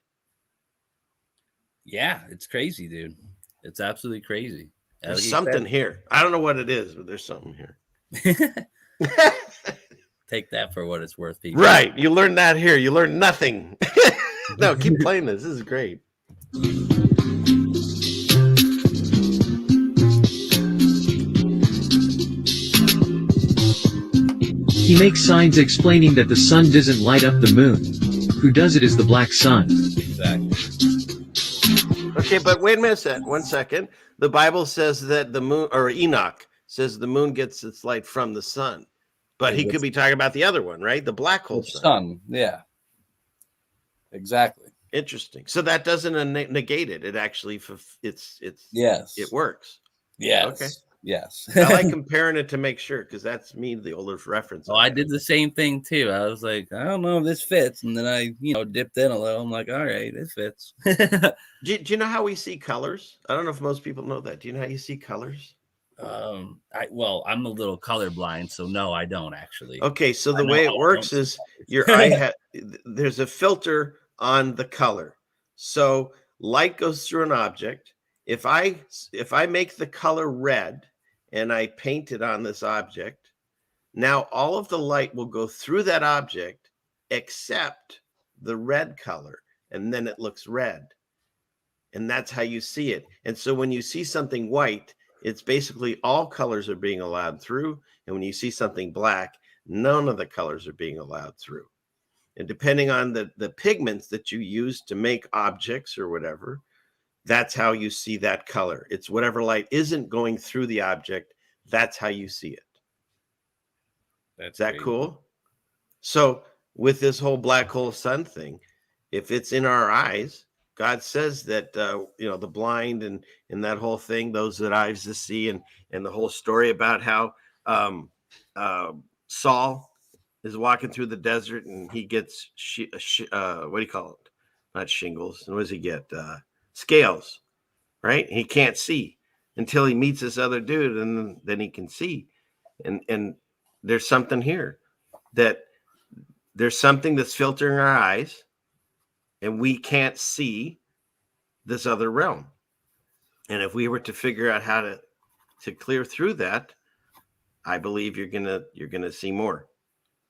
Yeah, it's crazy, dude. It's absolutely crazy. There's something here. I don't know what it is, but there's something here. Take that for what it's worth, people. Right. You learn that here. You learn nothing. No, keep playing this. This is great. He makes signs explaining that the sun doesn't light up the moon. Who does it is the black sun. Exactly. Okay, but wait a minute, 1 second. The Bible says that the moon, or Enoch says the moon gets its light from the sun. But he could be talking about the other one, right? The black hole sun. Yeah. Exactly. Interesting. So that doesn't negate it. It actually, it's yes, it works. Yes. Okay. Yes. I like comparing it to make sure, because that's me, the oldest reference. Oh, I did the same thing too. I was like, I don't know if this fits, and then I, dipped in a little. I'm like, all right, this fits. Do you know how we see colors? I don't know if most people know that. Do you know how you see colors? I'm a little colorblind, so no, I don't actually. Okay, so the way it works is your eye there's a filter on the color. So light goes through an object. If I make the color red and I paint it on this object, now all of the light will go through that object except the red color, and then it looks red. And that's how you see it. And so when you see something white, it's basically all colors are being allowed through. And when you see something black, none of the colors are being allowed through. And depending on the pigments that you use to make objects or whatever, that's how you see that color. It's whatever light isn't going through the object, that's how you see it. Is that cool? So with this whole black hole sun thing, if it's in our eyes, God says that, the blind and that whole thing, those that eyes to see, and the whole story about how Saul is walking through the desert and he gets, what do you call it? Not shingles. What does he get? Scales, right? He can't see until he meets this other dude, and then he can see. And there's something here, that there's something that's filtering our eyes, and we can't see this other realm. And if we were to figure out how to clear through that, I believe you're gonna see more,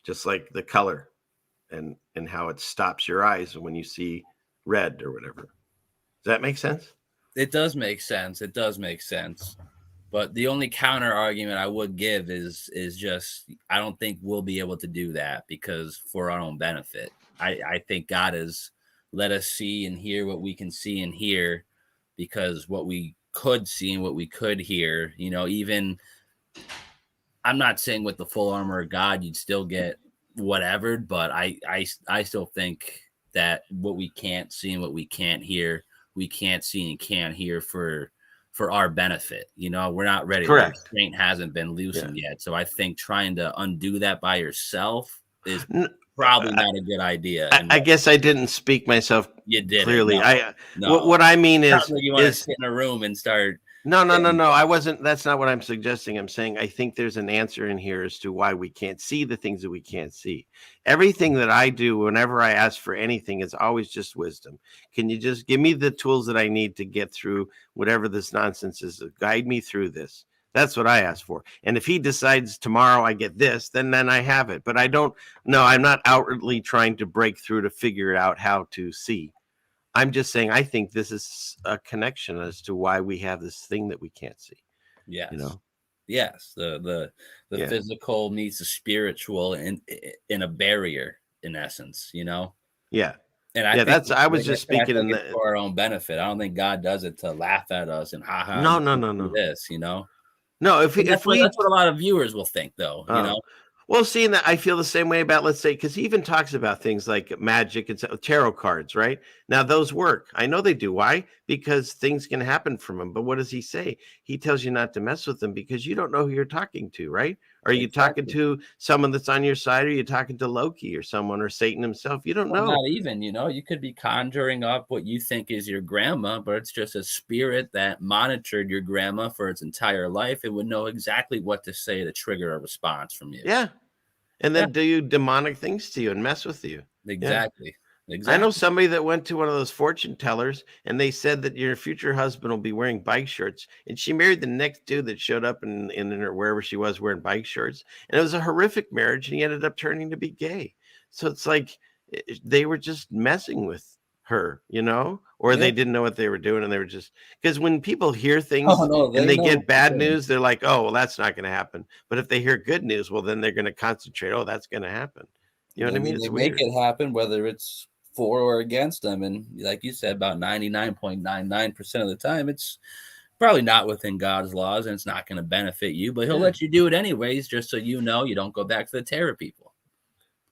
just like the color and how it stops your eyes when you see red or whatever. Does that make sense? It does make sense. It does make sense. But the only counter argument I would give is just, I don't think we'll be able to do that, because for our own benefit. I think God has let us see and hear what we can see and hear, because what we could see and what we could hear, even, I'm not saying with the full armor of God, you'd still get whatever, but I still think that what we can't see and what we can't hear, we can't see and can't hear for our benefit. We're not ready. Correct. The restraint hasn't been loosened yet. So I think trying to undo that by yourself is probably not a good idea. I guess I didn't speak myself clearly. No. What I mean is, you want to sit in a room and start. No. I wasn't. That's not what I'm suggesting. I'm saying I think there's an answer in here as to why we can't see the things that we can't see. Everything that I do, whenever I ask for anything, is always just wisdom. Can you just give me the tools that I need to get through whatever this nonsense is? Guide me through this. That's what I ask for. And if he decides tomorrow I get this, then I have it. But I don't. No, I'm not outwardly trying to break through to figure out how to see. I'm just saying, I think this is a connection as to why we have this thing that we can't see. Yes. Yes. The physical meets the spiritual in a barrier, in essence, Yeah. And I was just speaking for our own benefit. I don't think God does it to laugh at us and no. This, No, that's what a lot of viewers will think, though, Well, seeing that, I feel the same way about, let's say, because he even talks about things like magic and tarot cards, right? Now, those work. I know they do. Why? Because things can happen from them. But what does he say? He tells you not to mess with them because you don't know who you're talking to, right? Are you talking to someone that's on your side? Or are you talking to Loki or someone or Satan himself? You don't Well, know. not even, you could be conjuring up what you think is your grandma, but it's just a spirit that monitored your grandma for its entire life. It would know exactly what to say to trigger a response from you. Yeah. And then do demonic things to you and mess with you. Exactly. Yeah. Exactly. I know somebody that went to one of those fortune tellers and they said that your future husband will be wearing bike shorts. And she married the next dude that showed up in her wherever she was wearing bike shorts. And it was a horrific marriage. And he ended up turning to be gay. So it's like they were just messing with her, or they didn't know what they were doing. And they were just, because when people hear things and they get bad news, they're like, oh, well, that's not going to happen. But if they hear good news, well, then they're going to concentrate. Oh, that's going to happen. You know what I mean? It's they weird. make it happen, whether it's for or against them. And like you said, about 99.99% of the time, it's probably not within God's laws and it's not going to benefit you, but he'll let you do it anyways, just so you don't go back to the terror people.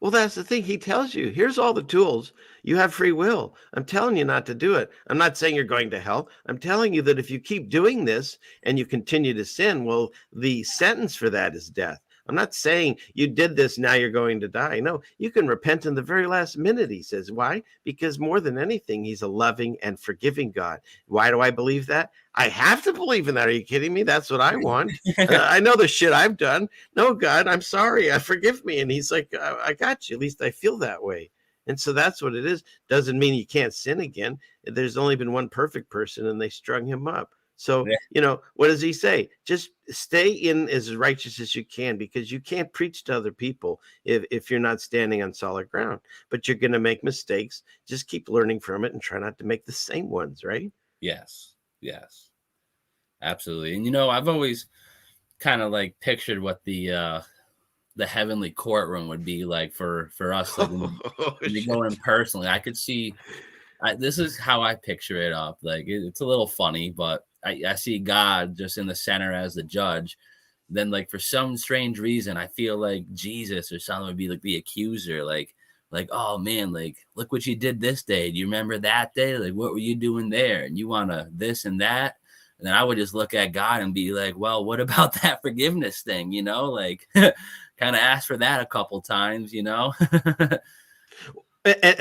Well, that's the thing. He tells you, here's all the tools. You have free will. I'm telling you not to do it. I'm not saying you're going to hell. I'm telling you that if you keep doing this and you continue to sin, well, the sentence for that is death. I'm not saying you did this, now you're going to die. No, you can repent in the very last minute, he says. Why? Because more than anything, he's a loving and forgiving God. Why do I believe that? I have to believe in that. Are you kidding me? That's what I want. I know the shit I've done. No, God, I'm sorry. Forgive me. And he's like, I got you. At least I feel that way. And so that's what it is. Doesn't mean you can't sin again. There's only been one perfect person and they strung him up. So, what does he say? Just stay in as righteous as you can, because you can't preach to other people if you're not standing on solid ground. But you're going to make mistakes. Just keep learning from it and try not to make the same ones, right? Yes. Absolutely. And, I've always kind of like pictured what the heavenly courtroom would be like for us. Like when you go in personally, I could see, this is how I picture it up. Like it's a little funny, but I see God just in the center as the judge. Then like for some strange reason, I feel like Jesus or someone would be like the accuser, like, oh man, like look what you did this day. Do you remember that day? Like what were you doing there? And you want to this and that. And then I would just look at God and be like, well, what about that forgiveness thing? Like kind of ask for that a couple times, And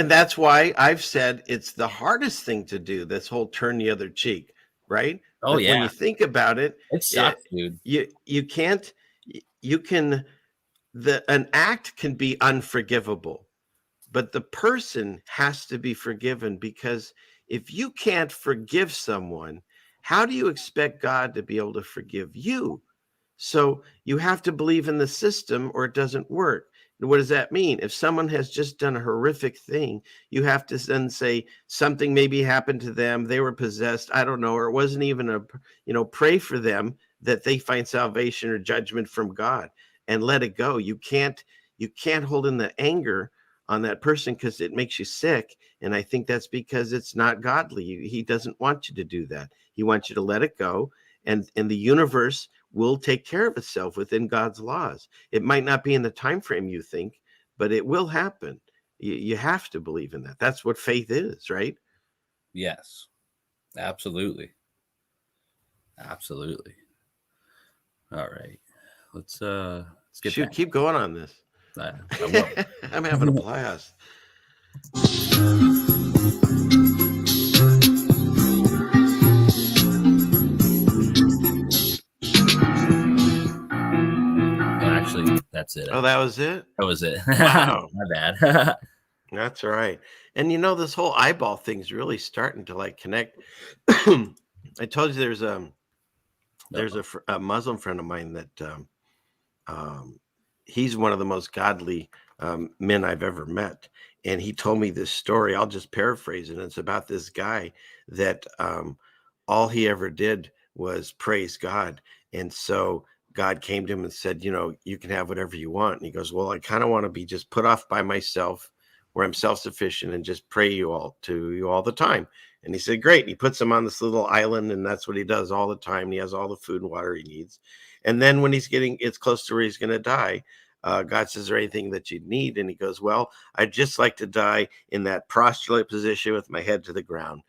that's why I've said it's the hardest thing to do, this whole turn the other cheek, right? Oh, but yeah. When you think about it, it sucks, dude. An act can be unforgivable, but the person has to be forgiven, because if you can't forgive someone, how do you expect God to be able to forgive you? So you have to believe in the system or it doesn't work. What does that mean? If someone has just done a horrific thing, you have to then say something maybe happened to them. They were possessed. I don't know. Or it wasn't even pray for them that they find salvation or judgment from God and let it go. You can't hold in the anger on that person because it makes you sick. And I think that's because it's not godly. He doesn't want you to do that. He wants you to let it go. And the universe will take care of itself within God's laws. It might not be in the time frame you think, but it will happen. You have to believe in that. That's what faith is, right? Yes, absolutely. All right, let's get keep going on this. I will. I'm having a blast. That's it. Oh, that was it? That was it. Wow. My bad. That's all right. And this whole eyeball thing's really starting to like connect. I told you there's a Muslim friend of mine that he's one of the most godly men I've ever met. And he told me this story. I'll just paraphrase it. It's about this guy that all he ever did was praise God. And so God came to him and said, you can have whatever you want. And he goes, well, I kind of want to be just put off by myself where I'm self-sufficient and just pray to you all the time. And he said, great. And he puts him on this little island, and that's what he does all the time. And he has all the food and water he needs. And then when it's close to where he's going to die, God says, is there anything that you need? And he goes, well, I'd just like to die in that prostrate position with my head to the ground,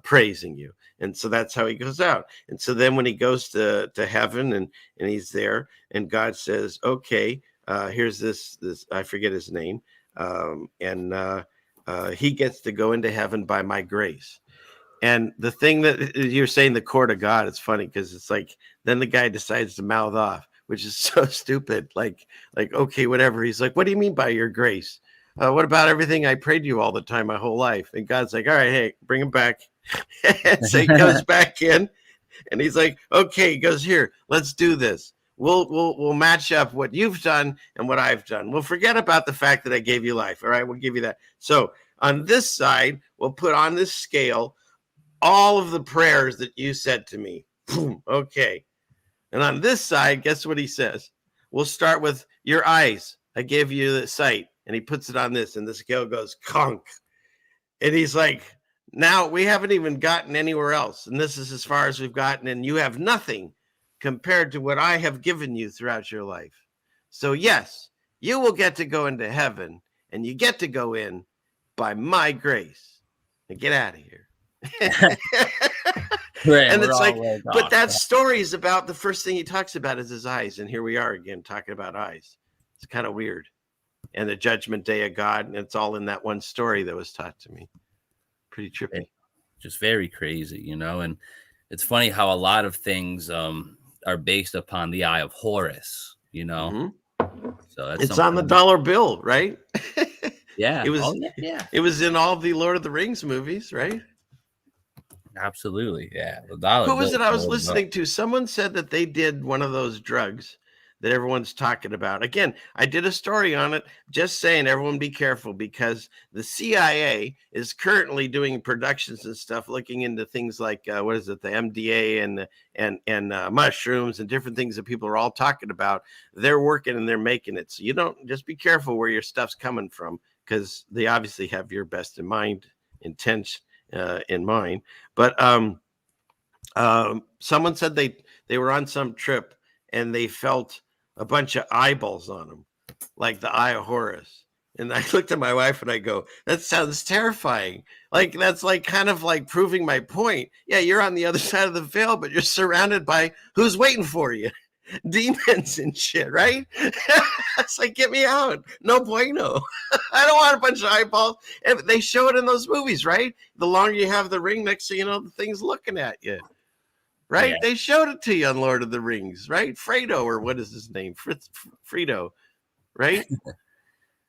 praising you. And so that's how he goes out. And so then when he goes to heaven and he's there, and God says, okay, here's this, I forget his name. He gets to go into heaven by my grace. And the thing that you're saying, the court of God, it's funny because it's like, then the guy decides to mouth off, which is so stupid. Like, okay, whatever. He's like, what do you mean by your grace? What about everything I prayed to you all the time, my whole life? And God's like, all right, hey, bring him back. And so he goes back in and he's like, okay, he goes, here, let's do this. We'll match up what you've done and what I've done. We'll forget about the fact that I gave you life. All right, we'll give you that. So on this side, we'll put on this scale all of the prayers that you said to me. Boom. Okay. And on this side, guess what he says? We'll start with your eyes. I gave you the sight. And he puts it on this, and the scale goes conk. And he's like, now we haven't even gotten anywhere else. And this is as far as we've gotten. And you have nothing compared to what I have given you throughout your life. So yes, you will get to go into heaven, and you get to go in by my grace. And get out of here. Right, and it's like, but that story is about, the first thing he talks about is his eyes. And here we are again talking about eyes. It's kind of weird. And the judgment day of God. And it's all in that one story that was taught to me. Pretty trippy. Just very crazy, you know. And it's funny how a lot of things are based upon the eye of Horus, you know. Mm-hmm. So that's it's on the dollar bill, right? Yeah. It was It was in all the Lord of the Rings movies, right? Absolutely. Yeah. The dollar Who was bill it I was listening to? Someone said that they did one of those drugs that everyone's talking about. Again, I did a story on it, just saying everyone be careful, because the CIA is currently doing productions and stuff looking into things like what is it, the MDA and mushrooms and different things that people are all talking about. They're working and they're making it. So you don't, just be careful where your stuff's coming from, because they obviously have your best in mind, intent in mind. But someone said they were on some trip and they felt a bunch of eyeballs on them, like the eye of Horus. And I looked at my wife and I go, that sounds terrifying. Like, that's like kind of like proving my point. Yeah, you're on the other side of the veil, but you're surrounded by who's waiting for you. Demons and shit, right? It's like, get me out. No bueno. I don't want a bunch of eyeballs. And they show it in those movies, right? The longer you have the ring, next thing you know, the thing's looking at you. Right? Yeah. They showed it to you on Lord of the Rings, right? Fredo, or what is his name? Fredo, right?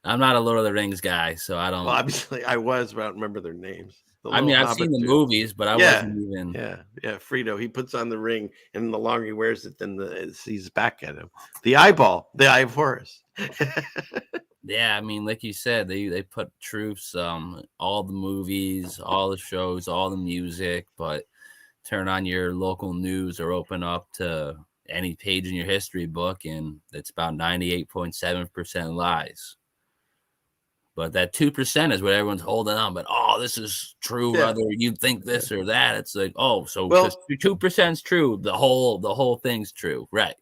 I'm not a Lord of the Rings guy, so I don't. Well, obviously I was, but I don't remember their names. I mean, I've seen the movies, but I wasn't even. Yeah. Fredo, he puts on the ring, and the longer he wears it, then he's back at him. The eyeball, the eye of Horus. Yeah, I mean, like you said, they put truths, all the movies, all the shows, all the music, but turn on your local news or open up to any page in your history book, and it's about 98.7% lies. But that 2% is what everyone's holding on. But this is true, whether you think this or that. It's like, so 2% is true. The whole thing's true, right?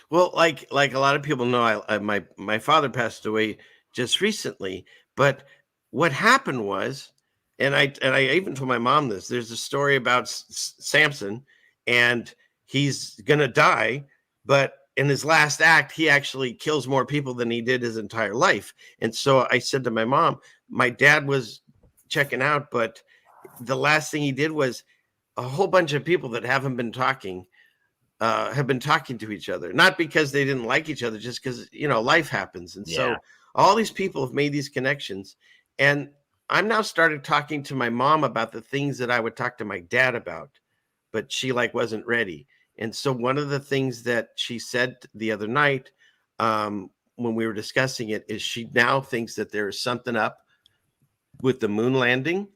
Well, like a lot of people know, my father passed away just recently. But what happened was, and I even told my mom this. There's a story about Samson, and he's gonna die, but in his last act, he actually kills more people than he did his entire life. And so I said to my mom, my dad was checking out, but the last thing he did was a whole bunch of people that haven't been talking have been talking to each other, not because they didn't like each other, just because, life happens. And so all these people have made these connections. And I'm now started talking to my mom about the things that I would talk to my dad about, but she wasn't ready. And so one of the things that she said the other night when we were discussing it is she now thinks that there is something up with the moon landing.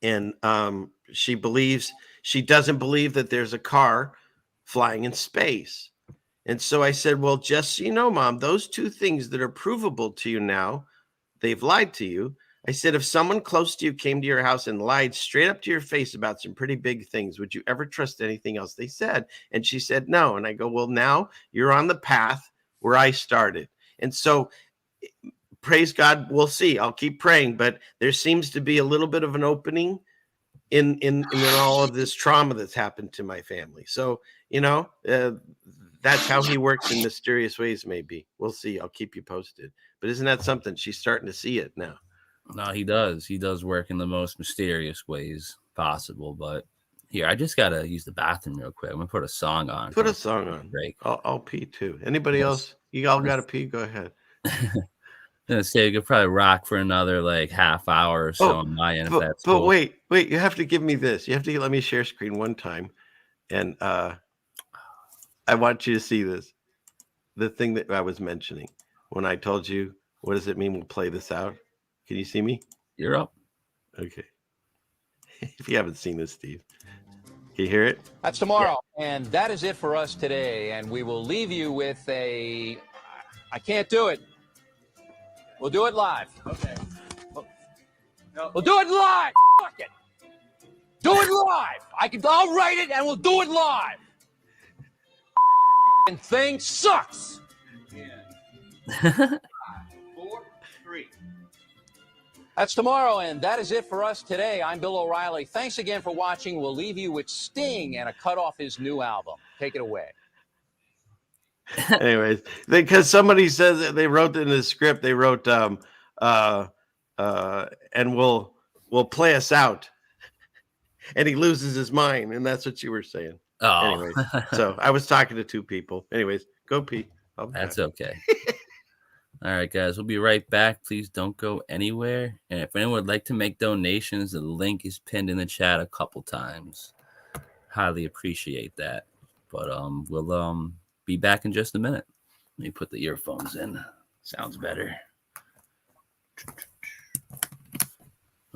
And she doesn't believe that there's a car flying in space. And so I said, well, just so you know, Mom, those two things that are provable to you now, they've lied to you. I said, if someone close to you came to your house and lied straight up to your face about some pretty big things, would you ever trust anything else they said? And she said, no. And I go, well, now you're on the path where I started. And so praise God, we'll see. I'll keep praying, but there seems to be a little bit of an opening in all of this trauma that's happened to my family. So, that's how he works in mysterious ways, maybe. We'll see. I'll keep you posted. But isn't that something? She's starting to see it now. No, he does. He does work in the most mysterious ways possible. But here, I just got to use the bathroom real quick. I'm going to put a song on. Put a song on. Break. I'll pee too. Anybody else? You all got to pee? Go ahead. I'm gonna say we could probably rock for another like half hour or so on my end. But cool. wait, you have to give me this. You have to let me share screen one time, and I want you to see this. The thing that I was mentioning when I told you, what does it mean? We'll play this out. Can you see me? You're up. Okay. If you haven't seen this, Steve, can you hear it? That's tomorrow, and that is it for us today. And we will leave you with I can't do it. We'll do it live. Okay. We'll do it live. Fuck it. Do it live. I'll write it and we'll do it live. And thing sucks. Yeah. 5, 4, 3. That's tomorrow, and that is it for us today. I'm Bill O'Reilly. Thanks again for watching. We'll leave you with Sting and a cut off his new album. Take it away. Anyways, because somebody says that they wrote in the script, they wrote and we'll play us out, and he loses his mind, and that's what you were saying. Anyways, so I was talking to two people. Anyways, go pee. That's okay. All right, guys, we'll be right back. Please don't go anywhere. And if anyone would like to make donations, the link is pinned in the chat a couple times. Highly appreciate that. But we'll be back in just a minute. Let me put the earphones in. Sounds better.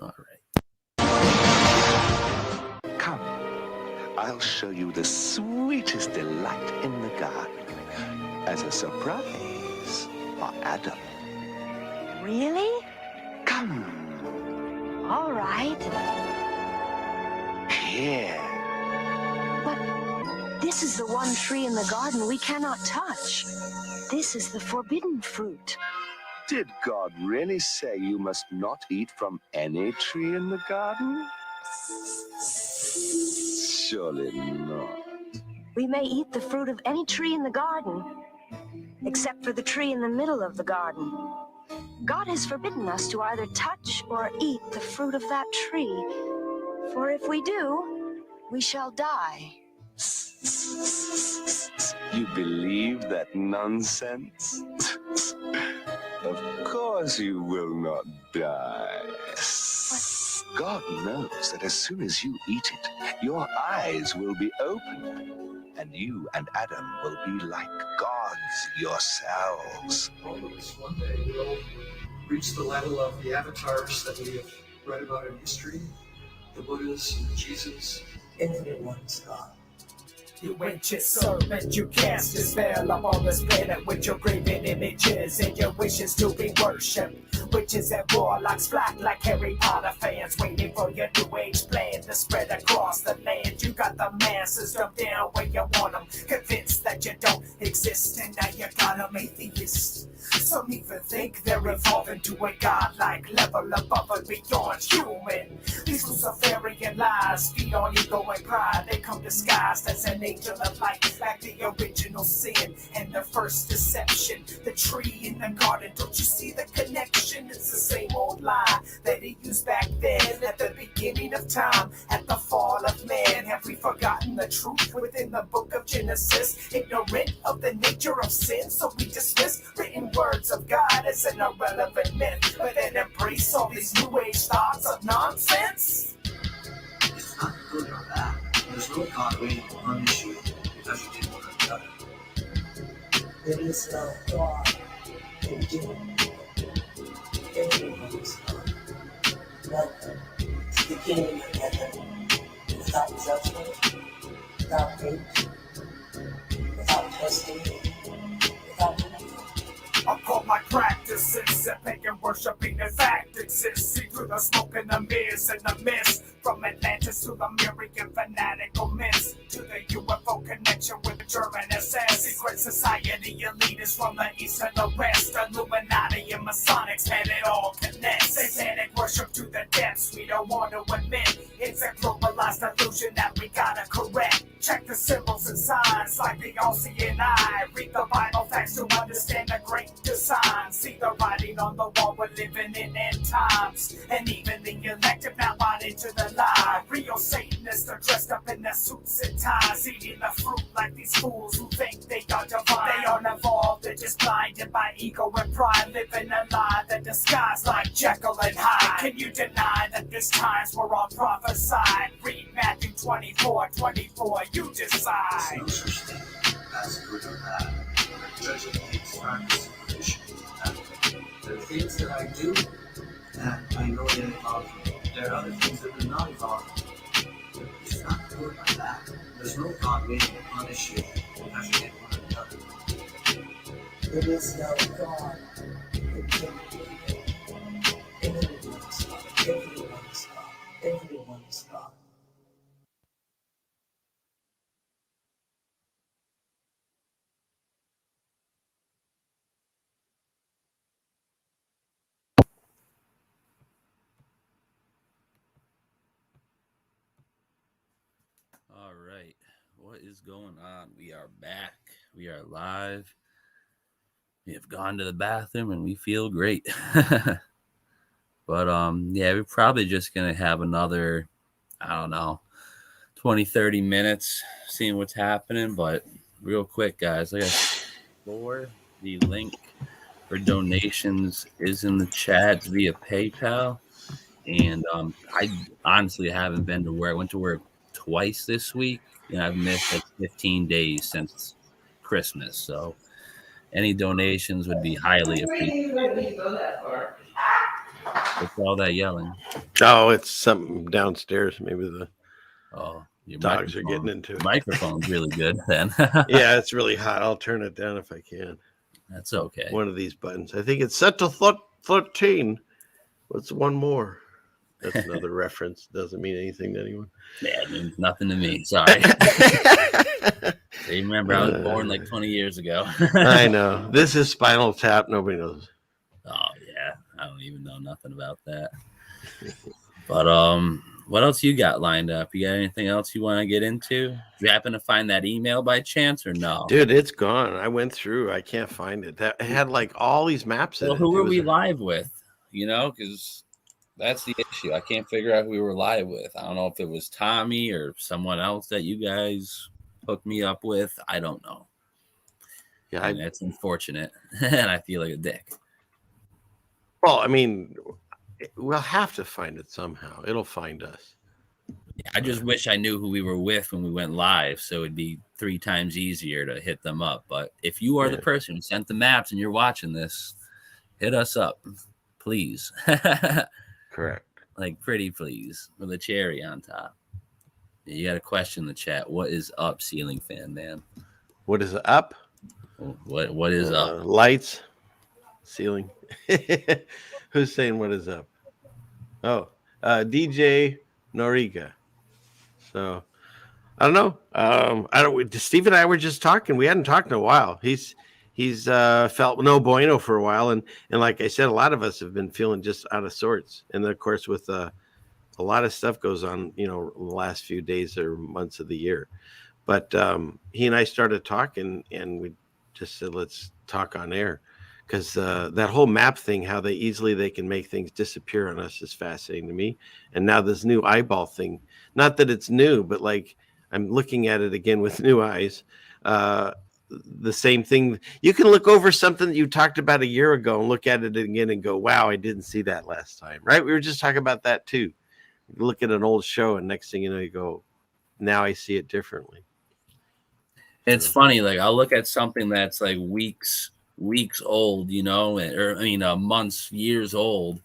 All right. Come, I'll show you the sweetest delight in the garden. As a surprise for Adam. Really? Come. All right. Here. But this is the one tree in the garden we cannot touch. This is the forbidden fruit. Did God really say you must not eat from any tree in the garden? Surely not. We may eat the fruit of any tree in the garden, except for the tree in the middle of the garden. God has forbidden us to either touch or eat the fruit of that tree, for if we do, we shall die. You believe that nonsense? Of course you will not die. God knows that as soon as you eat it, your eyes will be opened, and you and Adam will be like gods yourselves. All of us one day will reach the level of the avatars that we have read about in history, the Buddhas and Jesus. Infinite One's God. You witch your serpent, you cast your spell upon this planet with your graven images and your wishes to be worshipped. Witches and warlocks flock like Harry Potter fans, waiting for your new age plan to spread across the land. You got the masses dumped down where you want them, convinced that you don't exist, and now you got them atheists. Some even think they're evolving to a godlike level above and beyond human. These Luciferian lies feed on ego and pride. They come disguised as an angel of light, like the original sin and the first deception. The tree in the garden, don't you see the connection? It's the same old lie that he used back then at the beginning of time, at the fall of man. Have we forgotten the truth within the book of Genesis? Ignorant of the nature of sin, so we dismiss written words of God as an irrelevant myth, but then embrace all these new age thoughts of nonsense. It's not good or bad. There's no God waiting to punish you because you did one or the other. There is no God in doing everyone's God. Welcome to the kingdom of heaven, without judgment, without hate, without testing, without anything. I call my practices that pagan worshiping in fact exists. See through the smoke and the mirrors and the mist, from Atlantis to the American fanatical myths, to the UFO connection with the German SS. Secret society elitists from the east and the west. Illuminati and Masonics, and it all connects. Satanic worship to the depths, we don't want to admit. It's a globalized illusion that we gotta correct. Check the symbols and signs like the all-seeing eye. Read the Bible facts to understand the great design. See the writing on the wall, we're living in end times. And even the elective now bought into the lie. Real Satanists are dressed up in their suits and ties, eating the fruit like these fools who think they are divine. They aren't evolved, they're just blinded by ego and pride, living a lie that disguised like Jekyll and Hyde. Can you deny that these times were all prophesied? Read Matthew 24:24, you decide. There's no such thing as good or bad. Judging takes practice and condition. There are things that I do that I know they evolve me. There are other things that do not evolve me. It's not good or bad. There's no God waiting to punish you as you get one another. There is no God. Everyone is God. Everyone is God. Everyone is God. All right. What is going on? We are back. We are live. We have gone to the bathroom and we feel great. But yeah, we're probably just gonna have another, I don't know, 20, 30 minutes seeing what's happening. But real quick, guys, like I said before, the link for donations is in the chat via PayPal. And I honestly haven't been to work. I went to work twice this week, and I've missed like 15 days since Christmas. So any donations would be highly appreciated. What's all that yelling? Oh, it's something downstairs. Maybe the your dogs are getting into it. Microphone's really good then. Yeah, it's really hot. I'll turn it down if I can. That's okay. One of these buttons. I think it's set to 13. What's one more? That's another reference. Doesn't mean anything to anyone. Yeah, it means nothing to me. Sorry. Remember, I was born like 20 years ago. I know. This is Spinal Tap. Nobody knows. Oh, yeah. I don't even know nothing about that. But what else you got lined up? You got anything else you want to get into? Did you happen to find that email by chance or no? Dude, it's gone. I went through. I can't find it. It had like all these maps in it. Who were we live with? You know, because that's the issue. I can't figure out who we were live with. I don't know if it was Tommy or someone else that you guys hooked me up with. I don't know. Yeah, that's unfortunate. And I feel like a dick. Well, I mean, we'll have to find it somehow. It'll find us. Yeah, I just wish I knew who we were with when we went live, so it'd be 3 times easier to hit them up. But if you are the person who sent the maps and you're watching this, hit us up, please. Correct. Like pretty please, with a cherry on top. You got a question in the chat. What is up, ceiling fan man? What is up? What is up? Lights, ceiling. Who's saying what is up? Oh, DJ Noriga. So I don't know. I don't. Steve and I were just talking. We hadn't talked in a while. He's felt no bueno for a while, and like I said, a lot of us have been feeling just out of sorts. And then, of course, with a lot of stuff goes on, in the last few days or months of the year. But he and I started talking, and we just said, let's talk on air, because that whole map thing, how they can make things disappear on us, is fascinating to me. And now this new eyeball thing, not that it's new, but like I'm looking at it again with new eyes. The same thing. You can look over something that you talked about a year ago and look at it again and go, wow, I didn't see that last time. Right? We were just talking about that too. You look at an old show and next thing you know, you go, now I see it differently. It's funny. Like I'll look at something that's like weeks old, months, years old,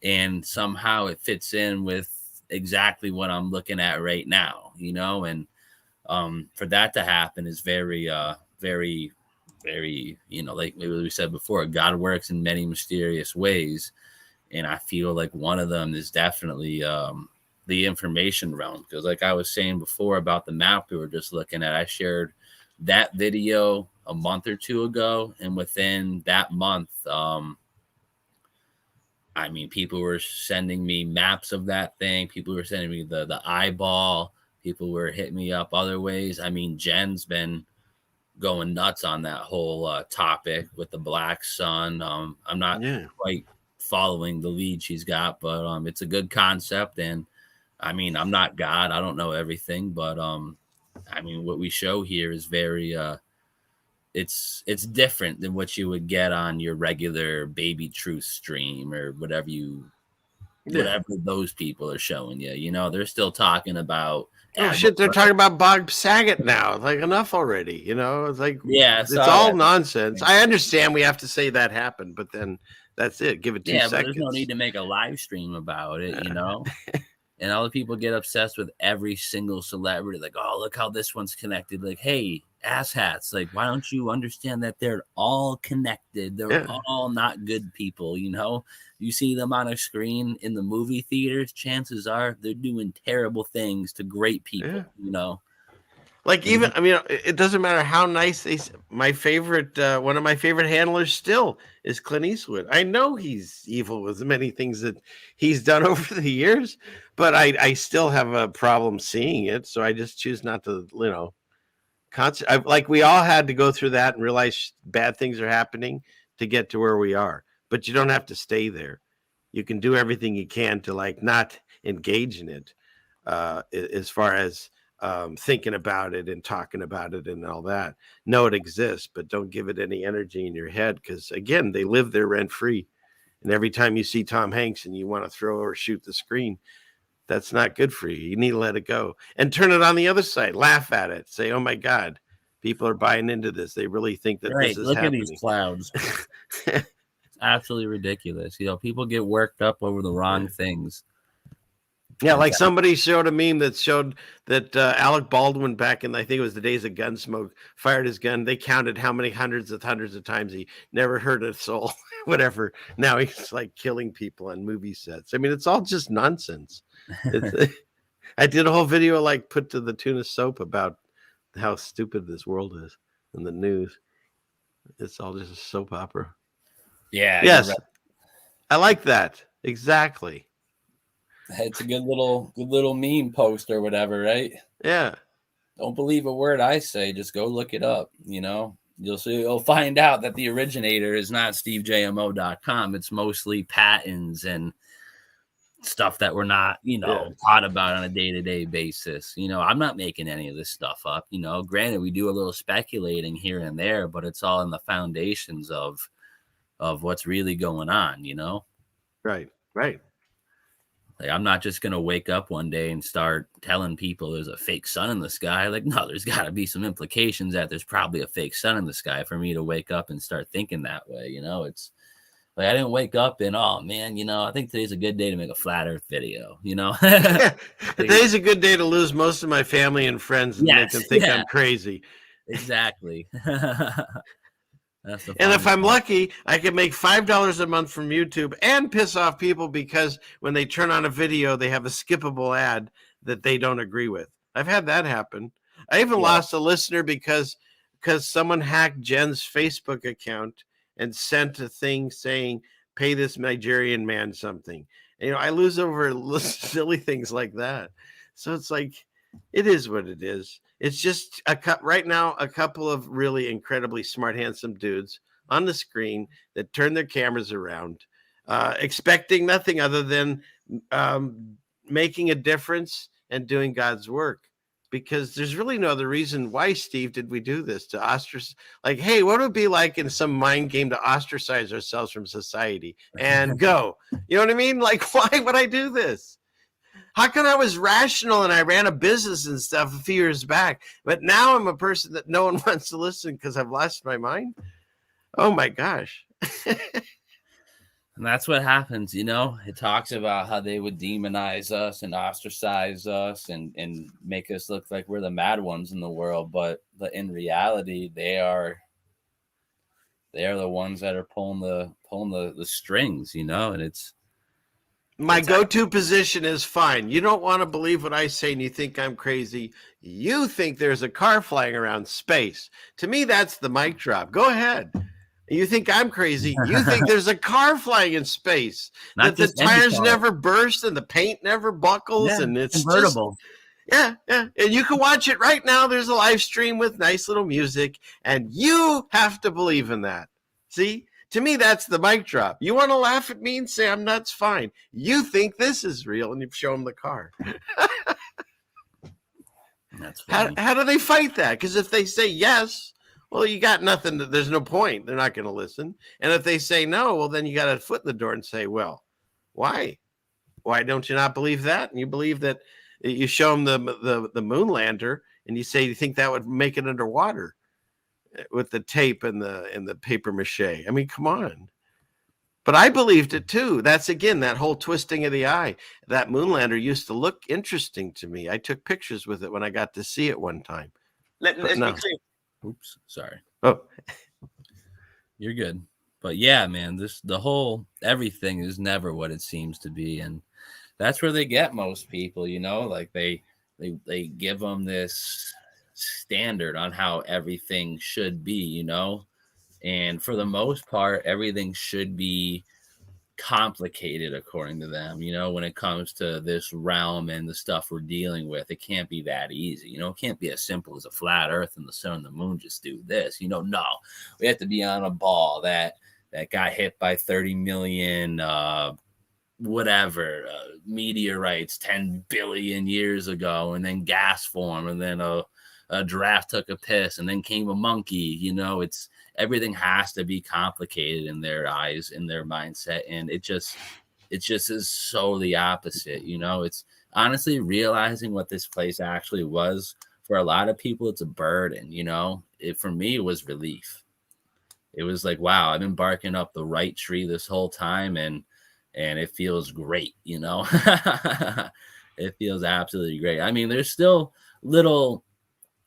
and somehow it fits in with exactly what I'm looking at right now, and for that to happen is very, very, very, like we said before, God works in many mysterious ways. And I feel like one of them is definitely the information realm. Because like I was saying before about the map we were just looking at, I shared that video a month or two ago, and within that month, I mean, people were sending me maps of that thing. People were sending me the eyeball. People were hitting me up other ways. I mean, Jen's been going nuts on that whole topic with the black sun. I'm not quite following the lead she's got, but it's a good concept. And I mean, I'm not God. I don't know everything, but I mean, what we show here is very it's different than what you would get on your regular Baby Truth stream or whatever those people are showing you. You know, they're still talking about shit, they're talking about Bob Saget now. Like, enough already. You know, it's like, it's all nonsense. I understand we have to say that happened, but then that's it. Give it 2 seconds. But there's no need to make a live stream about it, you know. And all the people get obsessed with every single celebrity, like, oh, look how this one's connected. Like, hey, asshats, like, why don't you understand that they're all connected? They're all not good people, you know? You see them on a screen in the movie theaters, chances are they're doing terrible things to great people, you know? Like, even, I mean, it doesn't matter how nice my favorite, one of my favorite handlers still is Clint Eastwood. I know he's evil with many things that he's done over the years, but I still have a problem seeing it. So I just choose not to, you know, like, we all had to go through that and realize bad things are happening to get to where we are, but you don't have to stay there. You can do everything you can to, like, not engage in it, as far as thinking about it and talking about it and all that. Know it exists, but don't give it any energy in your head, because again, they live there rent free. And every time you see Tom Hanks and you want to throw or shoot the screen, that's not good for you. You need to let it go and turn it on the other side. Laugh at it. Say, oh my God, people are buying into this. They really think that this is Look happening. at these clouds. It's absolutely ridiculous. You know, people get worked up over the wrong things. Yeah, like somebody showed a meme that showed that Alec Baldwin, back in, I think it was the days of Gunsmoke, fired his gun. They counted how many hundreds of times he never hurt a soul, whatever. Now he's like killing people on movie sets. I mean, it's all just nonsense. I did a whole video, like, put to the tune of soap about how stupid this world is in the news. It's all just a soap opera. Yeah. Yes. Right. I like that. Exactly. It's a good little meme post or whatever, right? Yeah. Don't believe a word I say. Just go look it up. You know, you'll find out that the originator is not SteveJMO.com. It's mostly patents and stuff that we're not, you know, taught about on a day-to-day basis. You know, I'm not making any of this stuff up. You know, granted, we do a little speculating here and there, but it's all in the foundations of what's really going on. You know, right. Like, I'm not just going to wake up one day and start telling people there's a fake sun in the sky. Like, no, there's got to be some implications that there's probably a fake sun in the sky for me to wake up and start thinking that way. You know, it's like, I didn't wake up and, oh man, you know, I think today's a good day to make a flat earth video, you know? Today's a good day to lose most of my family and friends and make them think I'm crazy. Exactly. And if I'm lucky, I can make $5 a month from YouTube and piss off people, because when they turn on a video, they have a skippable ad that they don't agree with. I've had that happen. I even lost a listener because someone hacked Jen's Facebook account and sent a thing saying, pay this Nigerian man something. And, you know, I lose over silly things like that. So it's like, it is what it is. It's just right now, a couple of really incredibly smart, handsome dudes on the screen that turn their cameras around, expecting nothing other than making a difference and doing God's work. Because there's really no other reason why, Steve, did we do this, to ostracize? Like, hey, what would it be like in some mind game to ostracize ourselves from society and go? You know what I mean? Like, why would I do this? How come I was rational and I ran a business and stuff a few years back, but now I'm a person that no one wants to listen because I've lost my mind? Oh my gosh. And that's what happens, you know. It talks about how they would demonize us and ostracize us and make us look like we're the mad ones in the world, but in reality, they are the ones that are pulling the strings, you know. And it's My go-to position is fine. You don't want to believe what I say and you think I'm crazy. You think there's a car flying around space. To me, that's the mic drop. Go ahead. You think I'm crazy. You think there's a car flying in space. Not That the just any tires car. never burst and the paint never buckles. Yeah, And it's convertible. just, yeah. And you can watch it right now. There's a live stream with nice little music. And you have to believe in that. See? To me, that's the mic drop. You want to laugh at me and say I'm nuts? Fine. You think this is real, and you show them the car. That's funny. How do they fight that? Because if they say yes, well, you got nothing. There's no point. They're not going to listen. And if they say no, well, then you got a foot in the door and say, well, why? Why don't you not believe that? And you believe that you show them the moon lander, and you say you think that would make it underwater with the tape and the paper mache. I mean, come on. But I believed it too. That's again that whole twisting of the eye. That moonlander used to look interesting to me. I took pictures with it when I got to see it one time. Let's be clear. Oops, sorry. Oh, you're good. But yeah, man, the whole everything is never what it seems to be, and that's where they get most people. You know, like they give them this standard on how everything should be, you know, and for the most part everything should be complicated according to them, you know, when it comes to this realm and the stuff we're dealing with. It can't be that easy, you know. It can't be as simple as a flat earth and the sun and the moon just do this, you know. No, we have to be on a ball that got hit by 30 million meteorites 10 billion years ago, and then gas formed, and then a giraffe took a piss, and then came a monkey. You know, it's everything has to be complicated in their eyes, in their mindset, and it just is so the opposite. You know, it's honestly realizing what this place actually was. For a lot of people, it's a burden. You know, for me, it was relief. It was like, wow, I've been barking up the right tree this whole time, and it feels great. You know, it feels absolutely great. I mean, there's still little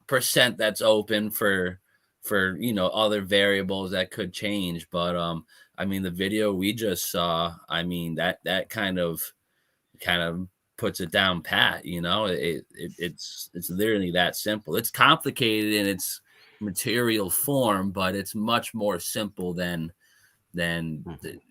percent that's open for you know, other variables that could change, but I mean, the video we just saw, I mean, that kind of puts it down pat. You know, it's literally that simple. It's complicated in its material form, but it's much more simple than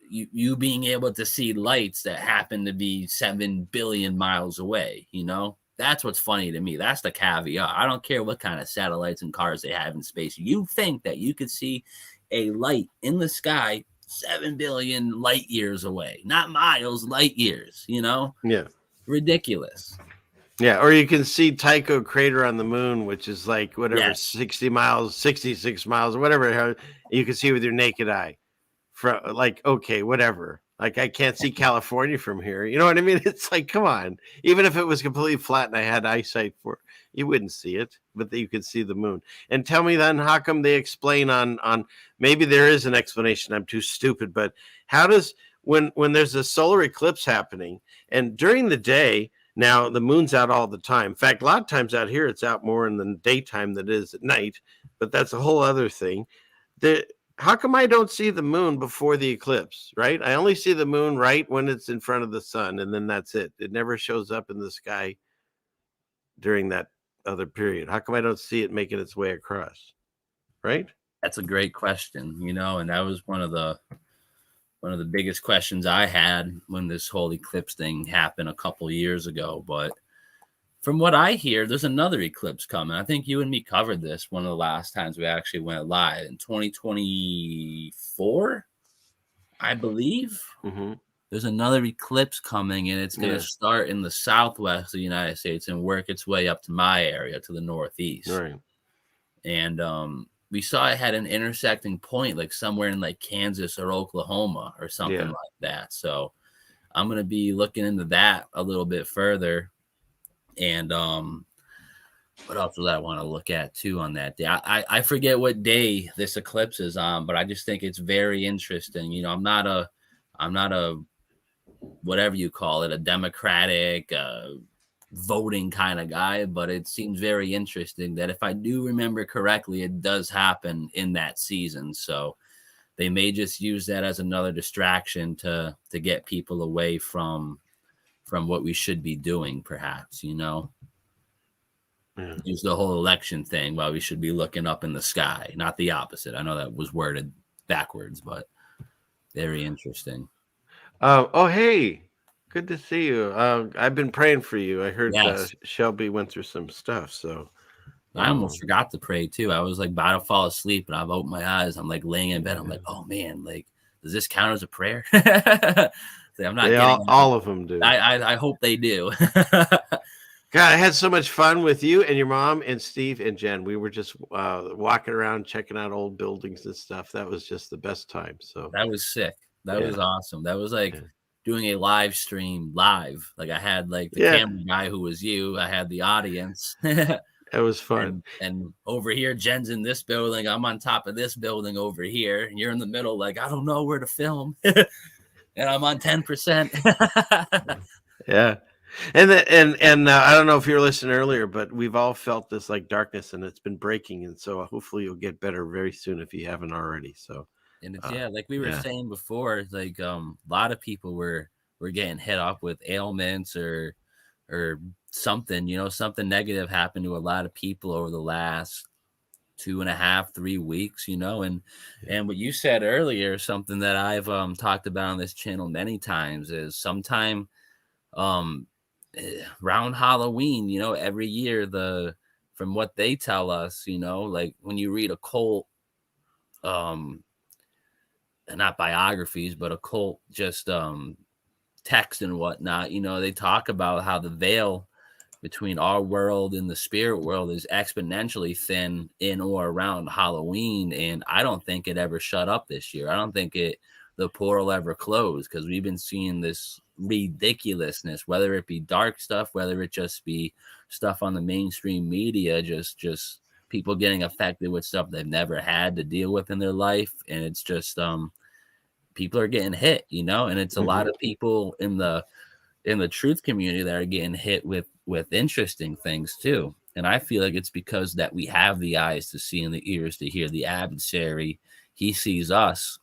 you being able to see lights that happen to be 7 billion miles away. You know, that's what's funny to me. That's the caveat. I don't care what kind of satellites and cars they have in space. You think that you could see a light in the sky 7 billion light years away, not miles, light years, you know? Yeah. Ridiculous. Yeah. Or you can see Tycho crater on the moon, which is like whatever, Yes. 60 miles, 66 miles, or whatever you can see with your naked eye. From like, okay, whatever. Like, I can't see California from here. You know what I mean? It's like, come on. Even if it was completely flat and I had eyesight for it, you wouldn't see it, but you could see the moon. And tell me then, how come they explain on maybe there is an explanation. I'm too stupid, but how does when there's a solar eclipse happening and during the day, now the moon's out all the time. In fact, a lot of times out here, it's out more in the daytime than it is at night, but that's a whole other thing. How come I don't see the moon before the eclipse, right? I only see the moon right when it's in front of the sun, and then that's it. It never shows up in the sky during that other period. How come I don't see it making its way across, right? That's a great question, you know, and that was one of the biggest questions I had when this whole eclipse thing happened a couple years ago. But from what I hear, there's another eclipse coming. I think you and me covered this one of the last times we actually went live in 2024, I believe. Mm-hmm. There's another eclipse coming, and it's going to start in the southwest of the United States and work its way up to my area, to the northeast. Right. And we saw it had an intersecting point, like somewhere in like Kansas or Oklahoma or something like that. So I'm going to be looking into that a little bit further. And what else was I want to look at too on that day? I forget what day this eclipse is on, but I just think it's very interesting. You know, I'm not a whatever you call it, a democratic voting kind of guy, but it seems very interesting that if I do remember correctly, it does happen in that season. So they may just use that as another distraction to get people away from from what we should be doing, perhaps, you know. Yeah. Use the whole election thing while we should be looking up in the sky, not the opposite. I know that was worded backwards, but very interesting. Oh, hey, good to see you. I've been praying for you. I heard Yes. Shelby went through some stuff, so I almost forgot to pray too. I was like about to fall asleep, and I've opened my eyes. I'm like laying in bed. I'm like, oh man, like, does this count as a prayer? I'm not getting all of them do. I hope they do. God, I had so much fun with you and your mom and Steve and Jen. We were just walking around, checking out old buildings and stuff. That was just the best time. So that was sick. That was awesome. That was like doing a live stream live. Like I had like the camera guy who was you. I had the audience. It was fun. And over here, Jen's in this building. I'm on top of this building over here. And you're in the middle, like, I don't know where to film. And I'm on 10%. Yeah. And I don't know if you were listening earlier, but we've all felt this like darkness, and it's been breaking. And so hopefully you'll get better very soon if you haven't already. So, and it's, like we were saying before, it's like a lot of people were getting hit up with ailments or something, you know, something negative happened to a lot of people over the last 2.5, 3 weeks, you know, and what you said earlier, something that I've talked about on this channel many times is sometime around Halloween, you know, every year, from what they tell us, you know, like when you read occult, not biographies, but occult just text and whatnot, you know, they talk about how the veil between our world and the spirit world is exponentially thin in or around Halloween. And I don't think it ever shut up this year. I don't think the portal ever closed, because we've been seeing this ridiculousness, whether it be dark stuff, whether it just be stuff on the mainstream media, just people getting affected with stuff they've never had to deal with in their life. And it's just people are getting hit, you know, and it's a lot of people in the truth community that are getting hit with interesting things too. And I feel like it's because that we have the eyes to see and the ears to hear. The adversary, he sees us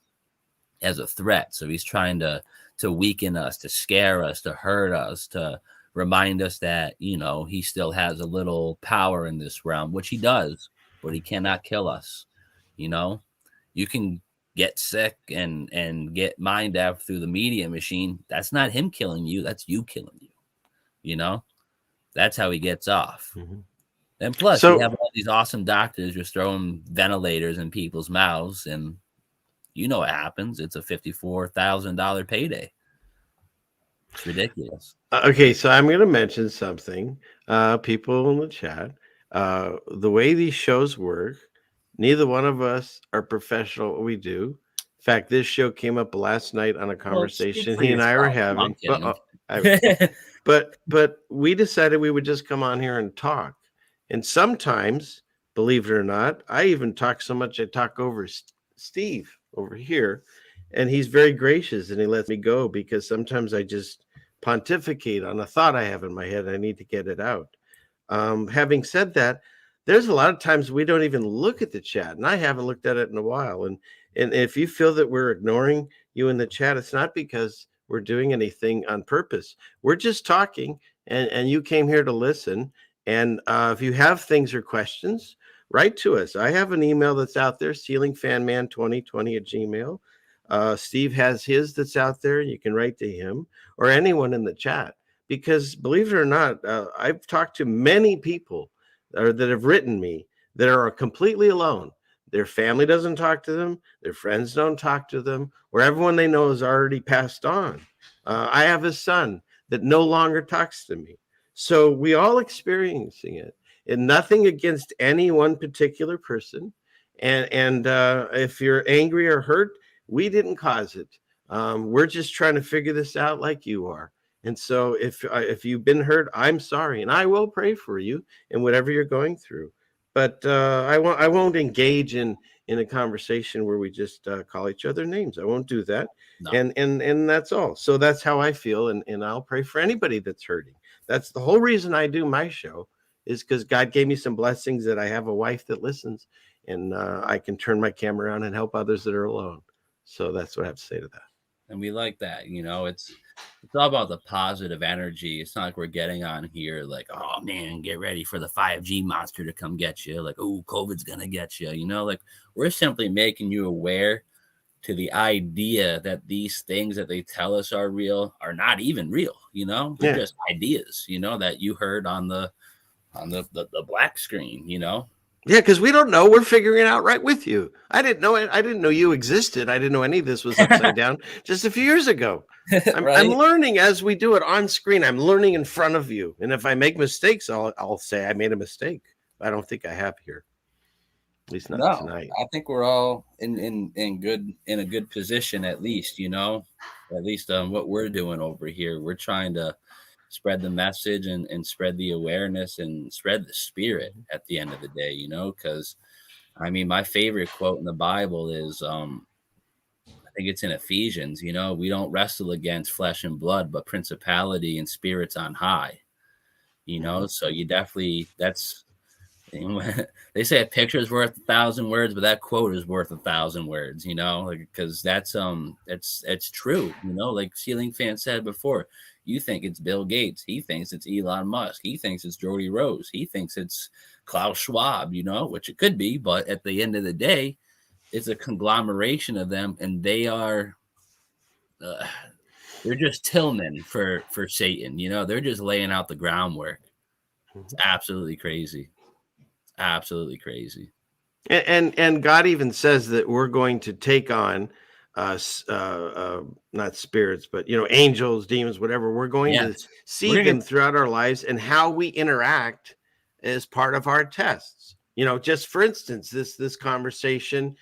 as a threat. So he's trying to weaken us, to scare us, to hurt us, to remind us that, you know, he still has a little power in this realm, which he does, but he cannot kill us. You know, you can get sick and get mind deaf through the media machine. That's not him killing you. That's you killing you. You know, that's how he gets off. And plus, we have all these awesome doctors just throwing ventilators in people's mouths, and you know what happens. It's a $54,000 payday. It's ridiculous. Okay, so I'm going to mention something. People in the chat, the way these shows work, neither one of us are professional. We do. In fact, this show came up last night on a conversation he and I were having. But we decided we would just come on here and talk. And sometimes, believe it or not, I even talk so much I talk over Steve over here, and he's very gracious and he lets me go, because sometimes I just pontificate on a thought I have in my head. I need to get it out. Having said that, there's a lot of times we don't even look at the chat, and I haven't looked at it in a while. And if you feel that we're ignoring you in the chat, it's not because we're doing anything on purpose. We're just talking, and you came here to listen. And if you have things or questions, write to us. I have an email that's out there, ceilingfanman2020@gmail. Steve has his that's out there. You can write to him or anyone in the chat, because believe it or not, I've talked to many people that have written me that are completely alone. Their family doesn't talk to them. Their friends don't talk to them, or everyone they know has already passed on. I have a son that no longer talks to me. So we all experiencing it, and nothing against any one particular person. And if you're angry or hurt, we didn't cause it. We're just trying to figure this out like you are. And so if you've been hurt, I'm sorry, and I will pray for you in whatever you're going through. But I won't engage in a conversation where we just call each other names. I won't do that. No. And that's all. So that's how I feel, and I'll pray for anybody that's hurting. That's the whole reason I do my show, is because God gave me some blessings that I have a wife that listens, and I can turn my camera on and help others that are alone. So that's what I have to say to that. And we like that. You know, It's all about the positive energy. It's not like we're getting on here like, oh man, get ready for the 5G monster to come get you. Like, oh, COVID's gonna get you. You know, like we're simply making you aware to the idea that these things that they tell us are real are not even real. You know, they're just ideas. You know, that you heard on the black screen. You know. Yeah, because we don't know. We're figuring it out right with you. I didn't know it. I didn't know you existed. I didn't know any of this was upside down just a few years ago. I'm learning as we do it on screen. I'm learning in front of you. And if I make mistakes, I'll say I made a mistake. I don't think I have here. At least not tonight. I think we're all in a good position, at least, you know, at least what we're doing over here. We're trying to spread the message and spread the awareness and spread the spirit at the end of the day, you know, because I mean, my favorite quote in the Bible is I think it's in Ephesians, you know, we don't wrestle against flesh and blood, but principality and spirits on high, you know, so you definitely, that's, they say a picture is worth 1,000 words, but that quote is worth 1,000 words, you know, because that's it's true, you know, like Ceiling Fan said before, you think it's Bill Gates, he thinks it's Elon Musk, he thinks it's Jody Rose, he thinks it's Klaus Schwab, you know, which it could be, but at the end of the day, it's a conglomeration of them, and they are they're just tillmen for Satan, you know, they're just laying out the groundwork. It's absolutely crazy. Absolutely crazy. And God even says that we're going to take on not spirits, but you know, angels, demons, whatever. We're going to see them throughout our lives, and how we interact is part of our tests. You know, just for instance, this conversation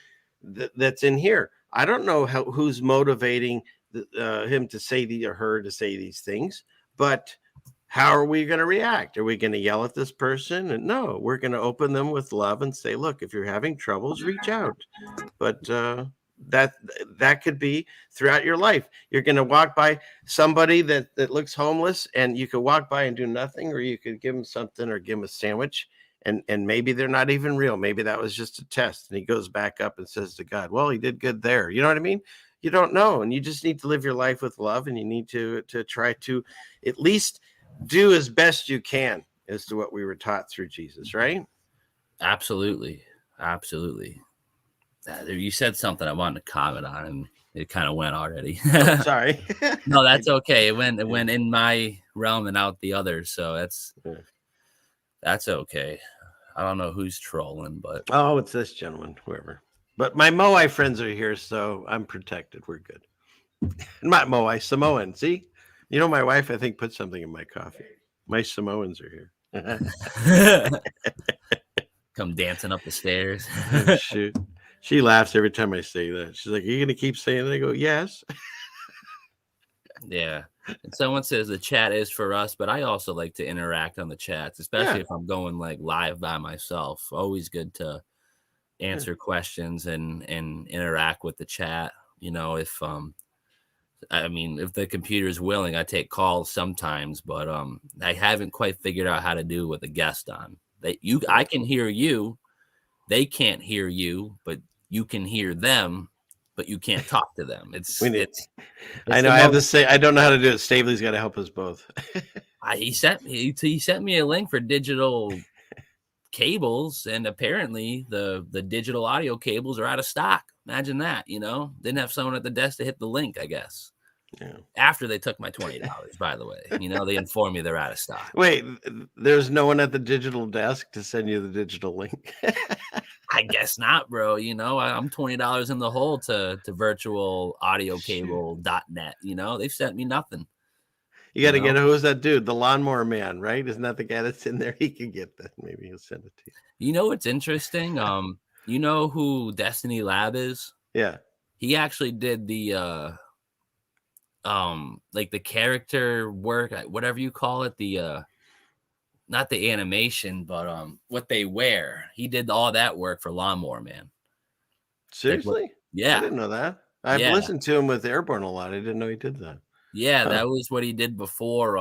that's in here. I don't know who's motivating him to say or her to say these things, but how are we going to react? Are we going to yell at this person? And no, we're going to open them with love and say, look, if you're having troubles, reach out. But that could be throughout your life. You're going to walk by somebody that looks homeless, and you could walk by and do nothing, or you could give them something or give them a sandwich. And maybe they're not even real. Maybe that was just a test. And he goes back up and says to God, well, he did good there. You know what I mean? You don't know. And you just need to live your life with love, and you need to try to at least do as best you can as to what we were taught through Jesus, right? Absolutely. Absolutely. You said something I wanted to comment on, and it kind of went already. Oh, sorry. No, that's okay. It went in my realm and out the other. So that's okay. I don't know who's trolling, but it's this gentleman, whoever. But my Moai friends are here, so I'm protected. We're good. Not Moai, Samoan. See? You know, my wife, I think, put something in my coffee. My Samoans are here. Come dancing up the stairs. Oh, shoot. She laughs every time I say that. She's like, are you going to keep saying it? I go, yes. Yeah. And someone says the chat is for us, but I also like to interact on the chats, especially if I'm going like live by myself. Always good to answer questions and interact with the chat. You know, if the computer's willing, I take calls sometimes, but I haven't quite figured out how to do with a guest on. I can hear you, they can't hear you, but you can hear them, but you can't talk to them. I know. I have to say, I don't know how to do it. Staveley's got to help us both. He sent me a link for digital cables, and apparently the digital audio cables are out of stock. Imagine that, you know, didn't have someone at the desk to hit the link, I guess. Yeah. After they took my $20, by the way, you know, they informed me they're out of stock. Wait, there's no one at the digital desk to send you the digital link? I guess not, bro. You know, I'm $20 in the hole to virtualaudioCable.net. You know, they've sent me nothing. You got to get who's that dude? The lawnmower man, right? Isn't that the guy that's in there? He can get that. Maybe he'll send it to you. You know what's interesting? You know who Destiny Lab is? Yeah. He actually did the like the character work, whatever you call it, the not the animation, but what they wear. He did all that work for Lawnmower Man. Seriously? Yeah. I didn't know that. I've listened to him with Airborne a lot. I didn't know he did that. Yeah, that was what he did before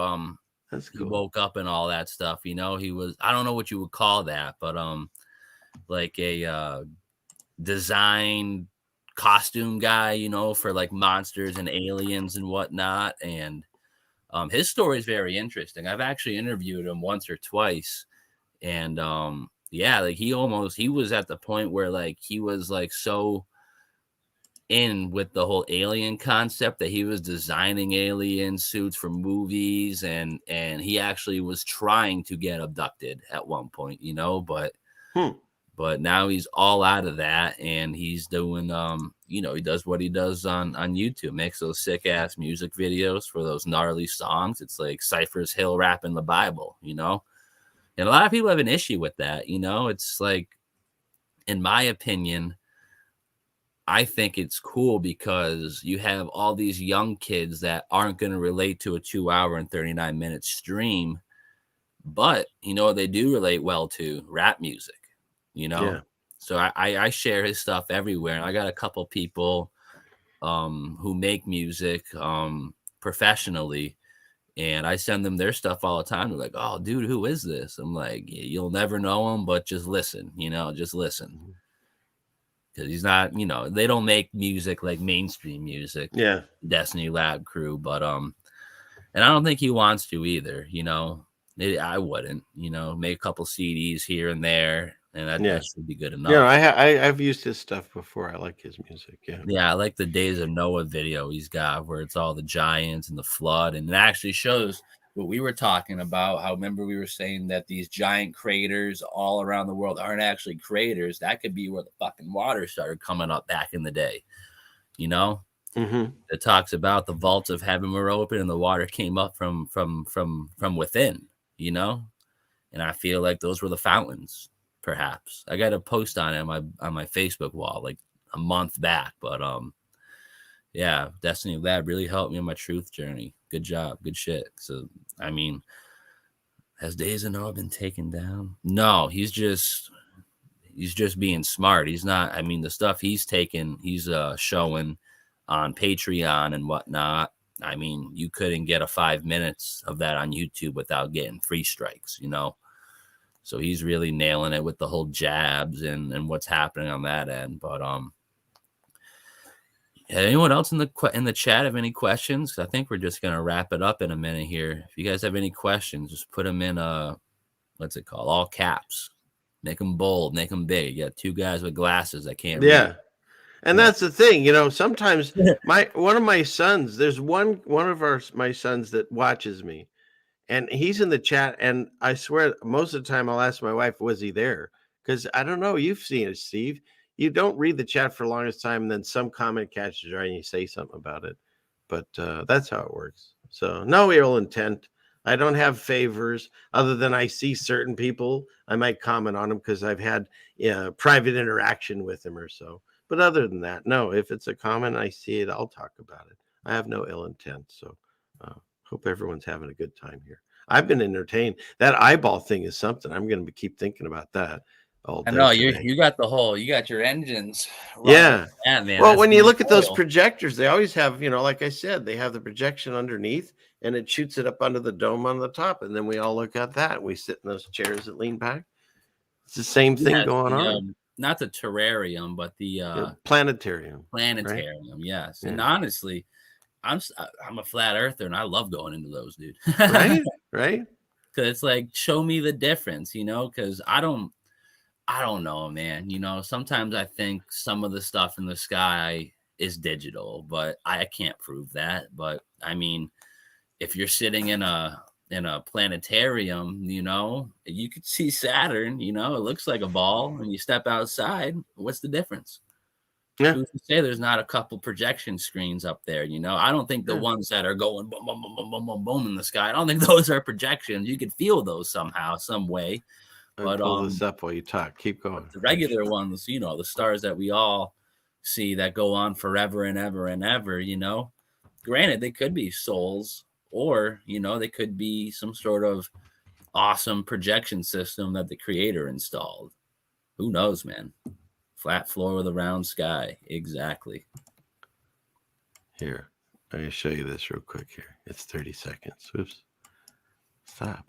that's cool. He woke up and all that stuff. You know, he was, I don't know what you would call that, but like a design costume guy, you know, for like monsters and aliens and whatnot. And his story is very interesting. I've actually interviewed him once or twice. And yeah, like he was at the point where like he was like so in with the whole alien concept that he was designing alien suits for movies, and he actually was trying to get abducted at one point, you know, but now he's all out of that, and he's doing you know, he does what he does on YouTube, makes those sick ass music videos for those gnarly songs. It's like Cypher's Hill rapping the Bible, you know. And a lot of people have an issue with that, you know. It's like, in my opinion, I think it's cool because you have all these young kids that aren't going to relate to a 2 hour and 39-minute stream, but you know, they do relate well to rap music, you know? Yeah. So I share his stuff everywhere. And I got a couple people who make music professionally, and I send them their stuff all the time. They're like, "Oh, dude, who is this?" I'm like, "You'll never know him, but just listen, you know, just listen." Because he's not, you know, they don't make music like mainstream music. Yeah. Destiny Lab crew, but and I don't think he wants to either, you know. I wouldn't, you know, make a couple CDs here and there, and that should be good enough. Yeah, I've used his stuff before. I like his music. Yeah, I like the Days of Noah video he's got where it's all the giants and the flood, and it actually shows what we were talking about. How, remember, we were saying that these giant craters all around the world aren't actually craters. That could be where the fucking water started coming up back in the day, you know. It talks about the vaults of heaven were open and the water came up from within, you know. And I feel like those were the fountains, perhaps. I got a post on it on my Facebook wall like a month back, but yeah, Destiny Lab really helped me on my truth journey. Good job, good shit. So I mean, has Days of Noah been taken down? No, he's just being smart. He's not, I mean, the stuff he's showing on Patreon and whatnot, I mean, you couldn't get a 5 minutes of that on YouTube without getting 3 strikes, you know. So he's really nailing it with the whole jabs and what's happening on that end. But anyone else in the chat have any questions? I think we're just gonna wrap it up in a minute here. If you guys have any questions, just put them in what's it called? All caps. Make them bold, make them big. You got 2 guys with glasses that can't read. And that's the thing, you know, sometimes one of my sons, there's one of my sons that watches me, and he's in the chat, and I swear most of the time I'll ask my wife, was he there? Because I don't know, you've seen it, Steve. You don't read the chat for the longest time, and then some comment catches your eye and you say something about it. But that's how it works. So no ill intent. I don't have favors other than I see certain people, I might comment on them because I've had private interaction with them or so. But other than that, no, if it's a comment, I see it, I'll talk about it. I have no ill intent. So hope everyone's having a good time here. I've been entertained. That eyeball thing is something. I'm going to keep thinking about that all day. I know you got your engines. Yeah. Man, well, when you look at those projectors, they always have, you know, like I said, they have the projection underneath and it shoots it up under the dome on the top. And then we all look at that. We sit in those chairs that lean back. It's the same thing going on. Not the terrarium, but the planetarium. Planetarium, right? Yes. Yeah. And honestly, I'm a flat earther, and I love going into those, dude. Right, right. Because it's like, show me the difference, you know. Because I don't know, man. You know, sometimes I think some of the stuff in the sky is digital, but I can't prove that. But I mean, if you're sitting in a planetarium, you know, you could see Saturn, you know, it looks like a ball, and you step outside, what's the difference? Yeah. Who's to say there's not a couple projection screens up there, you know? I don't think the ones that are going boom, boom, boom, boom, boom, boom, boom in the sky, I don't think those are projections. You could feel those somehow, some way. But pull this up while you talk. Keep going. The regular ones, you know, the stars that we all see that go on forever and ever and ever, you know, granted, they could be souls, or, you know, they could be some sort of awesome projection system that the creator installed. Who knows, man? Flat floor with a round sky. Exactly. Here, I'm going to show you this real quick here. It's 30 seconds. Oops. Stop.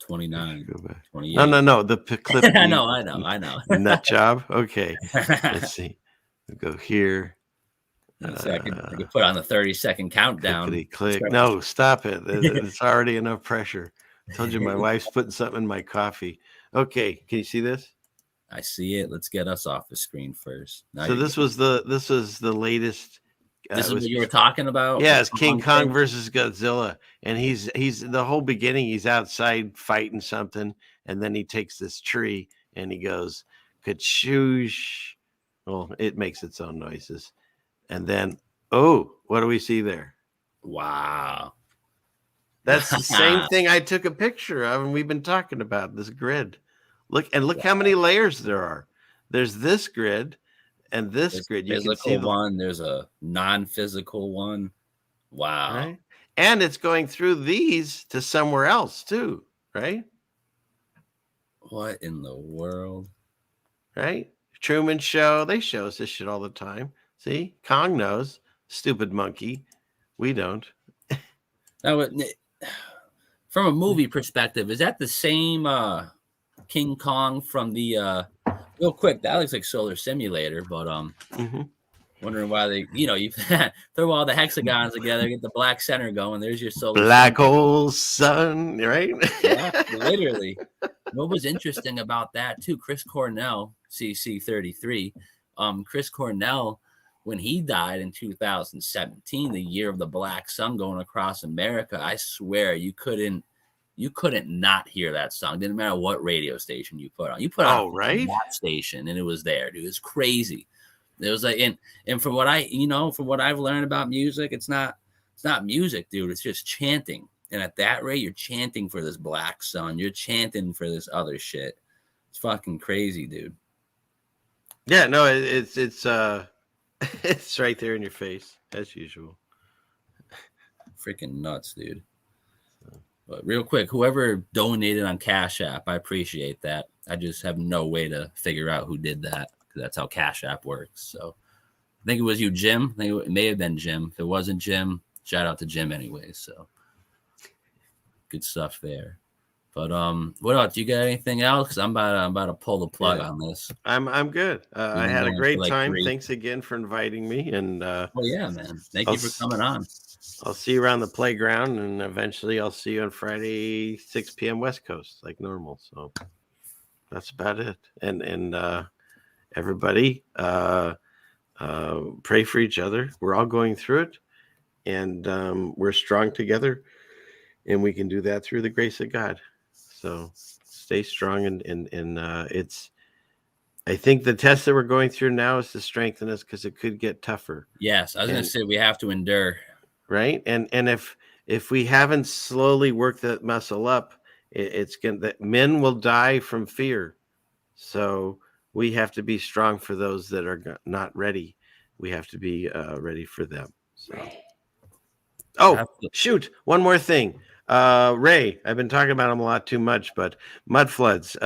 29. Go back. 28. No. The clip. I know. Nut job. Okay. Let's see. We'll go here. So I could put on the 30-second countdown. Click. No, stop it. It's already enough pressure. I told you my wife's putting something in my coffee. Okay, can you see this? I see it. Let's get us off the screen first. So this was the latest. This is what you were talking about. Yeah, it's King Kong versus Godzilla, and he's the whole beginning. He's outside fighting something, and then he takes this tree and he goes ka-choosh. Well, it makes its own noises, and then what do we see there? Wow, that's the same thing I took a picture of, and we've been talking about this grid. Look how many layers there are. There's this grid. And this grid, you can see one. There's a non-physical one. Wow! Right? And it's going through these to somewhere else too, right? What in the world? Right? Truman Show. They show us this shit all the time. See, Kong knows. Stupid monkey. We don't. Now, from a movie perspective, is that the same King Kong from the? Real quick, that looks like Solar Simulator, but wondering why they, you throw all the hexagons together, get the black center going. There's your solar black hole sun, right? Yeah, literally. What was interesting about that too? Chris Cornell, CC33. Chris Cornell, when he died in 2017, the year of the black sun going across America, I swear you couldn't not hear that song. Didn't matter what radio station you put on. You put on that station and it was there, dude. It's crazy. It was like, and from what from what I've learned about music, it's not music, dude. It's just chanting. And at that rate, you're chanting for this black sun. You're chanting for this other shit. It's fucking crazy, dude. Yeah, no, it's it's right there in your face as usual. Freaking nuts, dude. But real quick, whoever donated on Cash App, I appreciate that. I just have no way to figure out who did that because that's how Cash App works. So I think it was you, Jim. I think it may have been Jim. If it wasn't Jim, shout out to Jim anyway. So good stuff there. But what else? You got anything else? Because I'm about to pull the plug on this. I'm good. I had a great time. Thanks again for inviting me. And yeah, man. Thank you for coming on. I'll see you around the playground, and eventually I'll see you on Friday, 6 p.m. West Coast, like normal. So that's about it. And everybody, pray for each other. We're all going through it, and we're strong together, and we can do that through the grace of God. So stay strong, and it's. I think the test that we're going through now is to strengthen us because it could get tougher. Yes, I was going to say we have to endure. Right. And if we haven't slowly worked that muscle up, it's going that men will die from fear. So we have to be strong for those that are not ready. We have to be ready for them. So, shoot. One more thing. Ray, I've been talking about him a lot too much, but mud floods.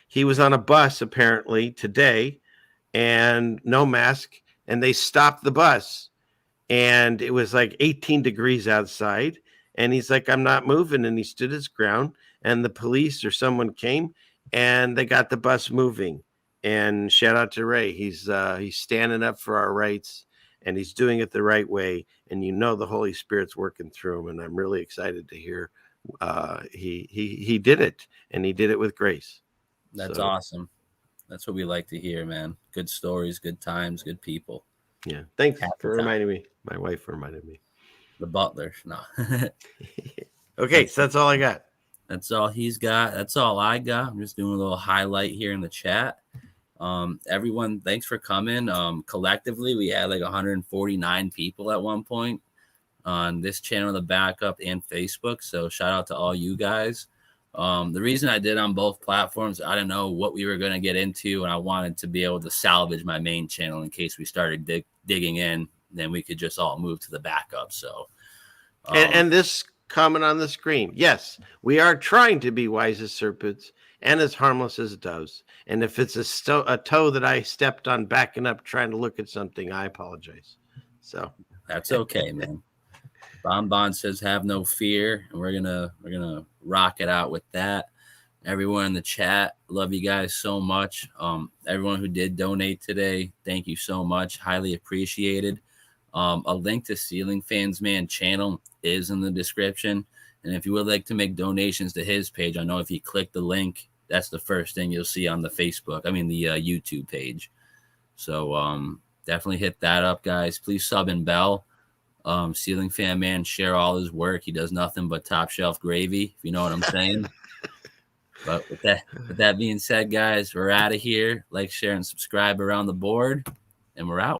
He was on a bus apparently today and no mask, and they stopped the bus. And it was like 18 degrees outside. And he's like, I'm not moving. And he stood his ground. And the police or someone came and they got the bus moving. And shout out to Ray. He's standing up for our rights and he's doing it the right way. And the Holy Spirit's working through him. And I'm really excited to hear he did it. And he did it with grace. That's awesome. That's what we like to hear, man. Good stories, good times, good people. Yeah. Thanks for reminding me. My wife reminded me. The butler. No. Okay. So that's all I got. That's all he's got. That's all I got. I'm just doing a little highlight here in the chat. Everyone, thanks for coming. Collectively, we had like 149 people at one point on this channel, the backup and Facebook. So shout out to all you guys. The reason I did on both platforms, I didn't know what we were going to get into, and I wanted to be able to salvage my main channel in case we started digging in. Then we could just all move to the backup. So, and this comment on the screen, yes, we are trying to be wise as serpents and as harmless as doves. And if it's a toe that I stepped on backing up trying to look at something, I apologize. So that's okay, man. Bon says, "Have no fear," and we're gonna rock it out with that. Everyone in the chat, love you guys so much. Everyone who did donate today, thank you so much. Highly appreciated. A link to Ceiling Fans Man channel is in the description. And if you would like to make donations to his page, I know if you click the link, that's the first thing you'll see on the YouTube page. So definitely hit that up, guys. Please sub and bell. Ceiling Fan Man, share all his work. He does nothing but top shelf gravy, if you know what I'm saying. But with that being said, guys, we're out of here. Like, share, and subscribe around the board, and we're out.